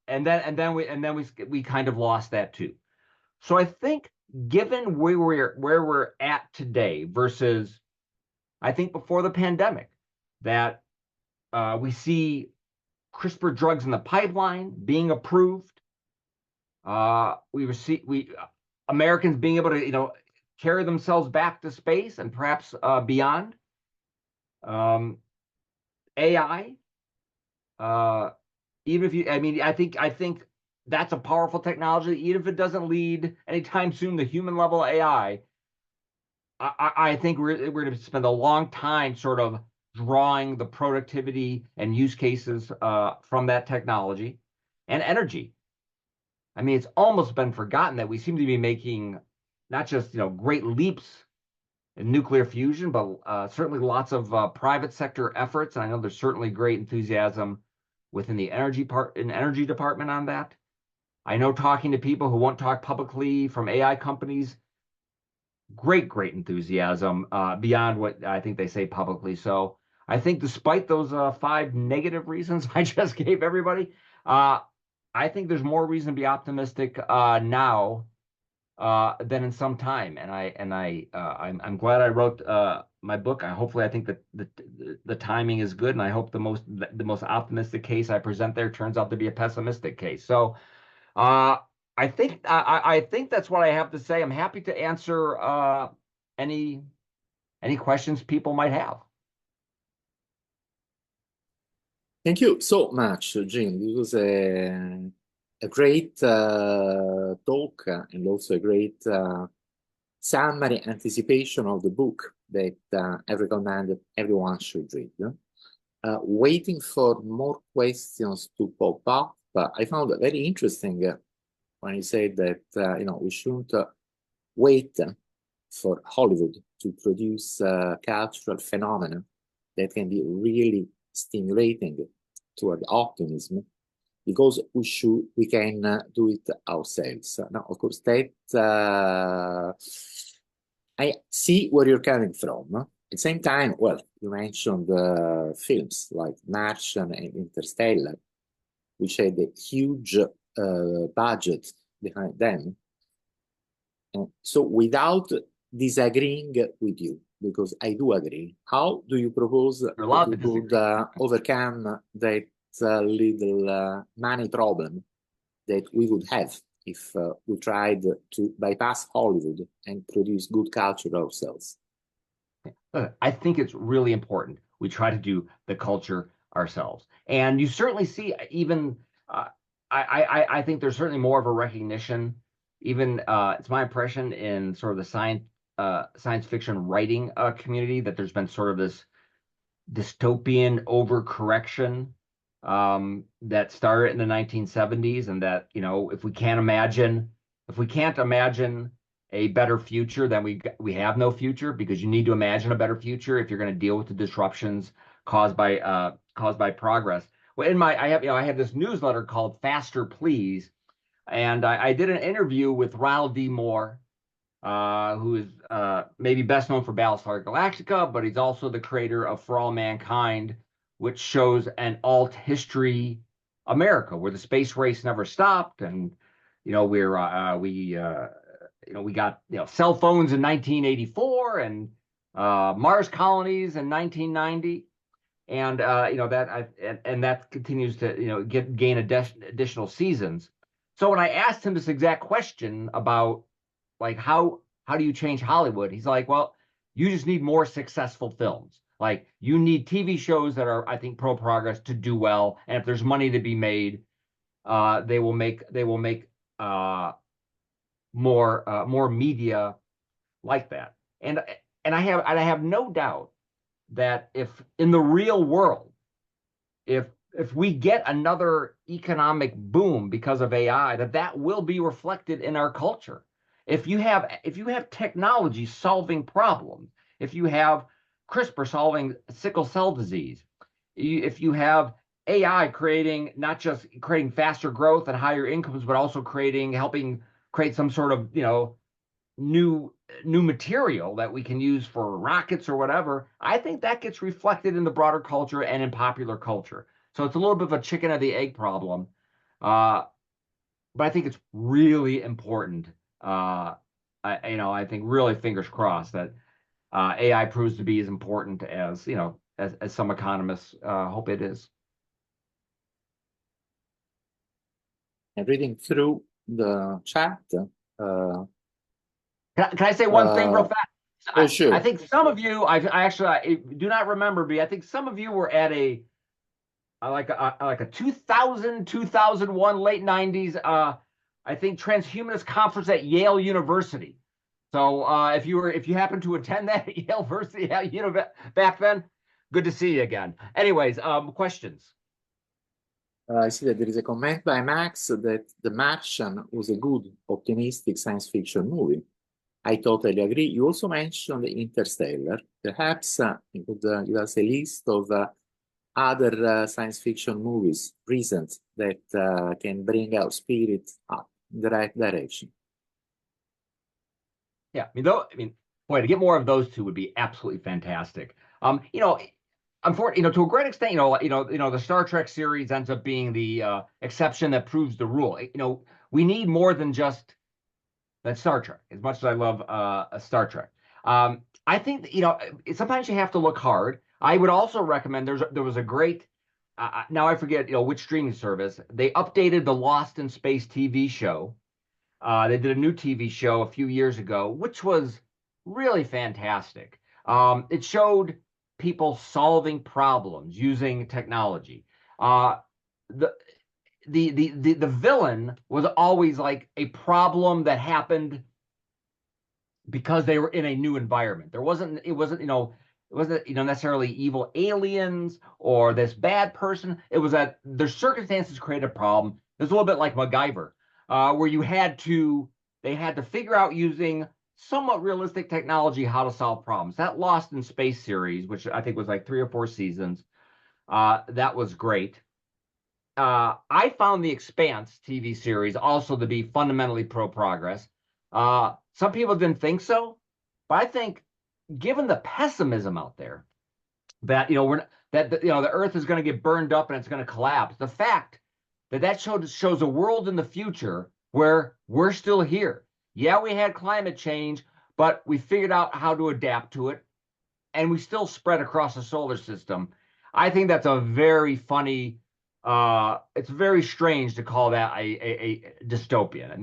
and then we kind of lost that too. So I think, given where we're at today versus, I think, before the pandemic, that we see CRISPR drugs in the pipeline being approved. We Americans being able to carry themselves back to space and perhaps beyond. AI, even if I think that's a powerful technology. Even if it doesn't lead anytime soon to human level AI, I think we're going to spend a long time sort of drawing the productivity and use cases from that technology. And energy. I mean, it's almost been forgotten that we seem to be making not just great leaps in nuclear fusion, but certainly lots of private sector efforts. And I know there's certainly great enthusiasm within the energy department on that. I know, talking to people who won't talk publicly from AI companies, great enthusiasm beyond what I think they say publicly. So I think, despite those 5 negative reasons I just gave everybody, I think there's more reason to be optimistic now than in some time. And I'm glad I wrote my book. I think that the timing is good, and I hope the most optimistic case I present there turns out to be a pessimistic case. So I think that's what I have to say. I'm happy to answer any questions people might have. Thank you so much, Jim. This was a great talk and also a great summary anticipation of the book that I recommend that everyone should read. Waiting for more questions to pop up, I found it very interesting when you said that we shouldn't wait for Hollywood to produce cultural phenomena that can be really stimulating toward optimism, because we can do it ourselves. Now, of course, that I see where you're coming from. At the same time, well, you mentioned films like Martian and Interstellar, which had a huge budget behind them. And so, without disagreeing with you, because I do agree, how do you propose that we could overcome that little money problem that we would have if we tried to bypass Hollywood and produce good culture ourselves? I think it's really important we try to do the culture ourselves. And you certainly see, even I think there's certainly more of a recognition, even it's my impression in sort of the science fiction writing community, that there's been sort of this dystopian overcorrection that started in the 1970s, and that if we can't imagine a better future, then we have no future, because you need to imagine a better future if you're going to deal with the disruptions caused by progress. Well, I have this newsletter called Faster Please, and I did an interview with Ronald D. Moore, who is maybe best known for Battlestar Galactica, but he's also the creator of For All Mankind, which shows an alt history America where the space race never stopped, and we got cell phones in 1984 and Mars colonies in 1990, and that continues to gain additional seasons. So when I asked him this exact question about, like, how do you change Hollywood, he's like, well, you just need more successful films. Like, you need TV shows that are, I think, pro-progress to do well, and if there's money to be made, they will make more media like that. And I have no doubt that if in the real world, if we get another economic boom because of AI, that will be reflected in our culture. If you have technology solving problems, if you have CRISPR solving sickle cell disease, if you have AI not just creating faster growth and higher incomes, but also helping create some sort of new material that we can use for rockets or whatever, I think that gets reflected in the broader culture and in popular culture. So it's a little bit of a chicken or the egg problem. But I think it's really important. I think really fingers crossed that AI proves to be as important as as some economists hope it is. And reading through the chat. Can I say one thing real fast? Sure. I think some of you, I do not remember, but I think some of you were at like a 2000, 2001, late 90s, I think transhumanist conference at Yale University. So if you happen to attend that at Yale University, back then, good to see you again. Anyways, questions. I see that there is a comment by Max that The Martian was a good, optimistic science fiction movie. I totally agree. You also mentioned Interstellar. Perhaps you could give us a list of other science fiction movies recent that can bring our spirit up in the right direction. Yeah, boy, to get more of those two would be absolutely fantastic. Unfortunately, to a great extent, the Star Trek series ends up being the exception that proves the rule. We need more than just that Star Trek. As much as I love Star Trek, I think sometimes you have to look hard. I would also recommend there was a great now I forget which streaming service, they updated the Lost in Space TV show. They did a new TV show a few years ago, which was really fantastic. It showed people solving problems using technology. The villain was always like a problem that happened because they were in a new environment. It wasn't necessarily evil aliens or this bad person. It was that their circumstances created a problem. It was a little bit like MacGyver, where they had to figure out using somewhat realistic technology how to solve problems. That Lost in Space series, which I think was like 3 or 4 seasons, that was great. I found the Expanse TV series also to be fundamentally pro-progress. Some people didn't think so, but I think, given the pessimism out there, that the Earth is going to get burned up and it's going to collapse, the fact that shows a world in the future where we're still here. Yeah, we had climate change, but we figured out how to adapt to it, and we still spread across the solar system. I think that's a very funny. It's very strange to call that a dystopian.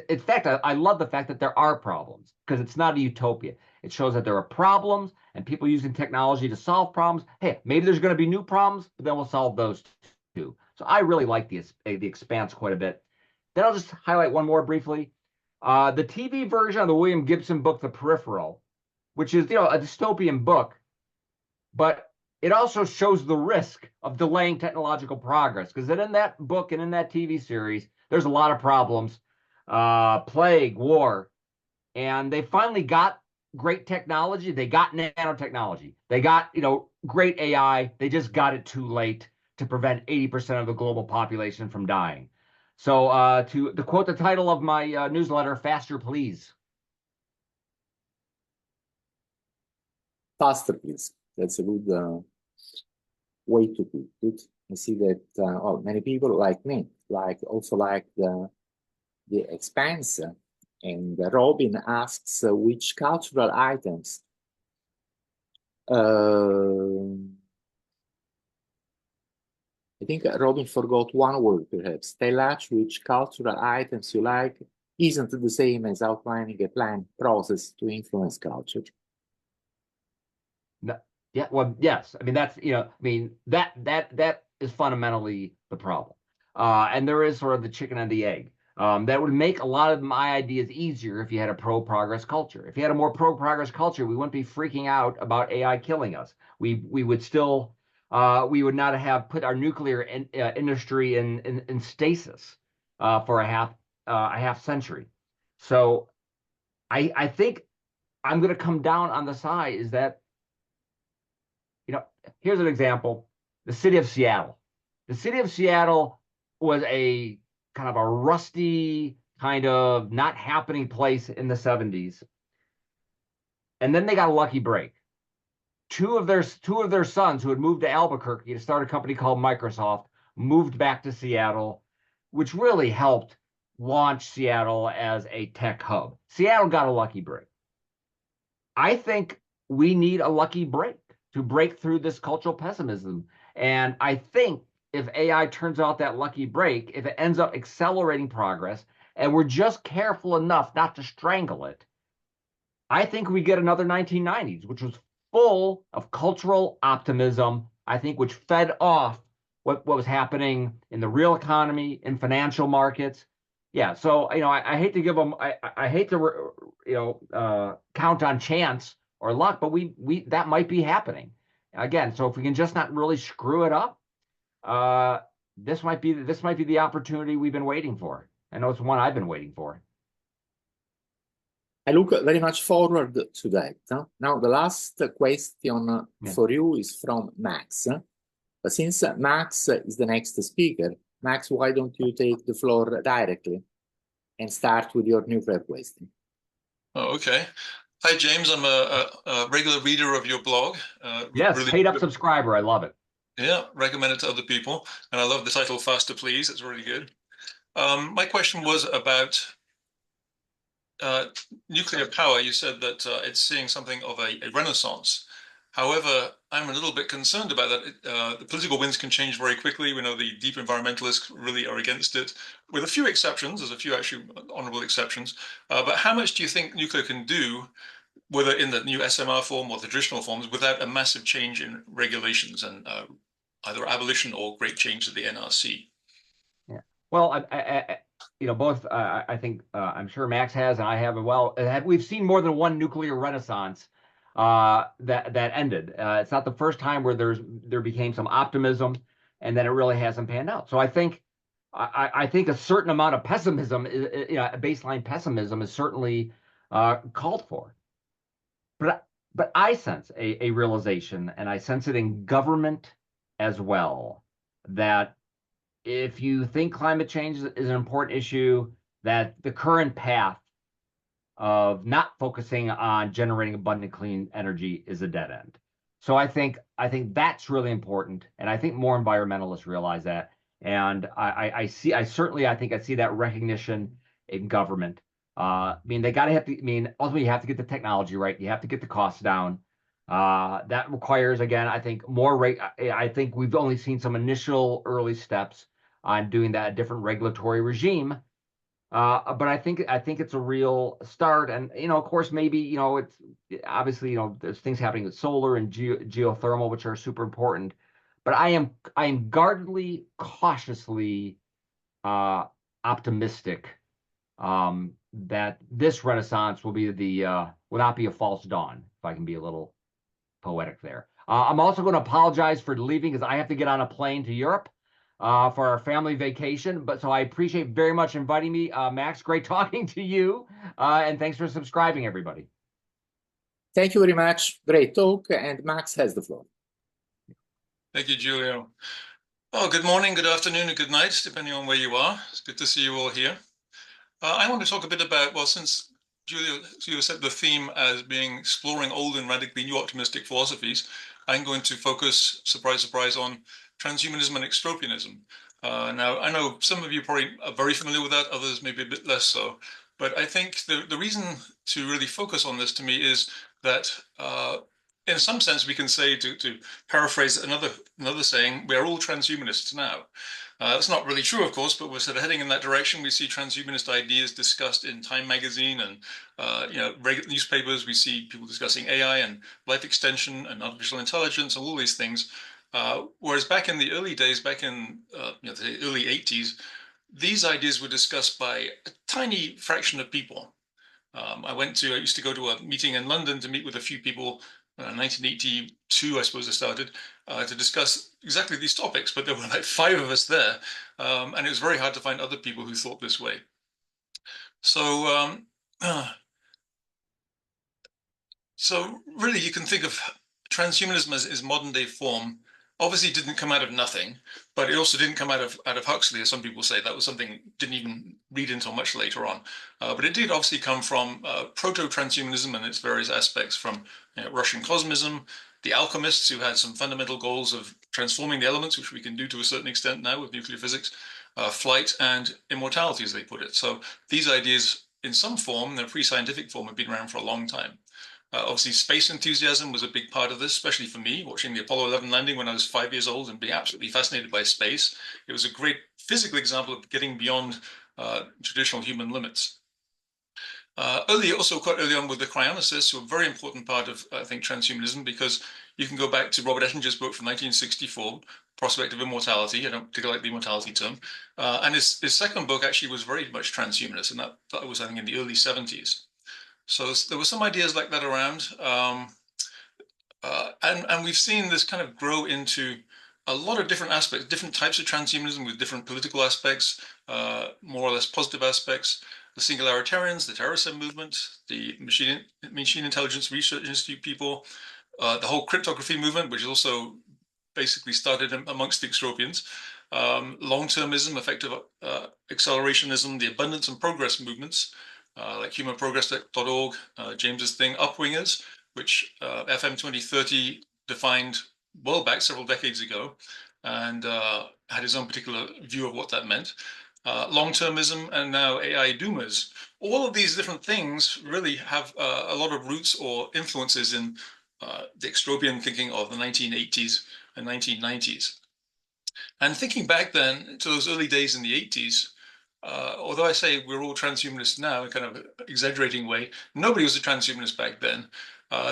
In fact, I love the fact that there are problems, because it's not a utopia. It shows that there are problems and people using technology to solve problems. Hey, maybe there's going to be new problems, but then we'll solve those too. So I really like the Expanse quite a bit. Then I'll just highlight one more briefly. The TV version of the William Gibson book, The Peripheral, which is a dystopian book, but it also shows the risk of delaying technological progress, because in that book and in that TV series, there's a lot of problems, plague, war, and they finally got great technology. They got nanotechnology. They got, great AI. They just got it too late to prevent 80% of the global population from dying. So to quote the title of my newsletter, faster, please. Faster, please. That's a good way to put it. I see that many people like me like the Expanse, and Robin asks which cultural items. I think Robin forgot one word, perhaps. Tell us which cultural items you like isn't the same as outlining a planned process to influence culture. No, yeah, well, yes. That's that is fundamentally the problem. And there is sort of the chicken and the egg. That would make a lot of my ideas easier if you had a pro-progress culture. If you had a more pro-progress culture, we wouldn't be freaking out about AI killing us. We would still we would not have put our nuclear industry in stasis for a half century. So I think I'm going to come down on the side is that, here's an example. The city of Seattle. The city of Seattle was a kind of a rusty, kind of not happening place in the 70s. And then they got a lucky break. Two of their sons, who had moved to Albuquerque to start a company called Microsoft, moved back to Seattle. which really helped launch Seattle as a tech hub. Seattle got a lucky break. I think we need a lucky break to break through this cultural pessimism. And I think if AI turns out that lucky break, if it ends up accelerating progress, and we're just careful enough not to strangle it, I think we get another 1990s, which was full of cultural optimism, I think, which fed off what was happening in the real economy, in financial markets. Yeah, so I hate to give them, I hate to count on chance or luck, but we that might be happening again. So if we can just not really screw it up, this might be the opportunity we've been waiting for. I know it's one I've been waiting for. I look very much forward to that. Now, the last question for you is from Max. But since Max is the next speaker, Max, why don't you take the floor directly and start with your nuclear question? Oh, okay. Hi, James. I'm a regular reader of your blog. Yes, really paid up subscriber. I love it. Yeah, recommend it to other people. And I love the title Faster Please. It's really good. My question was about nuclear power. You said that it's seeing something of a renaissance. However, I'm a little bit concerned about that. The political winds can change very quickly. We know the deep environmentalists really are against it, with a few exceptions. There's a few actually honorable exceptions. But how much do you think nuclear can do, whether in the new SMR form or the traditional forms, without a massive change in regulations and either abolition or great change to the NRC? Yeah. Well, both. I think I'm sure Max has, and I have as well. We've seen more than one nuclear renaissance that ended. It's not the first time where there became some optimism, and then it really hasn't panned out. So I think a certain amount of pessimism, baseline pessimism, is certainly called for. But I sense a realization, and I sense it in government as well, that if you think climate change is an important issue, that the current path of not focusing on generating abundant clean energy is a dead end. So I think that's really important, and I think more environmentalists realize that. And I see that recognition in government. Ultimately you have to get the technology right. You have to get the costs down. That requires, again, I think I think we've only seen some initial early steps on doing that different regulatory regime. But I think it's a real start, and of course, maybe it's obviously there's things happening with solar and geothermal, which are super important. But I am guardedly, cautiously optimistic that this renaissance will not be a false dawn, if I can be a little poetic there. I'm also going to apologize for leaving because I have to get on a plane to Europe for our family vacation. So I appreciate very much inviting me. Max, great talking to you. And thanks for subscribing, everybody. Thank you very much. Great talk. And Max has the floor. Thank you, Giulio. Oh, good morning, good afternoon, and good night, depending on where you are. It's good to see you all here. I want to talk a bit about, well, since Giulio set the theme as being exploring old and radically new optimistic philosophies, I'm going to focus, surprise, surprise, on transhumanism and extropianism. Now, I know some of you probably are very familiar with that, others maybe a bit less so. But I think the reason to really focus on this to me is that in some sense, we can say, to paraphrase another saying, we are all transhumanists now. That's not really true, of course, but we're sort of heading in that direction. We see transhumanist ideas discussed in Time magazine and regular newspapers. We see people discussing AI and life extension and artificial intelligence and all these things. Whereas back in the early days, back in the early 80s, these ideas were discussed by a tiny fraction of people. I used to go to a meeting in London to meet with a few people. 1982, I suppose I started to discuss exactly these topics, but there were like 5 of us there, and it was very hard to find other people who thought this way. So, so really, you can think of transhumanism as modern day form. Obviously, it didn't come out of nothing, but it also didn't come out of Huxley, as some people say. That was something didn't even read until much later on. But it did obviously come from proto-transhumanism and its various aspects, from Russian cosmism, the alchemists who had some fundamental goals of transforming the elements, which we can do to a certain extent now with nuclear physics, flight, and immortality, as they put it. So these ideas, in some form, their pre-scientific form, have been around for a long time. Obviously, space enthusiasm was a big part of this, especially for me, watching the Apollo 11 landing when I was 5 years old and being absolutely fascinated by space. It was a great physical example of getting beyond traditional human limits. Also quite early on with the cryonicists, who were a very important part of, I think, transhumanism, because you can go back to Robert Ettinger's book from 1964, Prospect of Immortality. I don't particularly like the immortality term. And his second book actually was very much transhumanist, and that was, I think, in the early 70s. So there were some ideas like that around. And we've seen this kind of grow into a lot of different aspects, different types of transhumanism with different political aspects, more or less positive aspects. The singularitarians, the Terasem movement, the Machine Intelligence Research Institute people, the whole cryptography movement, which also basically started amongst the extropians, long-termism, effective accelerationism, the abundance and progress movements, like humanprogress.org, James's thing, upwingers, which FM 2030 defined well back several decades ago, and had his own particular view of what that meant. Long-termism, and now AI doomers. All of these different things really have a lot of roots or influences in the extropian thinking of the 1980s and 1990s. And thinking back then to those early days in the 80s, although I say we're all transhumanists now in kind of exaggerating way, nobody was a transhumanist back then.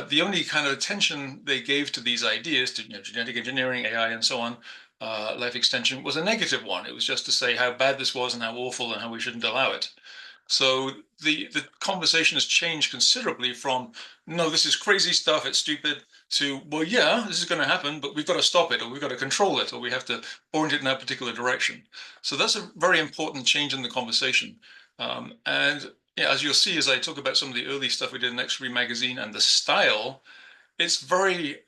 The only kind of attention they gave to these ideas, to genetic engineering, AI, and so on, life extension, was a negative one. It was just to say how bad this was and how awful and how we shouldn't allow it. So the conversation has changed considerably from, no, this is crazy stuff, it's stupid, to, well, yeah, this is going to happen, but we've got to stop it, or we've got to control it, or we have to point it in that particular direction. So that's a very important change in the conversation. And yeah, as you'll see, as I talk about some of the early stuff we did in X-Ray magazine and the style, it's very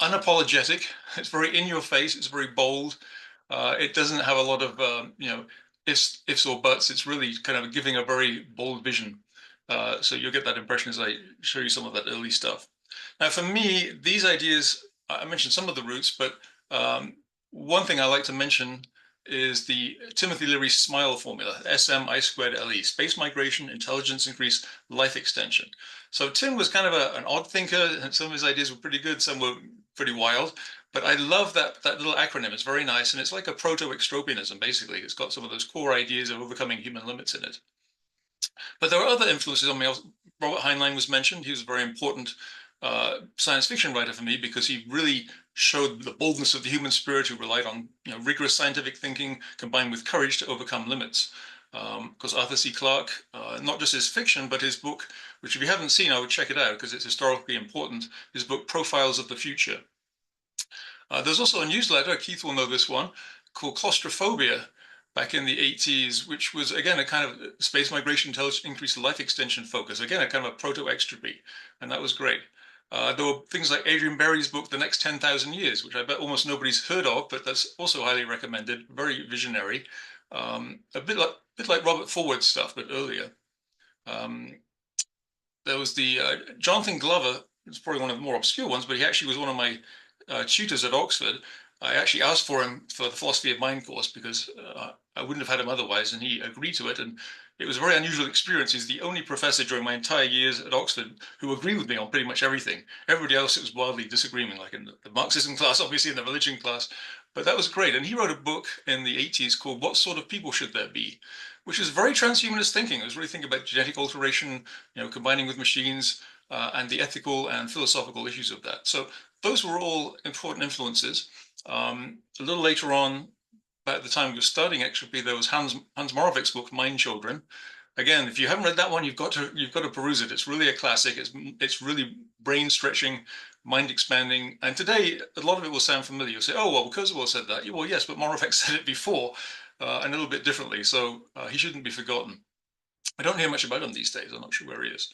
unapologetic. It's very in your face. It's very bold. It doesn't have a lot of ifs or buts. It's really kind of giving a very bold vision. So you'll get that impression as I show you some of that early stuff. Now, for me, these ideas, I mentioned some of the roots, but one thing I like to mention is the Timothy Leary SMILE formula, SMI²LE, space migration, intelligence increase, life extension. So Tim was kind of an odd thinker, and some of his ideas were pretty good, some were pretty wild, but I love that little acronym. It's very nice, and it's like a proto-extropianism, basically. It's got some of those core ideas of overcoming human limits in it. But there are other influences on me. Robert Heinlein was mentioned. He was a very important science fiction writer for me, because he really showed the boldness of the human spirit, who relied on rigorous scientific thinking combined with courage to overcome limits. Because Arthur C. Clarke, not just his fiction, but his book, which if you haven't seen, I would check it out because it's historically important, his book Profiles of the Future. There's also a newsletter, Keith will know this one, called Claustrophobia, back in the 80s, which was, again, a kind of space migration, intelligence, increased life extension focus, again, a kind of a proto-extropy, and that was great. There were things like Adrian Berry's book, The Next 10,000 Years, which I bet almost nobody's heard of, but that's also highly recommended, very visionary. A bit like Robert Forward's stuff, but earlier. There was the Jonathan Glover. It's probably one of the more obscure ones, but he actually was one of my tutors at Oxford. I actually asked for him for the Philosophy of Mind course because I wouldn't have had him otherwise, and he agreed to it. And it was a very unusual experience. He's the only professor during my entire years at Oxford who agreed with me on pretty much everything. Everybody else, it was wildly disagreeing, like in the Marxism class, obviously, in the religion class. But that was great. And he wrote a book in the 80s called What Sort of People Should There Be?, which is very transhumanist thinking. It was really thinking about genetic alteration, combining with machines, and the ethical and philosophical issues of that. So those were all important influences. A little later on, at the time we were studying Extropy, there was Hans Moravec's book, Mind Children. Again, if you haven't read that one, you've got to peruse it. It's really a classic. It's really brain stretching, mind expanding. And today, a lot of it will sound familiar. You'll say, oh, well, Goertzel said that. Well, yes, but Moravec said it before, and a little bit differently. So he shouldn't be forgotten. I don't hear much about him these days. I'm not sure where he is.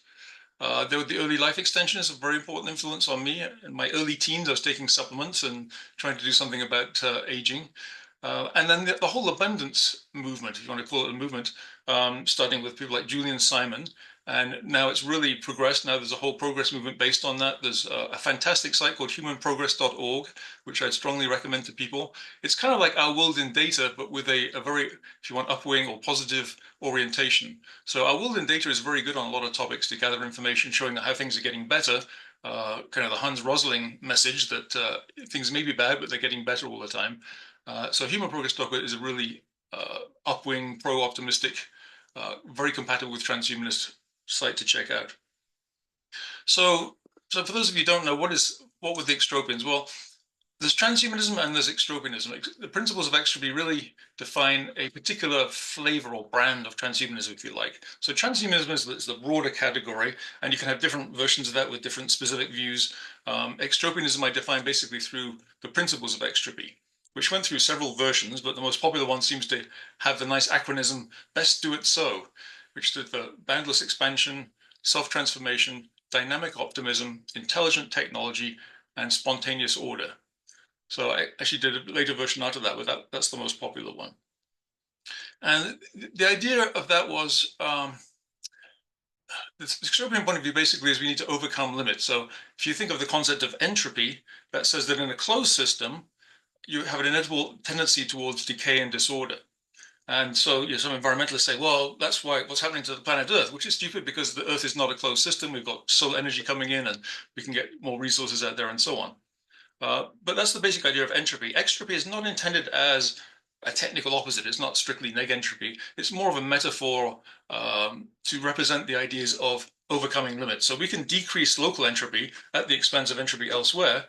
There were the early life extension is a very important influence on me. In my early teens, I was taking supplements and trying to do something about aging. And then the whole abundance movement, if you want to call it a movement, starting with people like Julian Simon, And now it's really progressed. Now there's a whole progress movement based on that. There's a fantastic site called humanprogress.org, which I'd strongly recommend to people. It's kind of like Our World in Data, but with a very, if you want, upwing or positive orientation. So Our World in Data is very good on a lot of topics to gather information showing how things are getting better. Kind of the Hans Rosling message that things may be bad, but they're getting better all the time. So humanprogress.org is a really upwing, pro-optimistic, very compatible with transhumanist site to check out. So for those of you who don't know, what were the extropians? Well, there's transhumanism and there's extropianism. The principles of extropy really define a particular flavor or brand of transhumanism, if you like. So transhumanism is the broader category, and you can have different versions of that with different specific views. Extropianism I define basically through the principles of extropy, which went through several versions, but the most popular one seems to have the nice acronym, best do it so, which stood for boundless expansion, self-transformation, dynamic optimism, intelligent technology, and spontaneous order. So I actually did a later version after that, but that's the most popular one. And the idea of that was, the extropian point of view basically is we need to overcome limits. So if you think of the concept of entropy, that says that in a closed system, you have an inevitable tendency towards decay and disorder. And so some environmentalists say, well, that's what's happening to the planet Earth, which is stupid because the Earth is not a closed system. We've got solar energy coming in and we can get more resources out there and so on. But that's the basic idea of entropy. Extropy is not intended as a technical opposite. It's not strictly negentropy. It's more of a metaphor to represent the ideas of overcoming limits. So we can decrease local entropy at the expense of entropy elsewhere.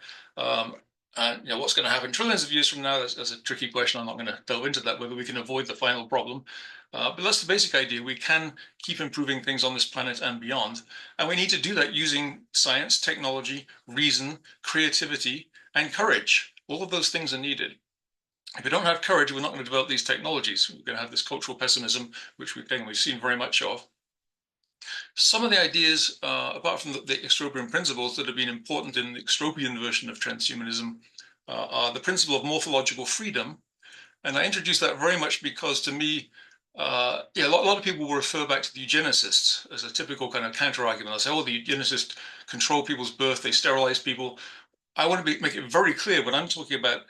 And what's going to happen trillions of years from now, that's a tricky question. I'm not going to delve into that, whether we can avoid the final problem. But that's the basic idea. We can keep improving things on this planet and beyond. And we need to do that using science, technology, reason, creativity, and courage. All of those things are needed. If we don't have courage, we're not going to develop these technologies. We're going to have this cultural pessimism, which we've seen very much of. Some of the ideas, apart from the extropian principles that have been important in the extropian version of transhumanism, are the principle of morphological freedom. And I introduced that very much because, to me, a lot of people will refer back to the eugenicists as a typical kind of counter-argument. They'll say, oh, the eugenicists control people's birth, they sterilize people. I want to make it very clear when I'm talking about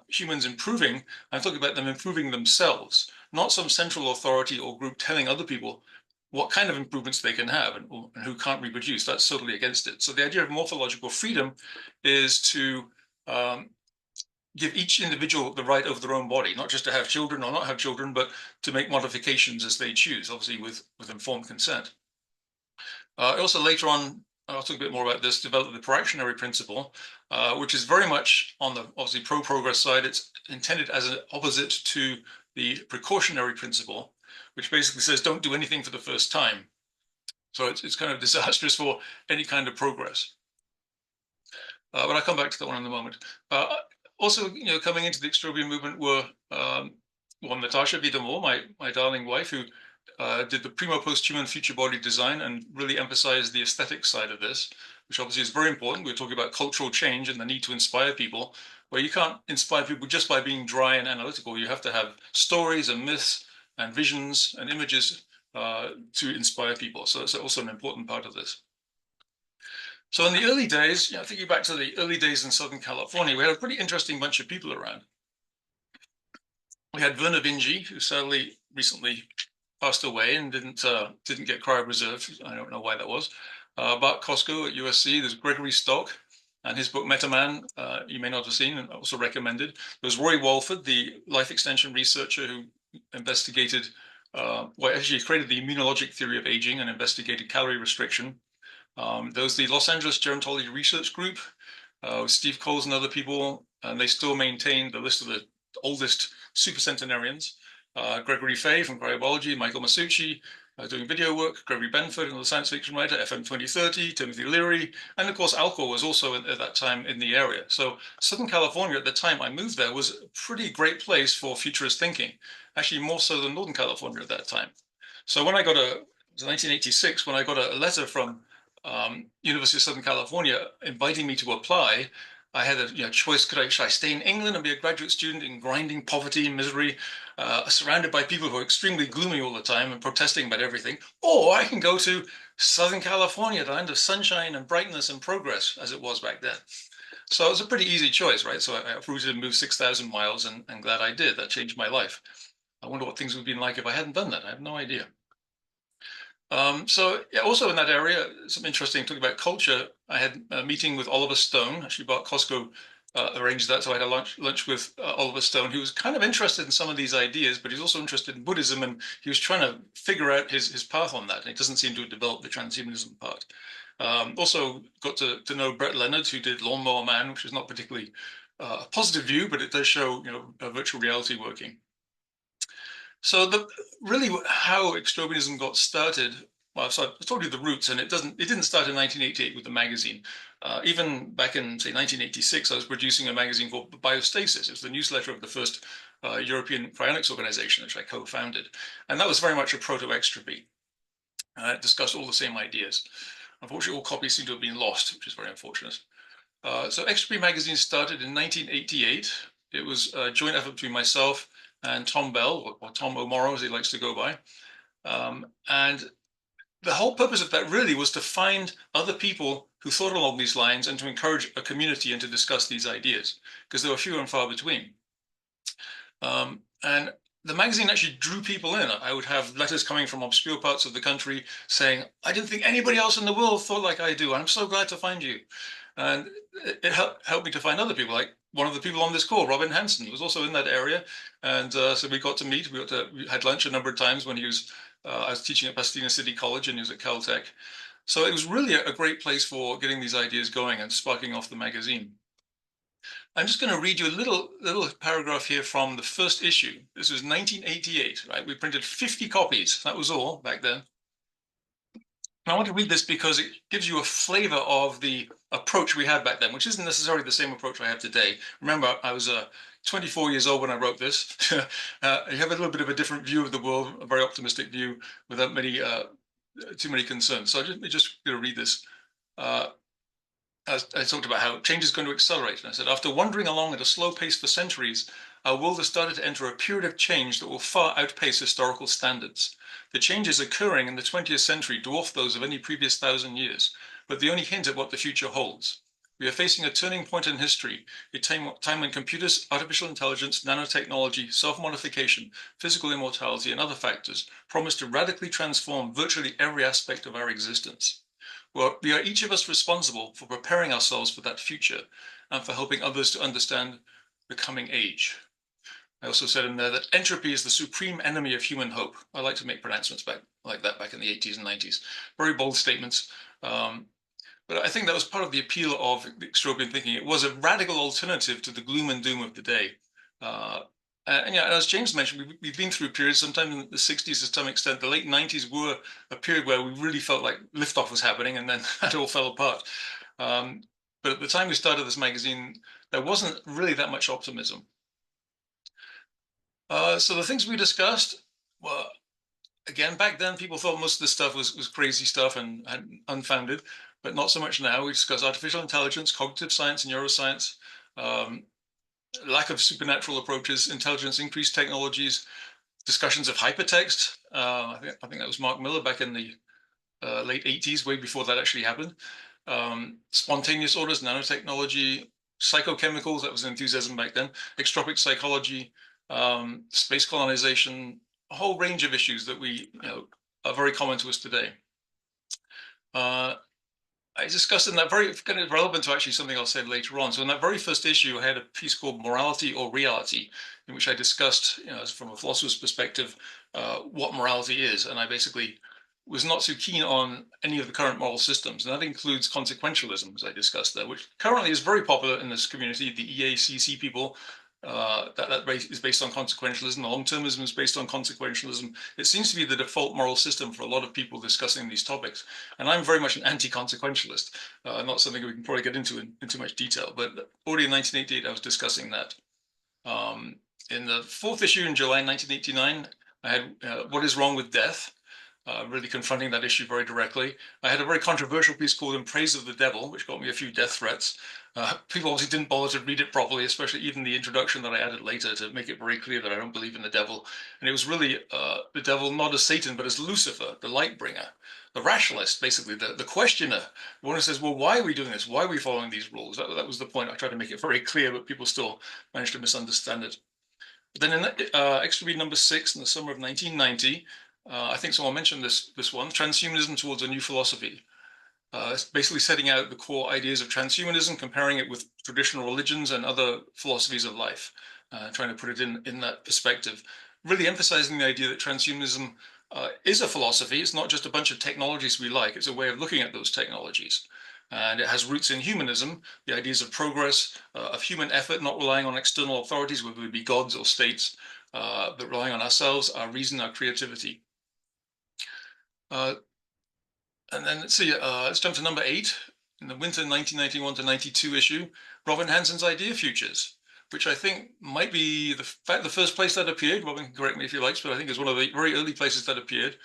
humans improving, I'm talking about them improving themselves, not some central authority or group telling other people what kind of improvements they can have and who can't reproduce. That's totally against it. So the idea of morphological freedom is to give each individual the right over their own body, not just to have children or not have children, but to make modifications as they choose, obviously with informed consent. Also later on, I'll talk a bit more about this, develop the proactionary principle, which is very much on the obviously pro-progress side. It's intended as an opposite to the precautionary principle, which basically says don't do anything for the first time. So it's kind of disastrous for any kind of progress. But I'll come back to that one in a moment. Also, coming into the extropian movement were Natasha Vidamore, my darling wife, who did the primo post-human future body design and really emphasized the aesthetic side of this, which obviously is very important. We're talking about cultural change and the need to inspire people, where you can't inspire people just by being dry and analytical. You have to have stories and myths and visions and images to inspire people. So that's also an important part of this. So in the early days, thinking back to the early days in Southern California, we had a pretty interesting bunch of people around. We had Werner Vinge, who sadly recently passed away and didn't get cryopreserved. I don't know why that was. Bart Kosko at USC. There's Gregory Stock and his book Metaman, you may not have seen and also recommended. There's Roy Walford, the life extension researcher who investigated, actually created the immunologic theory of aging and investigated calorie restriction. There was the Los Angeles Gerontology Research Group with Steve Coles and other people, and they still maintain the list of the oldest supercentenarians. Gregory Fay from cryobiology, Michael Masucci doing video work, Gregory Benford, another science fiction writer, FM 2030, Timothy Leary, and of course Alcor was also at that time in the area. So Southern California at the time I moved there was a pretty great place for futurist thinking, actually more so than Northern California at that time. So when I got it was 1986, when I got a letter from University of Southern California inviting me to apply, I had a choice. Should I stay in England and be a graduate student in grinding poverty and misery, surrounded by people who are extremely gloomy all the time and protesting about everything, or I can go to Southern California, the land of sunshine and brightness and progress, as it was back then. So it was a pretty easy choice, right? So I uprooted and moved 6,000 miles, and glad I did. That changed my life. I wonder what things would have been like if I hadn't done that. I have no idea. So yeah, also in that area, some interesting talking about culture. I had a meeting with Oliver Stone. Actually, Bart Costco arranged that, so I had a lunch with Oliver Stone, who was kind of interested in some of these ideas, but he's also interested in Buddhism, and he was trying to figure out his path on that. And he doesn't seem to have developed the transhumanism part. Also got to know Brett Leonard, who did Lawnmower Man, which is not particularly a positive view, but it does show, you know, virtual reality working. So really how extropianism got started, well, so I told you the roots, and it didn't start in 1988 with the magazine. Even back in, say, 1986, I was producing a magazine called Biostasis. It was the newsletter of the first European cryonics organization, which I co-founded. And that was very much a proto-extropy. It discussed all the same ideas. Unfortunately, all copies seem to have been lost, which is very unfortunate. So Extropy magazine started in 1988. It was a joint effort between myself and Tom Bell, or Tom O'Morrow, as he likes to go by. And the whole purpose of that really was to find other people who thought along these lines and to encourage a community and to discuss these ideas, because there were few and far between. And the magazine actually drew people in. I would have letters coming from obscure parts of the country saying, I didn't think anybody else in the world thought like I do. I'm so glad to find you. And it helped me to find other people, like one of the people on this call, Robin Hanson, was also in that area. And so we got to meet. We had lunch a number of times when he was, I was teaching at Pasadena City College and he was at Caltech. So it was really a great place for getting these ideas going and sparking off the magazine. I'm just going to read you a little paragraph here from the first issue. This was 1988, right? We printed 50 copies. That was all back then. And I want to read this because it gives you a flavor of the approach we had back then, which isn't necessarily the same approach I have today. Remember, I was 24 years old when I wrote this. You have a little bit of a different view of the world, a very optimistic view without too many concerns. So I'm just going to read this. I talked about how change is going to accelerate. And I said, after wandering along at a slow pace for centuries, our world has started to enter a period of change that will far outpace historical standards. The changes occurring in the 20th century dwarf those of any previous 1,000 years, but they only hint at what the future holds. We are facing a turning point in history, a time when computers, artificial intelligence, nanotechnology, self-modification, physical immortality, and other factors promise to radically transform virtually every aspect of our existence. Well, we are each of us responsible for preparing ourselves for that future and for helping others to understand the coming age. I also said in there that entropy is the supreme enemy of human hope. I like to make pronouncements like that back in the 80s and 90s. Very bold statements. But I think that was part of the appeal of extropian thinking. It was a radical alternative to the gloom and doom of the day. And yeah, as James mentioned, we've been through periods, sometime in the 60s to some extent. The late 90s were a period where we really felt like liftoff was happening, and then that all fell apart. But at the time we started this magazine, there wasn't really that much optimism. So the things we discussed, well, again, back then people thought most of this stuff was crazy stuff and unfounded, but not so much now. We discussed artificial intelligence, cognitive science, and neuroscience, lack of supernatural approaches, intelligence, increased technologies, discussions of hypertext. I think that was Mark Miller back in the late 80s, way before that actually happened. Spontaneous orders, nanotechnology, psychochemicals, that was enthusiasm back then, extropic psychology, space colonization, a whole range of issues that are very common to us today. I discussed in that very kind of relevant to actually something I'll say later on. So in that very first issue, I had a piece called Morality or Reality, in which I discussed, from a philosopher's perspective, what morality is. And I basically was not so keen on any of the current moral systems. And that includes consequentialism, as I discussed there, which currently is very popular in this community. The EACC people, that is based on consequentialism. Long-termism is based on consequentialism. It seems to be the default moral system for a lot of people discussing these topics. And I'm very much an anti-consequentialist, not something we can probably get into in too much detail. But already in 1988, I was discussing that. In the fourth issue in July 1989, I had What is Wrong with Death? really confronting that issue very directly. I had a very controversial piece called In Praise of the Devil, which got me a few death threats. People obviously didn't bother to read it properly, especially even the introduction that I added later to make it very clear that I don't believe in the devil. And it was really the devil not as Satan, but as Lucifer, the light bringer, the rationalist, basically, the questioner, the one who says, well, why are we doing this? Why are we following these rules? That was the point. I tried to make it very clear, but people still managed to misunderstand it. Then in extra read number 6 in the summer of 1990, I think someone mentioned this one, Transhumanism Towards a New Philosophy. It's basically setting out the core ideas of transhumanism, comparing it with traditional religions and other philosophies of life, trying to put it in that perspective, really emphasizing the idea that transhumanism is a philosophy. It's not just a bunch of technologies we like, it's a way of looking at those technologies. And it has roots in humanism, the ideas of progress, of human effort, not relying on external authorities, whether it be gods or states, but relying on ourselves, our reason, our creativity. And then let's see, let's jump to number 8, in the winter 1991 to 92 issue, Robin Hanson's Idea Futures, which I think might be the first place that appeared. Robin can correct me if he likes, but I think it's one of the very early places that appeared.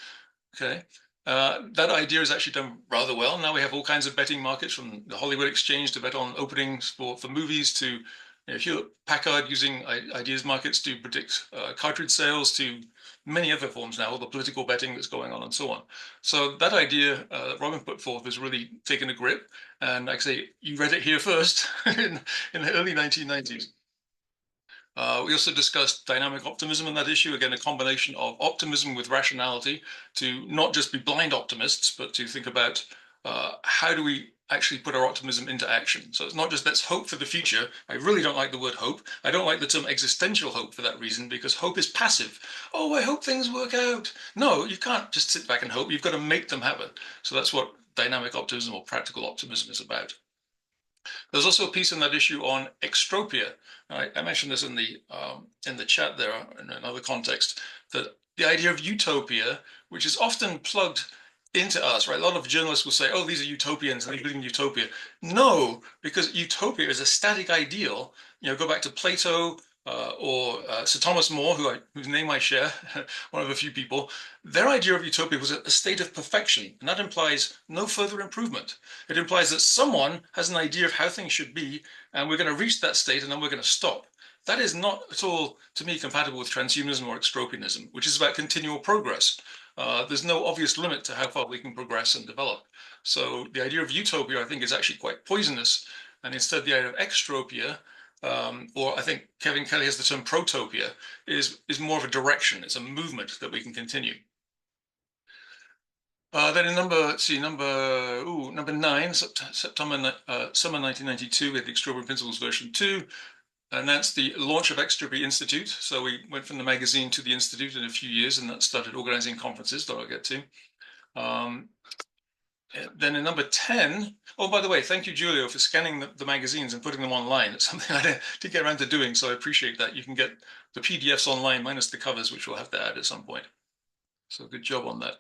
Okay. That idea is actually done rather well. Now we have all kinds of betting markets, from the Hollywood Exchange to bet on openings for movies, to Hewlett-Packard using ideas markets to predict cartridge sales, to many other forms now, all the political betting that's going on and so on. So that idea that Robin put forth has really taken a grip. And like I say, you read it here first in the early 1990s. We also discussed dynamic optimism in that issue. Again, a combination of optimism with rationality, to not just be blind optimists, but to think about how do we actually put our optimism into action. So it's not just let's hope for the future. I really don't like the word hope. I don't like the term existential hope for that reason, because hope is passive. Oh, I hope things work out. No, you can't just sit back and hope. You've got to make them happen. So that's what dynamic optimism or practical optimism is about. There's also a piece in that issue on extropia. I mentioned this in the chat there in another context, that the idea of utopia, which is often plugged into us, right? A lot of journalists will say, oh, these are utopians and they believe in utopia. No, because utopia is a static ideal. Go back to Plato or Sir Thomas More, whose name I share, one of a few people. Their idea of utopia was a state of perfection, and that implies no further improvement. It implies that someone has an idea of how things should be, and we're going to reach that state, and then we're going to stop. That is not at all, to me, compatible with transhumanism or extropianism, which is about continual progress. There's no obvious limit to how far we can progress and develop. So the idea of utopia, I think, is actually quite poisonous. And instead, the idea of extropia, or I think Kevin Kelly has the term protopia, is more of a direction. It's a movement that we can continue. Then in number 9, summer 1992, we had the Extraordinary Principles version 2. Announced the launch of Extropy Institute. So we went from the magazine to the Institute in a few years, and that started organizing conferences that I'll get to. Then in number 10, oh, by the way, thank you, Giulio, for scanning the magazines and putting them online. It's something I didn't get around to doing, so I appreciate that. You can get the PDFs online minus the covers, which we'll have to add at some point. So good job on that.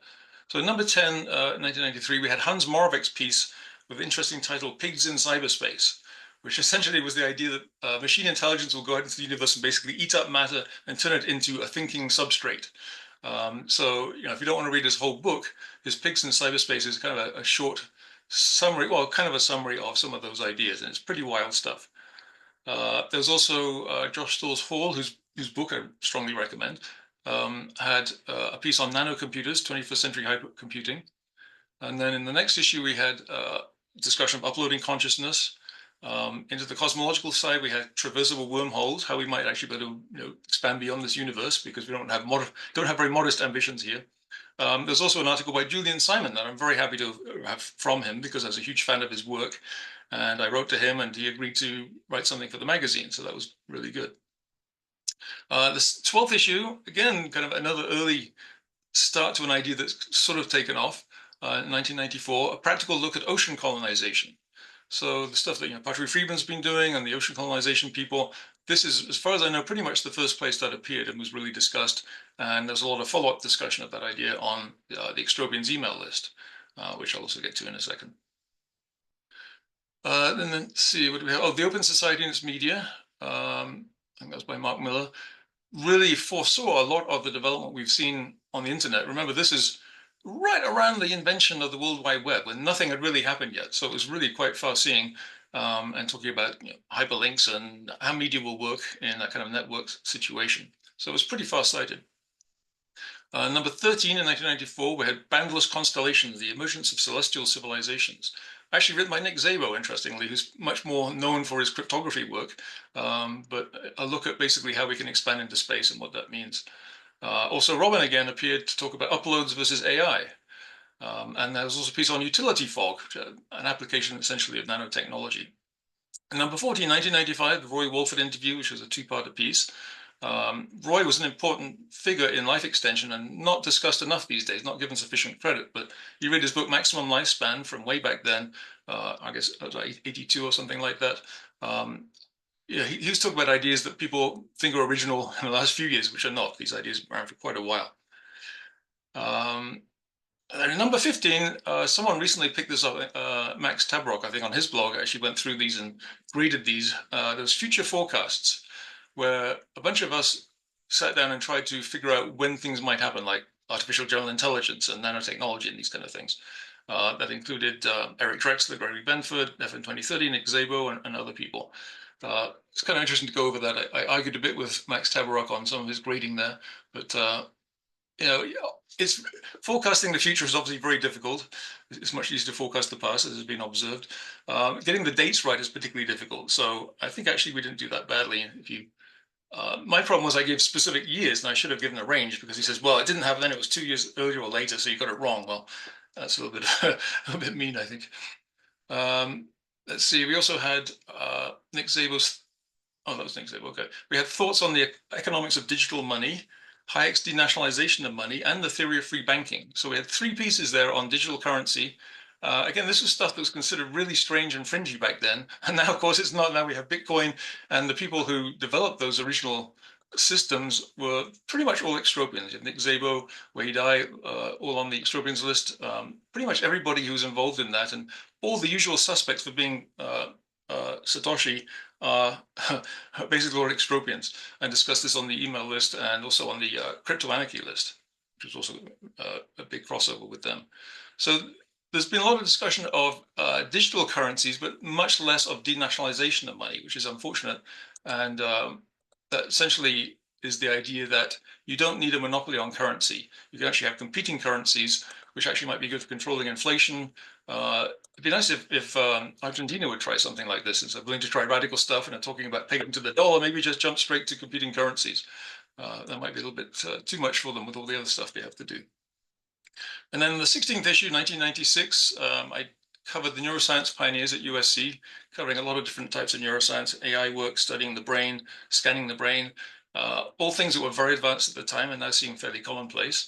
So number 10, 1993, we had Hans Moravec's piece with the interesting title, Pigs in Cyberspace, which essentially was the idea that machine intelligence will go out into the universe and basically eat up matter and turn it into a thinking substrate. So, if you don't want to read his whole book, his Pigs in Cyberspace is kind of a short summary, well, kind of a summary of some of those ideas, and it's pretty wild stuff. There's also Josh Stall's Hall, whose book I strongly recommend, had a piece on nanocomputers, 21st century hypercomputing. And then in the next issue, we had discussion of uploading consciousness. Into the cosmological side, we had traversable wormholes, how we might actually be able to expand beyond this universe, because we don't have very modest ambitions here. There's also an article by Julian Simon that I'm very happy to have from him, because I was a huge fan of his work, and I wrote to him and he agreed to write something for the magazine, so that was really good. This 12th issue, again, kind of another early start to an idea that's sort of taken off, in 1994, a practical look at ocean colonization. So the stuff that Patrick Friedman's been doing and the ocean colonization people, this is, as far as I know, pretty much the first place that appeared and was really discussed. And there's a lot of follow-up discussion of that idea on the Extropians email list, which I'll also get to in a second. Then let's see, what do we have? Oh, the Open Society and its Media. I think that was by Mark Miller. Really foresaw a lot of the development we've seen on the internet. Remember, this is right around the invention of the World Wide Web, when nothing had really happened yet. So it was really quite far-seeing, and talking about hyperlinks and how media will work in that kind of network situation. So it was pretty far-sighted. Number 13 in 1994, we had Boundless Constellations, the Emergence of Celestial Civilizations. Actually written by Nick Szabo, interestingly, who's much more known for his cryptography work, but a look at basically how we can expand into space and what that means. Also, Robin again appeared to talk about uploads versus AI. And there was also a piece on utility fog, an application essentially of nanotechnology. And number 14, 1995, the Roy Walford interview, which was a two-part piece. Roy was an important figure in life extension and not discussed enough these days, not given sufficient credit. But you read his book, Maximum Lifespan, from way back then, I guess it was like 82 or something like that. Yeah, he was talking about ideas that people think are original in the last few years, which are not. These ideas have been around for quite a while. And number 15, someone recently picked this up, Max Tabrock, I think, on his blog, actually went through these and graded these. There's future forecasts, where a bunch of us sat down and tried to figure out when things might happen, like artificial general intelligence and nanotechnology and these kind of things. That included Eric Drexler, Gregory Benford, FN 2030, Nick Szabo, and other people. It's kind of interesting to go over that. I argued a bit with Max Tabrock on some of his grading there, but it's forecasting the future is obviously very difficult. It's much easier to forecast the past, as has been observed. Getting the dates right is particularly difficult. So I think actually we didn't do that badly. If you my problem was I gave specific years, and I should have given a range, because he says, well, it didn't happen then, it was 2 years earlier or later, so you got it wrong. Well, that's a little bit mean, I think. Let's see, we also had Nick Szabo's, that was Nick Szabo, okay. We had thoughts on the economics of digital money, Hayek's denationalization of money, and the theory of free banking. So we had 3 pieces there on digital currency. Again, this was stuff that was considered really strange and fringy back then. And now, of course, it's not. Now we have Bitcoin, and the people who developed those original systems were pretty much all extropians. Nick Szabo, Wei Dai, all on the extropians list. Pretty much everybody who was involved in that, and all the usual suspects for being Satoshi are basically all extropians. I discussed this on the email list and also on the Crypto Anarchy list, which was also a big crossover with them. So there's been a lot of discussion of digital currencies, but much less of denationalization of money, which is unfortunate. And that essentially is the idea that you don't need a monopoly on currency. You can actually have competing currencies, which actually might be good for controlling inflation. It'd be nice if Argentina would try something like this. Instead of willing to try radical stuff and are talking about pegging to the dollar, maybe just jump straight to competing currencies. That might be a little bit too much for them with all the other stuff they have to do. And then the 16th issue, 1996, I covered the neuroscience pioneers at USC, covering a lot of different types of neuroscience, AI work, studying the brain, scanning the brain, all things that were very advanced at the time and now seem fairly commonplace.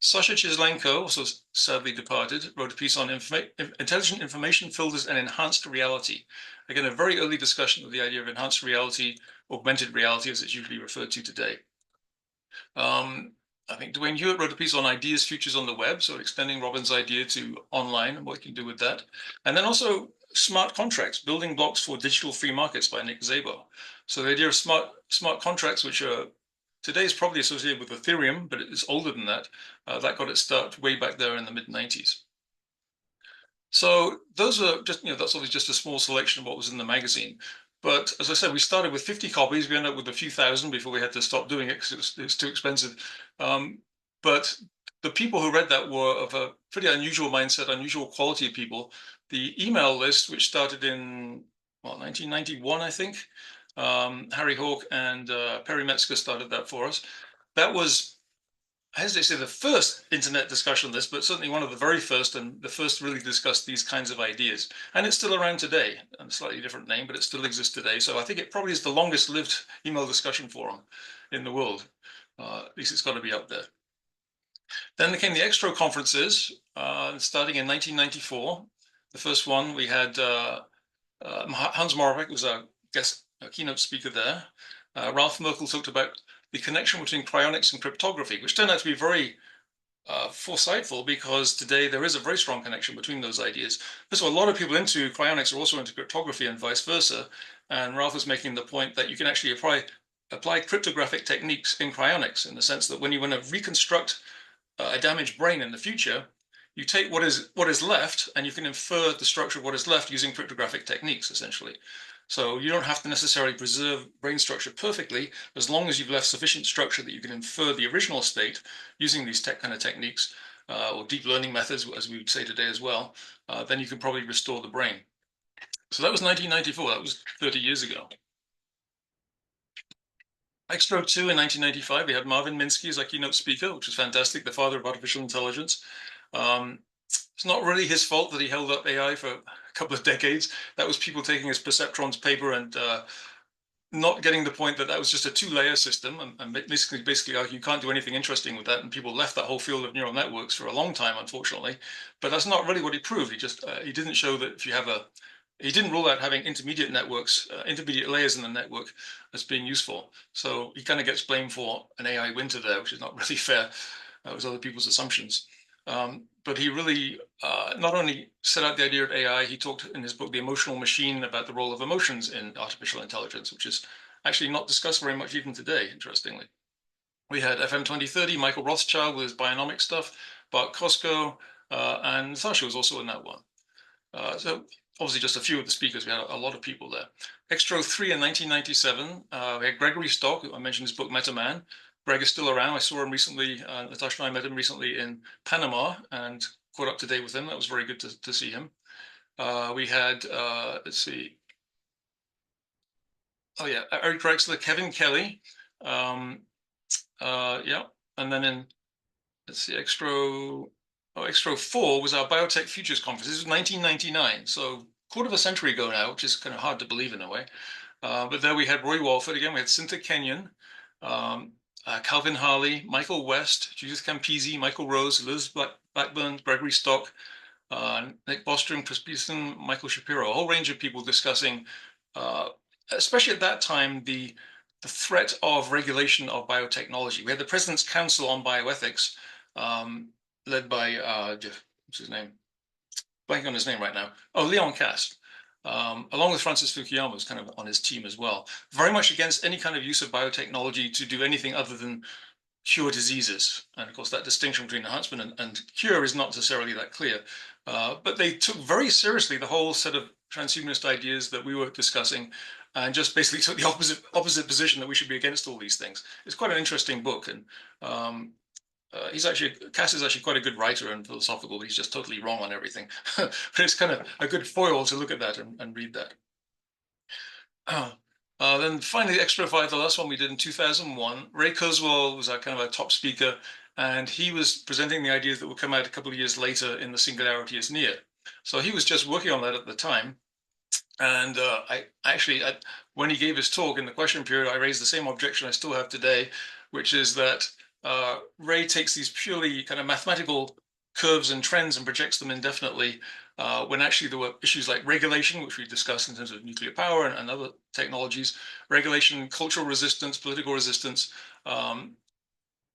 Sasha Chislenko, also sadly departed, wrote a piece on intelligent information filters and enhanced reality. Again, a very early discussion of the idea of enhanced reality, augmented reality, as it's usually referred to today. I think Dwayne Hewitt wrote a piece on ideas, futures on the web, so extending Robin's idea to online and what you can do with that. And then also smart contracts, building blocks for digital free markets by Nick Szabo. So the idea of smart contracts, which are today is probably associated with Ethereum, but it's older than that. That got its start way back there in the mid-90s. So those are just, that's obviously just a small selection of what was in the magazine. But as I said, we started with 50 copies. We ended up with a few thousand before we had to stop doing it because it was too expensive. But the people who read that were of a pretty unusual mindset, unusual quality of people. The email list, which started in, 1991, I think. Harry Hawke and Perry Metzger started that for us. That was, I hesitate to say the first internet discussion of this, but certainly one of the very first and the first to really discuss these kinds of ideas. And it's still around today, a slightly different name, but it still exists today. So I think it probably is the longest lived email discussion forum in the world. At least it's got to be up there. Then there came the Extro conferences, starting in 1994. The first one, we had Hans Moravec was our guest, a keynote speaker there. Ralph Merkel talked about the connection between cryonics and cryptography, which turned out to be very foresightful, because today there is a very strong connection between those ideas. First of all, a lot of people into cryonics are also into cryptography and vice versa. And Ralph was making the point that you can actually apply cryptographic techniques in cryonics, in the sense that when you want to reconstruct a damaged brain in the future, you take what is left and you can infer the structure of what is left using cryptographic techniques, essentially. So you don't have to necessarily preserve brain structure perfectly, as long as you've left sufficient structure that you can infer the original state using these kind of techniques, or deep learning methods, as we would say today as well, then you can probably restore the brain. So that was 1994, that was 30 years ago. Extro 2 in 1995, we had Marvin Minsky as our keynote speaker, which was fantastic, the father of artificial intelligence. It's not really his fault that he held up AI for a couple of decades. That was people taking his perceptrons paper and not getting the point that that was just a two-layer system, and basically argue you can't do anything interesting with that, and people left that whole field of neural networks for a long time, unfortunately. But that's not really what he proved. He just he didn't show that if you have he didn't rule out having intermediate networks, intermediate layers in the network as being useful. So he kind of gets blamed for an AI winter there, which is not really fair. That was other people's assumptions. But he really not only set out the idea of AI, he talked in his book, The Emotional Machine, about the role of emotions in artificial intelligence, which is actually not discussed very much even today, interestingly. We had FM 2030, Michael Rothschild with his bionomic stuff, Bart Kosko, and Natasha was also in that one. So obviously just a few of the speakers, we had a lot of people there. Extro 3 in 1997, we had Gregory Stock, I mentioned his book Meta Man. Greg is still around. I saw him recently, Natasha and I met him recently in Panama and caught up to date with him. That was very good to see him. We had, let's see. Oh yeah, Eric Drexler, Kevin Kelly. Yeah, and then in, let's see, Extro 4 was our Biotech Futures Conference. This was 1999, so quarter of a century ago now, which is kind of hard to believe in a way. But there we had Roy Walford again. We had Cynthia Kenyon, Calvin Harley, Michael West, Judith Campisi, Michael Rose, Liz Blackburn, Gregory Stock, Nick Bostrom, Chris Peterson, Michael Shapiro, a whole range of people discussing, especially at that time, the threat of regulation of biotechnology. We had the President's Council on Bioethics, led by, what's his name? Blanking on his name right now. Oh, Leon Cast. Along with Francis Fukuyama, was kind of on his team as well. Very much against any kind of use of biotechnology to do anything other than cure diseases. And of course, that distinction between enhancement and cure is not necessarily that clear. But they took very seriously the whole set of transhumanist ideas that we were discussing, and just basically took the opposite position that we should be against all these things. It's quite an interesting book, and Cass is actually quite a good writer and philosophical, but he's just totally wrong on everything. But it's kind of a good foil to look at that and read that. Then finally, Extra 5, the last one we did in 2001. Ray Kurzweil was our kind of our top speaker, and he was presenting the ideas that would come out a couple of years later in The Singularity is Near. So he was just working on that at the time. And when he gave his talk in the question period, I raised the same objection I still have today, which is that Ray takes these purely kind of mathematical curves and trends and projects them indefinitely, when actually there were issues like regulation, which we discussed in terms of nuclear power and other technologies. Regulation, cultural resistance, political resistance,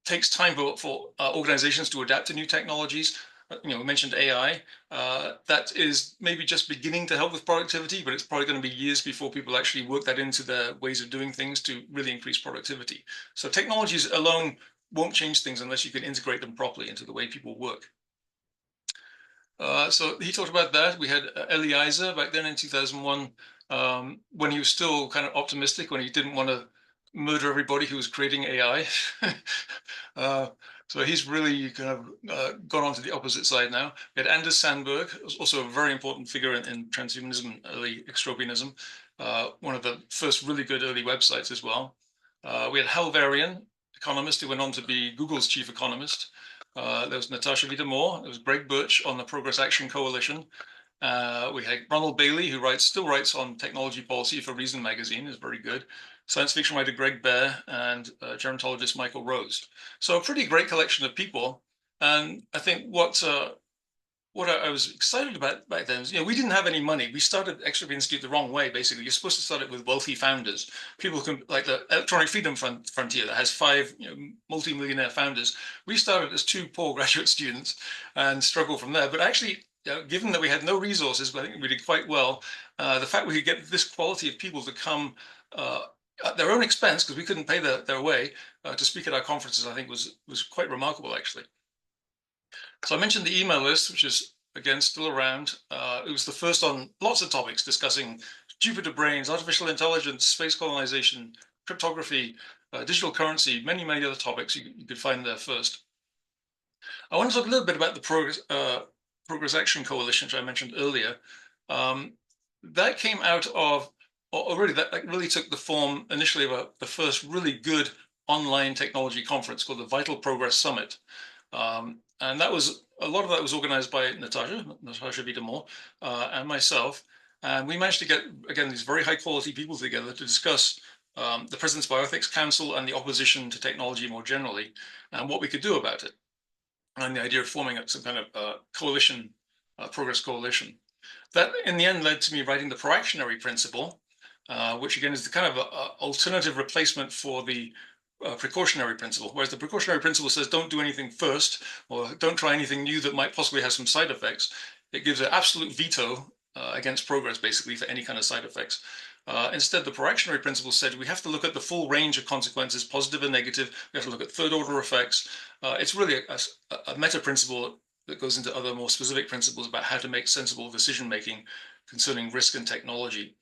takes time for organizations to adapt to new technologies. We mentioned AI. That is maybe just beginning to help with productivity, but it's probably going to be years before people actually work that into their ways of doing things to really increase productivity. So technologies alone won't change things unless you can integrate them properly into the way people work. So he talked about that. We had Eliezer back then in 2001, when he was still kind of optimistic, when he didn't want to murder everybody who was creating AI. So he's really kind of gone on to the opposite side now. We had Anders Sandberg, also a very important figure in transhumanism and early extropianism, one of the first really good early websites as well. We had Hal Varian, economist who went on to be Google's chief economist. There was Natasha Vita-Moore. There was Greg Birch on the Progress Action Coalition. We had Ronald Bailey, who still writes on technology policy for Reason magazine, is very good. Science fiction writer Greg Bear, and gerontologist Michael Rose. So a pretty great collection of people. And I think what I was excited about back then is, we didn't have any money. We started Extropia Institute the wrong way, basically. You're supposed to start it with wealthy founders. People can, like the Electronic Freedom Frontier that has 5 multi-millionaire founders. We started as 2 poor graduate students and struggled from there. But actually, given that we had no resources, but I think we did quite well. The fact we could get this quality of people to come at their own expense, because we couldn't pay their way, to speak at our conferences, I think was quite remarkable, actually. So I mentioned the email list, which is, again, still around. It was the first on lots of topics discussing Jupiter brains, artificial intelligence, space colonization, cryptography, digital currency, many, many other topics you could find there first. I want to talk a little bit about the Progress Action Coalition, which I mentioned earlier. That came out of, or really, that really took the form initially of the first really good online technology conference called the Vital Progress Summit. And that was, a lot of that was organized by Natasha Vitamore, and myself. And we managed to get, again, these very high quality people together to discuss the President's Bioethics Council and the opposition to technology more generally, and what we could do about it. And the idea of forming some kind of coalition, progress coalition. That in the end led to me writing the proactionary principle, which again is the kind of alternative replacement for the precautionary principle. Whereas the precautionary principle says don't do anything first, or don't try anything new that might possibly have some side effects. It gives an absolute veto against progress, basically, for any kind of side effects. Instead, the proactionary principle said we have to look at the full range of consequences, positive and negative. We have to look at third order effects. It's really a meta principle that goes into other more specific principles about how to make sensible decision making concerning risk and technology.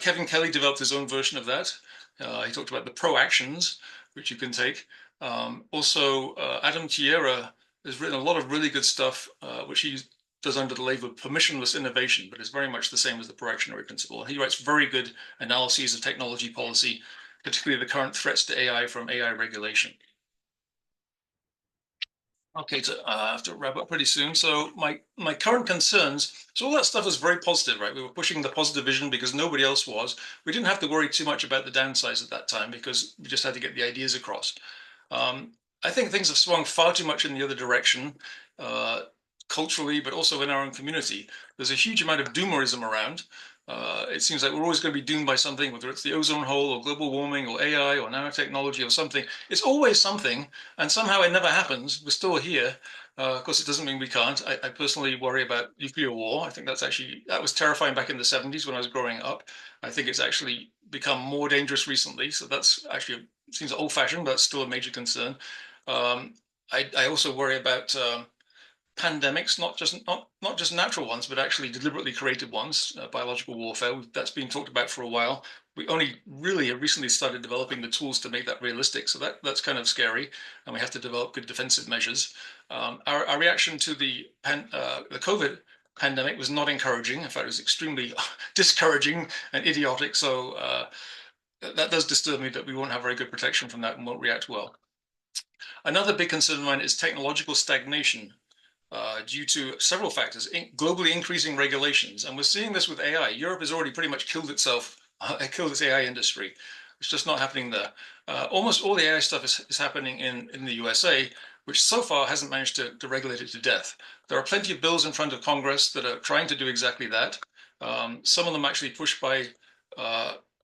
Kevin Kelly developed his own version of that. He talked about the pro-actions, which you can take. Also, Adam Tierra has written a lot of really good stuff, which he does under the label of permissionless innovation, but is very much the same as the proactionary principle. He writes very good analyses of technology policy, particularly the current threats to AI from AI regulation. Okay, so I have to wrap up pretty soon. So my current concerns, so all that stuff was very positive, right? We were pushing the positive vision because nobody else was. We didn't have to worry too much about the downsides at that time because we just had to get the ideas across. I think things have swung far too much in the other direction, culturally, but also in our own community. There's a huge amount of doomerism around. It seems like we're always going to be doomed by something, whether it's the ozone hole or global warming or AI or nanotechnology or something. It's always something, and somehow it never happens. We're still here. Of course, it doesn't mean we can't. I personally worry about nuclear war. I think that was terrifying back in the 70s when I was growing up. I think it's actually become more dangerous recently. So that's actually, seems old-fashioned, but it's still a major concern. I also worry about pandemics, not just natural ones, but actually deliberately created ones, biological warfare. That's been talked about for a while. We only really have recently started developing the tools to make that realistic. So that's kind of scary, and we have to develop good defensive measures. Our reaction to the COVID pandemic was not encouraging. In fact, it was extremely discouraging and idiotic. So that does disturb me that we won't have very good protection from that and won't react well. Another big concern of mine is technological stagnation. Due to several factors, globally increasing regulations. And we're seeing this with AI. Europe has already pretty much killed itself, killed its AI industry. It's just not happening there. Almost all the AI stuff is happening in the USA, which so far hasn't managed to regulate it to death. There are plenty of bills in front of Congress that are trying to do exactly that. Some of them actually pushed by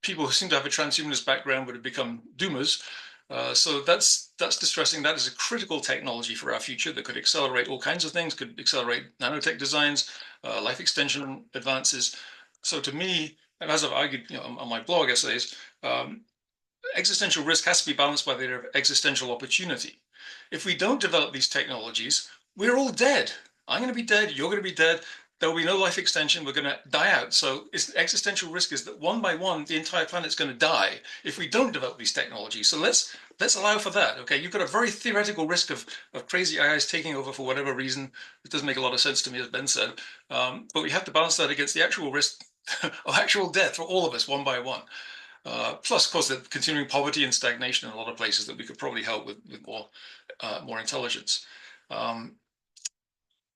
people who seem to have a transhumanist background but have become doomers. So that's distressing. That is a critical technology for our future that could accelerate all kinds of things, could accelerate nanotech designs, life extension advances. So to me, and as I've argued on my blog essays, existential risk has to be balanced by the idea of existential opportunity. If we don't develop these technologies, we're all dead. I'm going to be dead. You're going to be dead. There will be no life extension. We're going to die out. So existential risk is that one by one, the entire planet is going to die if we don't develop these technologies. So let's allow for that. Okay, you've got a very theoretical risk of crazy AIs taking over for whatever reason. It doesn't make a lot of sense to me, as Ben said. But we have to balance that against the actual risk of actual death for all of us, one by one. Plus, of course, the continuing poverty and stagnation in a lot of places that we could probably help with more intelligence.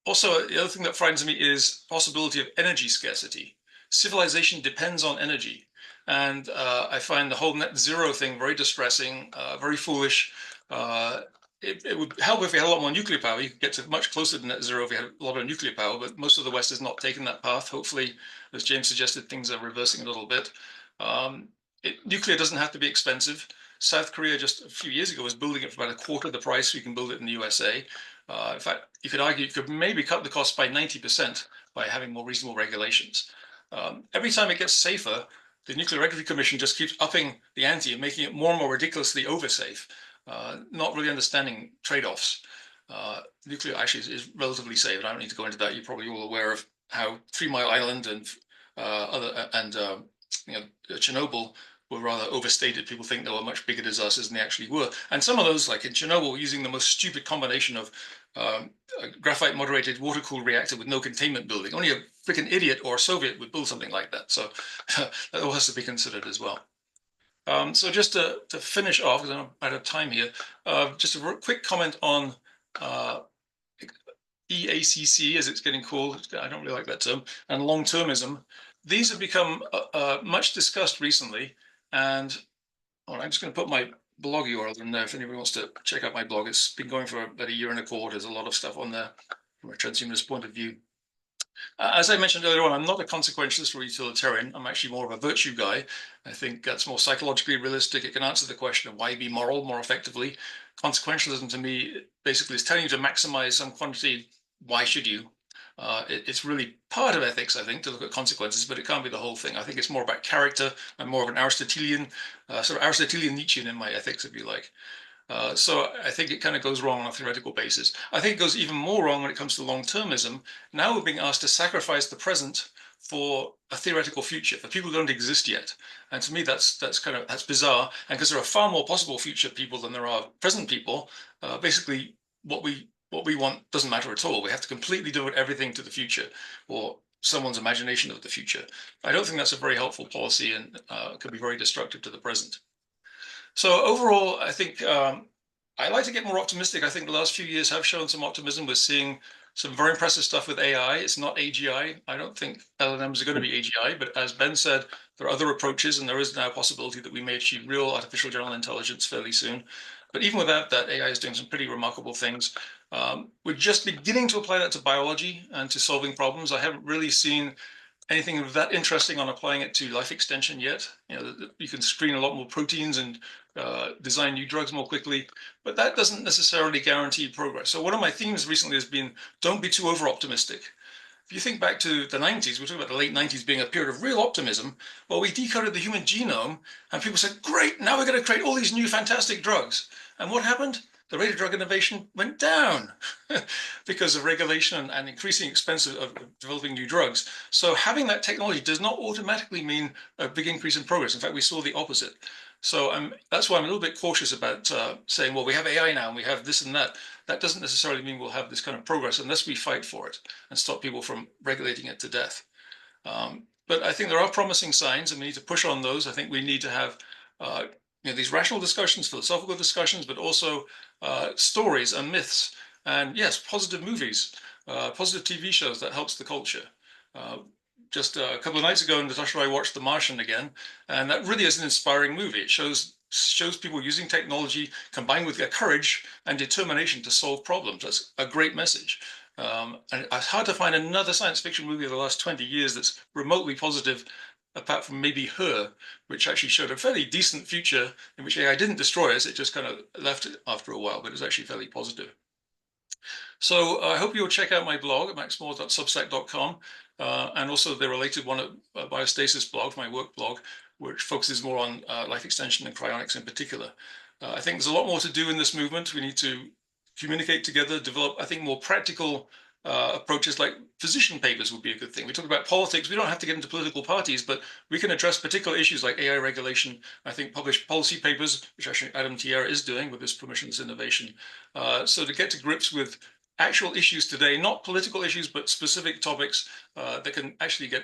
Also, the other thing that frightens me is possibility of energy scarcity. Civilization depends on energy. And I find the whole net zero thing very distressing, very foolish. It would help if we had a lot more nuclear power. You could get to much closer to net zero if we had a lot of nuclear power, but most of the West has not taken that path. Hopefully, as James suggested, things are reversing a little bit. Nuclear doesn't have to be expensive. South Korea just a few years ago was building it for about a quarter of the price we can build it in the USA. In fact, you could argue you could maybe cut the cost by 90% by having more reasonable regulations. Every time it gets safer, the Nuclear Regulatory Commission just keeps upping the ante and making it more and more ridiculously oversafe, not really understanding trade-offs. nuclear actually is relatively safe. I don't need to go into that. You're probably all aware of how 3 Mile Island and Chernobyl were rather overstated. People think they were much bigger disasters than they actually were. And some of those, like in Chernobyl, were using the most stupid combination of a graphite moderated water cooled reactor with no containment building. Only a freaking idiot or a Soviet would build something like that. So that all has to be considered as well. So just to finish off, because I'm out of time here, just a quick comment on EACC, as it's getting called. I don't really like that term, and long-termism. These have become much discussed recently, and I'm just going to put my blog URL in there if anybody wants to check out my blog. It's been going for about a year and a quarter. There's a lot of stuff on there from a transhumanist point of view. As I mentioned earlier on, I'm not a consequentialist or utilitarian. I'm actually more of a virtue guy. I think that's more psychologically realistic. It can answer the question of why be moral more effectively. Consequentialism to me basically is telling you to maximize some quantity. Why should you? It's really part of ethics, I think, to look at consequences, but it can't be the whole thing. I think it's more about character. I'm more of an Aristotelian, sort of Aristotelian Nietzschean in my ethics, if you like. So I think it kind of goes wrong on a theoretical basis. I think it goes even more wrong when it comes to long-termism. Now we're being asked to sacrifice the present for a theoretical future, for people who don't exist yet. And to me, that's bizarre. And because there are far more possible future people than there are present people, basically what we want doesn't matter at all. We have to completely devote everything to the future or someone's imagination of the future. I don't think that's a very helpful policy and can be very destructive to the present. So overall, I think I like to get more optimistic. I think the last few years have shown some optimism. We're seeing some very impressive stuff with AI. It's not AGI. I don't think LLMs are going to be AGI, but as Ben said, there are other approaches, and there is now a possibility that we may achieve real artificial general intelligence fairly soon. But even without that, AI is doing some pretty remarkable things. We're just beginning to apply that to biology and to solving problems. I haven't really seen anything that interesting on applying it to life extension yet. You can screen a lot more proteins and design new drugs more quickly, but that doesn't necessarily guarantee progress. So one of my themes recently has been, don't be too over-optimistic. If you think back to the 90s, we're talking about the late 90s being a period of real optimism. Well, we decoded the human genome and people said, great, now we're going to create all these new fantastic drugs. And what happened? The rate of drug innovation went down because of regulation and increasing expense of developing new drugs. So having that technology does not automatically mean a big increase in progress. In fact, we saw the opposite. So that's why I'm a little bit cautious about saying, well, we have AI now and we have this and that. That doesn't necessarily mean we'll have this kind of progress unless we fight for it and stop people from regulating it to death. But I think there are promising signs and we need to push on those. I think we need to have these rational discussions, philosophical discussions, but also stories and myths. And yes, positive movies, positive TV shows that helps the culture. Just a couple of nights ago, Natasha and I watched The Martian again, and that really is an inspiring movie. It shows people using technology combined with their courage and determination to solve problems. That's a great message. And it's hard to find another science fiction movie of the last 20 years that's remotely positive, apart from maybe Her, which actually showed a fairly decent future in which AI didn't destroy us. It just kind of left it after a while, but it was actually fairly positive. So I hope you'll check out my blog at maxmore.substack.com and also the related one at Biostasis blog, my work blog, which focuses more on life extension and cryonics in particular. I think there's a lot more to do in this movement. We need to communicate together, develop, I think, more practical approaches like physician papers would be a good thing. We talk about politics. We don't have to get into political parties, but we can address particular issues like AI regulation. I think publish policy papers, which actually Adam Tierra is doing with this permissionless innovation. So to get to grips with actual issues today, not political issues, but specific topics that can actually get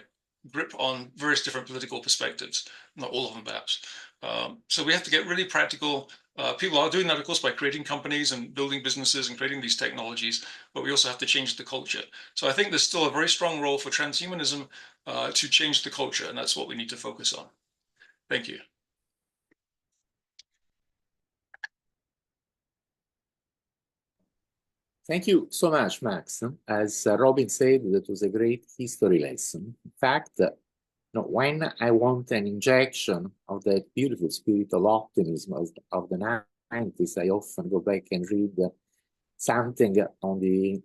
grip on various different political perspectives, not all of them perhaps. So we have to get really practical. People are doing that, of course, by creating companies and building businesses and creating these technologies, but we also have to change the culture. So I think there's still a very strong role for transhumanism to change the culture, and that's what we need to focus on. Thank you. Thank you so much, Max. As Robin said, that was a great history lesson. In fact, when I want an injection of that beautiful spirit of optimism of the 90s, I often go back and read something on the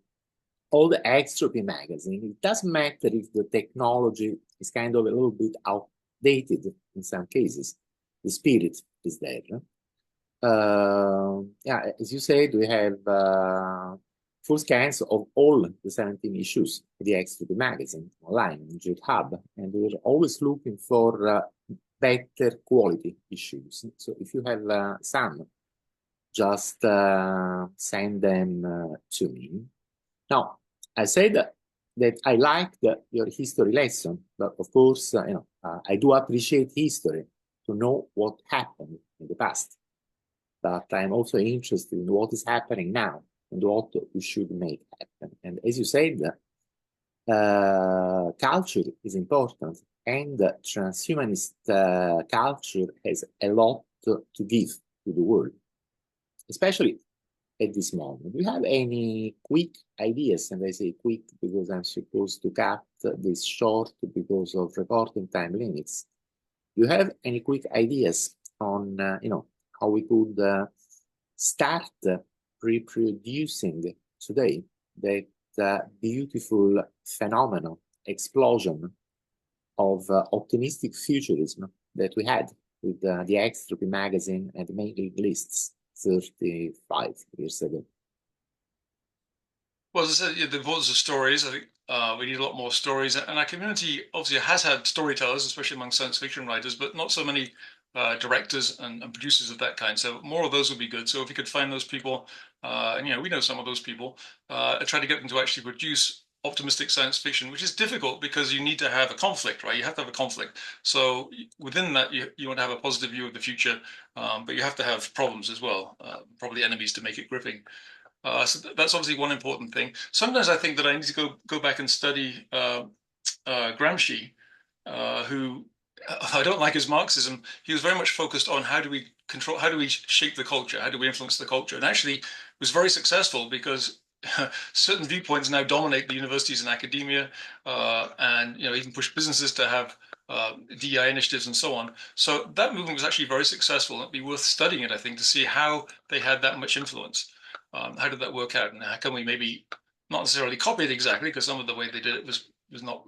old Extropy magazine. It doesn't matter if the technology is kind of a little bit outdated in some cases. The spirit is there. Yeah, as you said, we have full scans of all the 17 issues of the X2P magazine online in GitHub, and we're always looking for better quality issues. So if you have some, just send them to me. Now, I said that I liked your history lesson, but of course, I do appreciate history to know what happened in the past. But I'm also interested in what is happening now and what we should make happen. And as you said, culture is important, and transhumanist culture has a lot to give to the world, especially at this moment. Do you have any quick ideas? And I say quick because I'm supposed to cut this short because of recording time limits. Do you have any quick ideas on, how we could start reproducing today that beautiful phenomenon, explosion of optimistic futurism that we had with the X2P magazine and mailing lists 35 years ago? Well, as I said, the importance of stories. I think we need a lot more stories, and our community obviously has had storytellers, especially among science fiction writers, but not so many directors and producers of that kind. So more of those would be good. So if you could find those people, and we know some of those people, try to get them to actually produce optimistic science fiction, which is difficult because you need to have a conflict, right? You have to have a conflict. So within that, you want to have a positive view of the future, but you have to have problems as well, probably enemies to make it gripping. So that's obviously one important thing. Sometimes I think that I need to go back and study Gramsci, who I don't like his Marxism. He was very much focused on how do we control, how do we shape the culture, how do we influence the culture, and actually was very successful because certain viewpoints now dominate the universities and academia, and even push businesses to have DEI initiatives and so on. So that movement was actually very successful. It'd be worth studying it, I think, to see how they had that much influence. How did that work out, and how can we maybe not necessarily copy it exactly, because some of the way they did it was not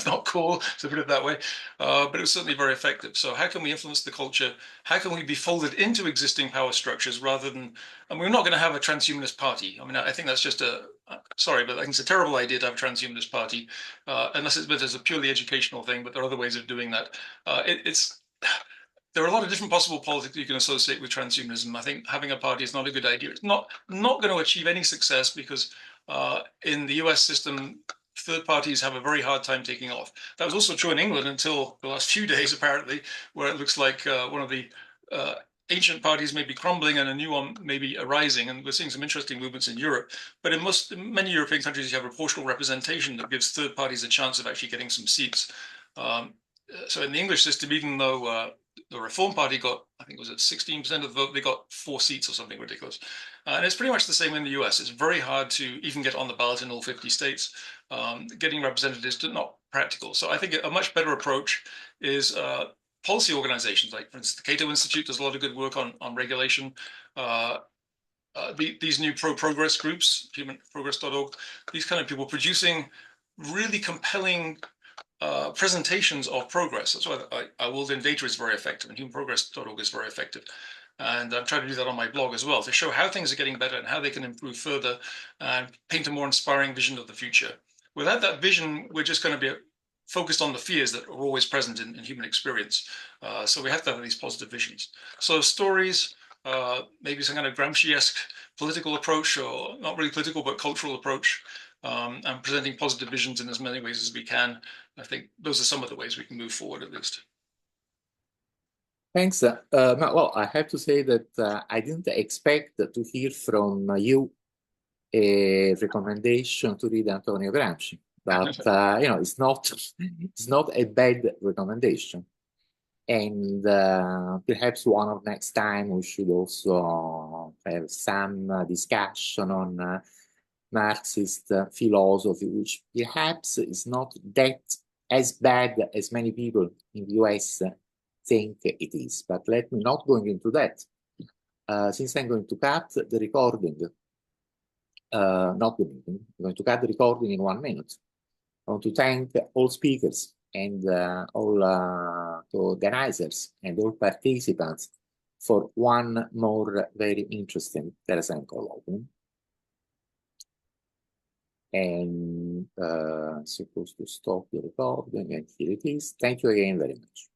not cool, to put it that way, but it was certainly very effective. So how can we influence the culture? How can we be folded into existing power structures rather than, and we're not going to have a transhumanist party. I mean, I think that's just sorry, but I think it's a terrible idea to have a transhumanist party, unless it's meant as a purely educational thing, but there are other ways of doing that. There are a lot of different possible politics you can associate with transhumanism. I think having a party is not a good idea. It's not going to achieve any success because in the US system, third parties have a very hard time taking off. That was also true in England until the last few days, apparently, where it looks like one of the ancient parties may be crumbling and a new one may be arising. And we're seeing some interesting movements in Europe. But in many European countries, you have a proportional representation that gives third parties a chance of actually getting some seats. So in the English system, even though the Reform Party got, I think it was at 16% of the vote, they got 4 seats or something ridiculous. And it's pretty much the same in the US. It's very hard to even get on the ballot in all 50 states. Getting representatives is not practical. So I think a much better approach is policy organizations, like, for instance, the Cato Institute does a lot of good work on regulation. These new pro-progress groups, humanprogress.org, these kind of people producing really compelling presentations of progress. That's why World in Data is very effective, and humanprogress.org is very effective. And I'm trying to do that on my blog as well, to show how things are getting better and how they can improve further and paint a more inspiring vision of the future. Without that vision, we're just going to be focused on the fears that are always present in human experience. So we have to have these positive visions. So stories, maybe some kind of Gramsci-esque political approach, or not really political, but cultural approach, and presenting positive visions in as many ways as we can. I think those are some of the ways we can move forward, at least. Thanks. Well, I have to say that I didn't expect to hear from you a recommendation to read Antonio Gramsci, but it's not a bad recommendation. And perhaps one of next time we should also have some discussion on Marxist philosophy, which perhaps is not that as bad as many people in the US think it is. But let me not go into that. Since I'm going to cut the recording, not the meeting, I'm going to cut the recording in 1 minute. I want to thank all speakers and all the organizers and all participants for one more very interesting Terasem Colloquium. And supposed to stop the recording, and here it is. Thank you again very much.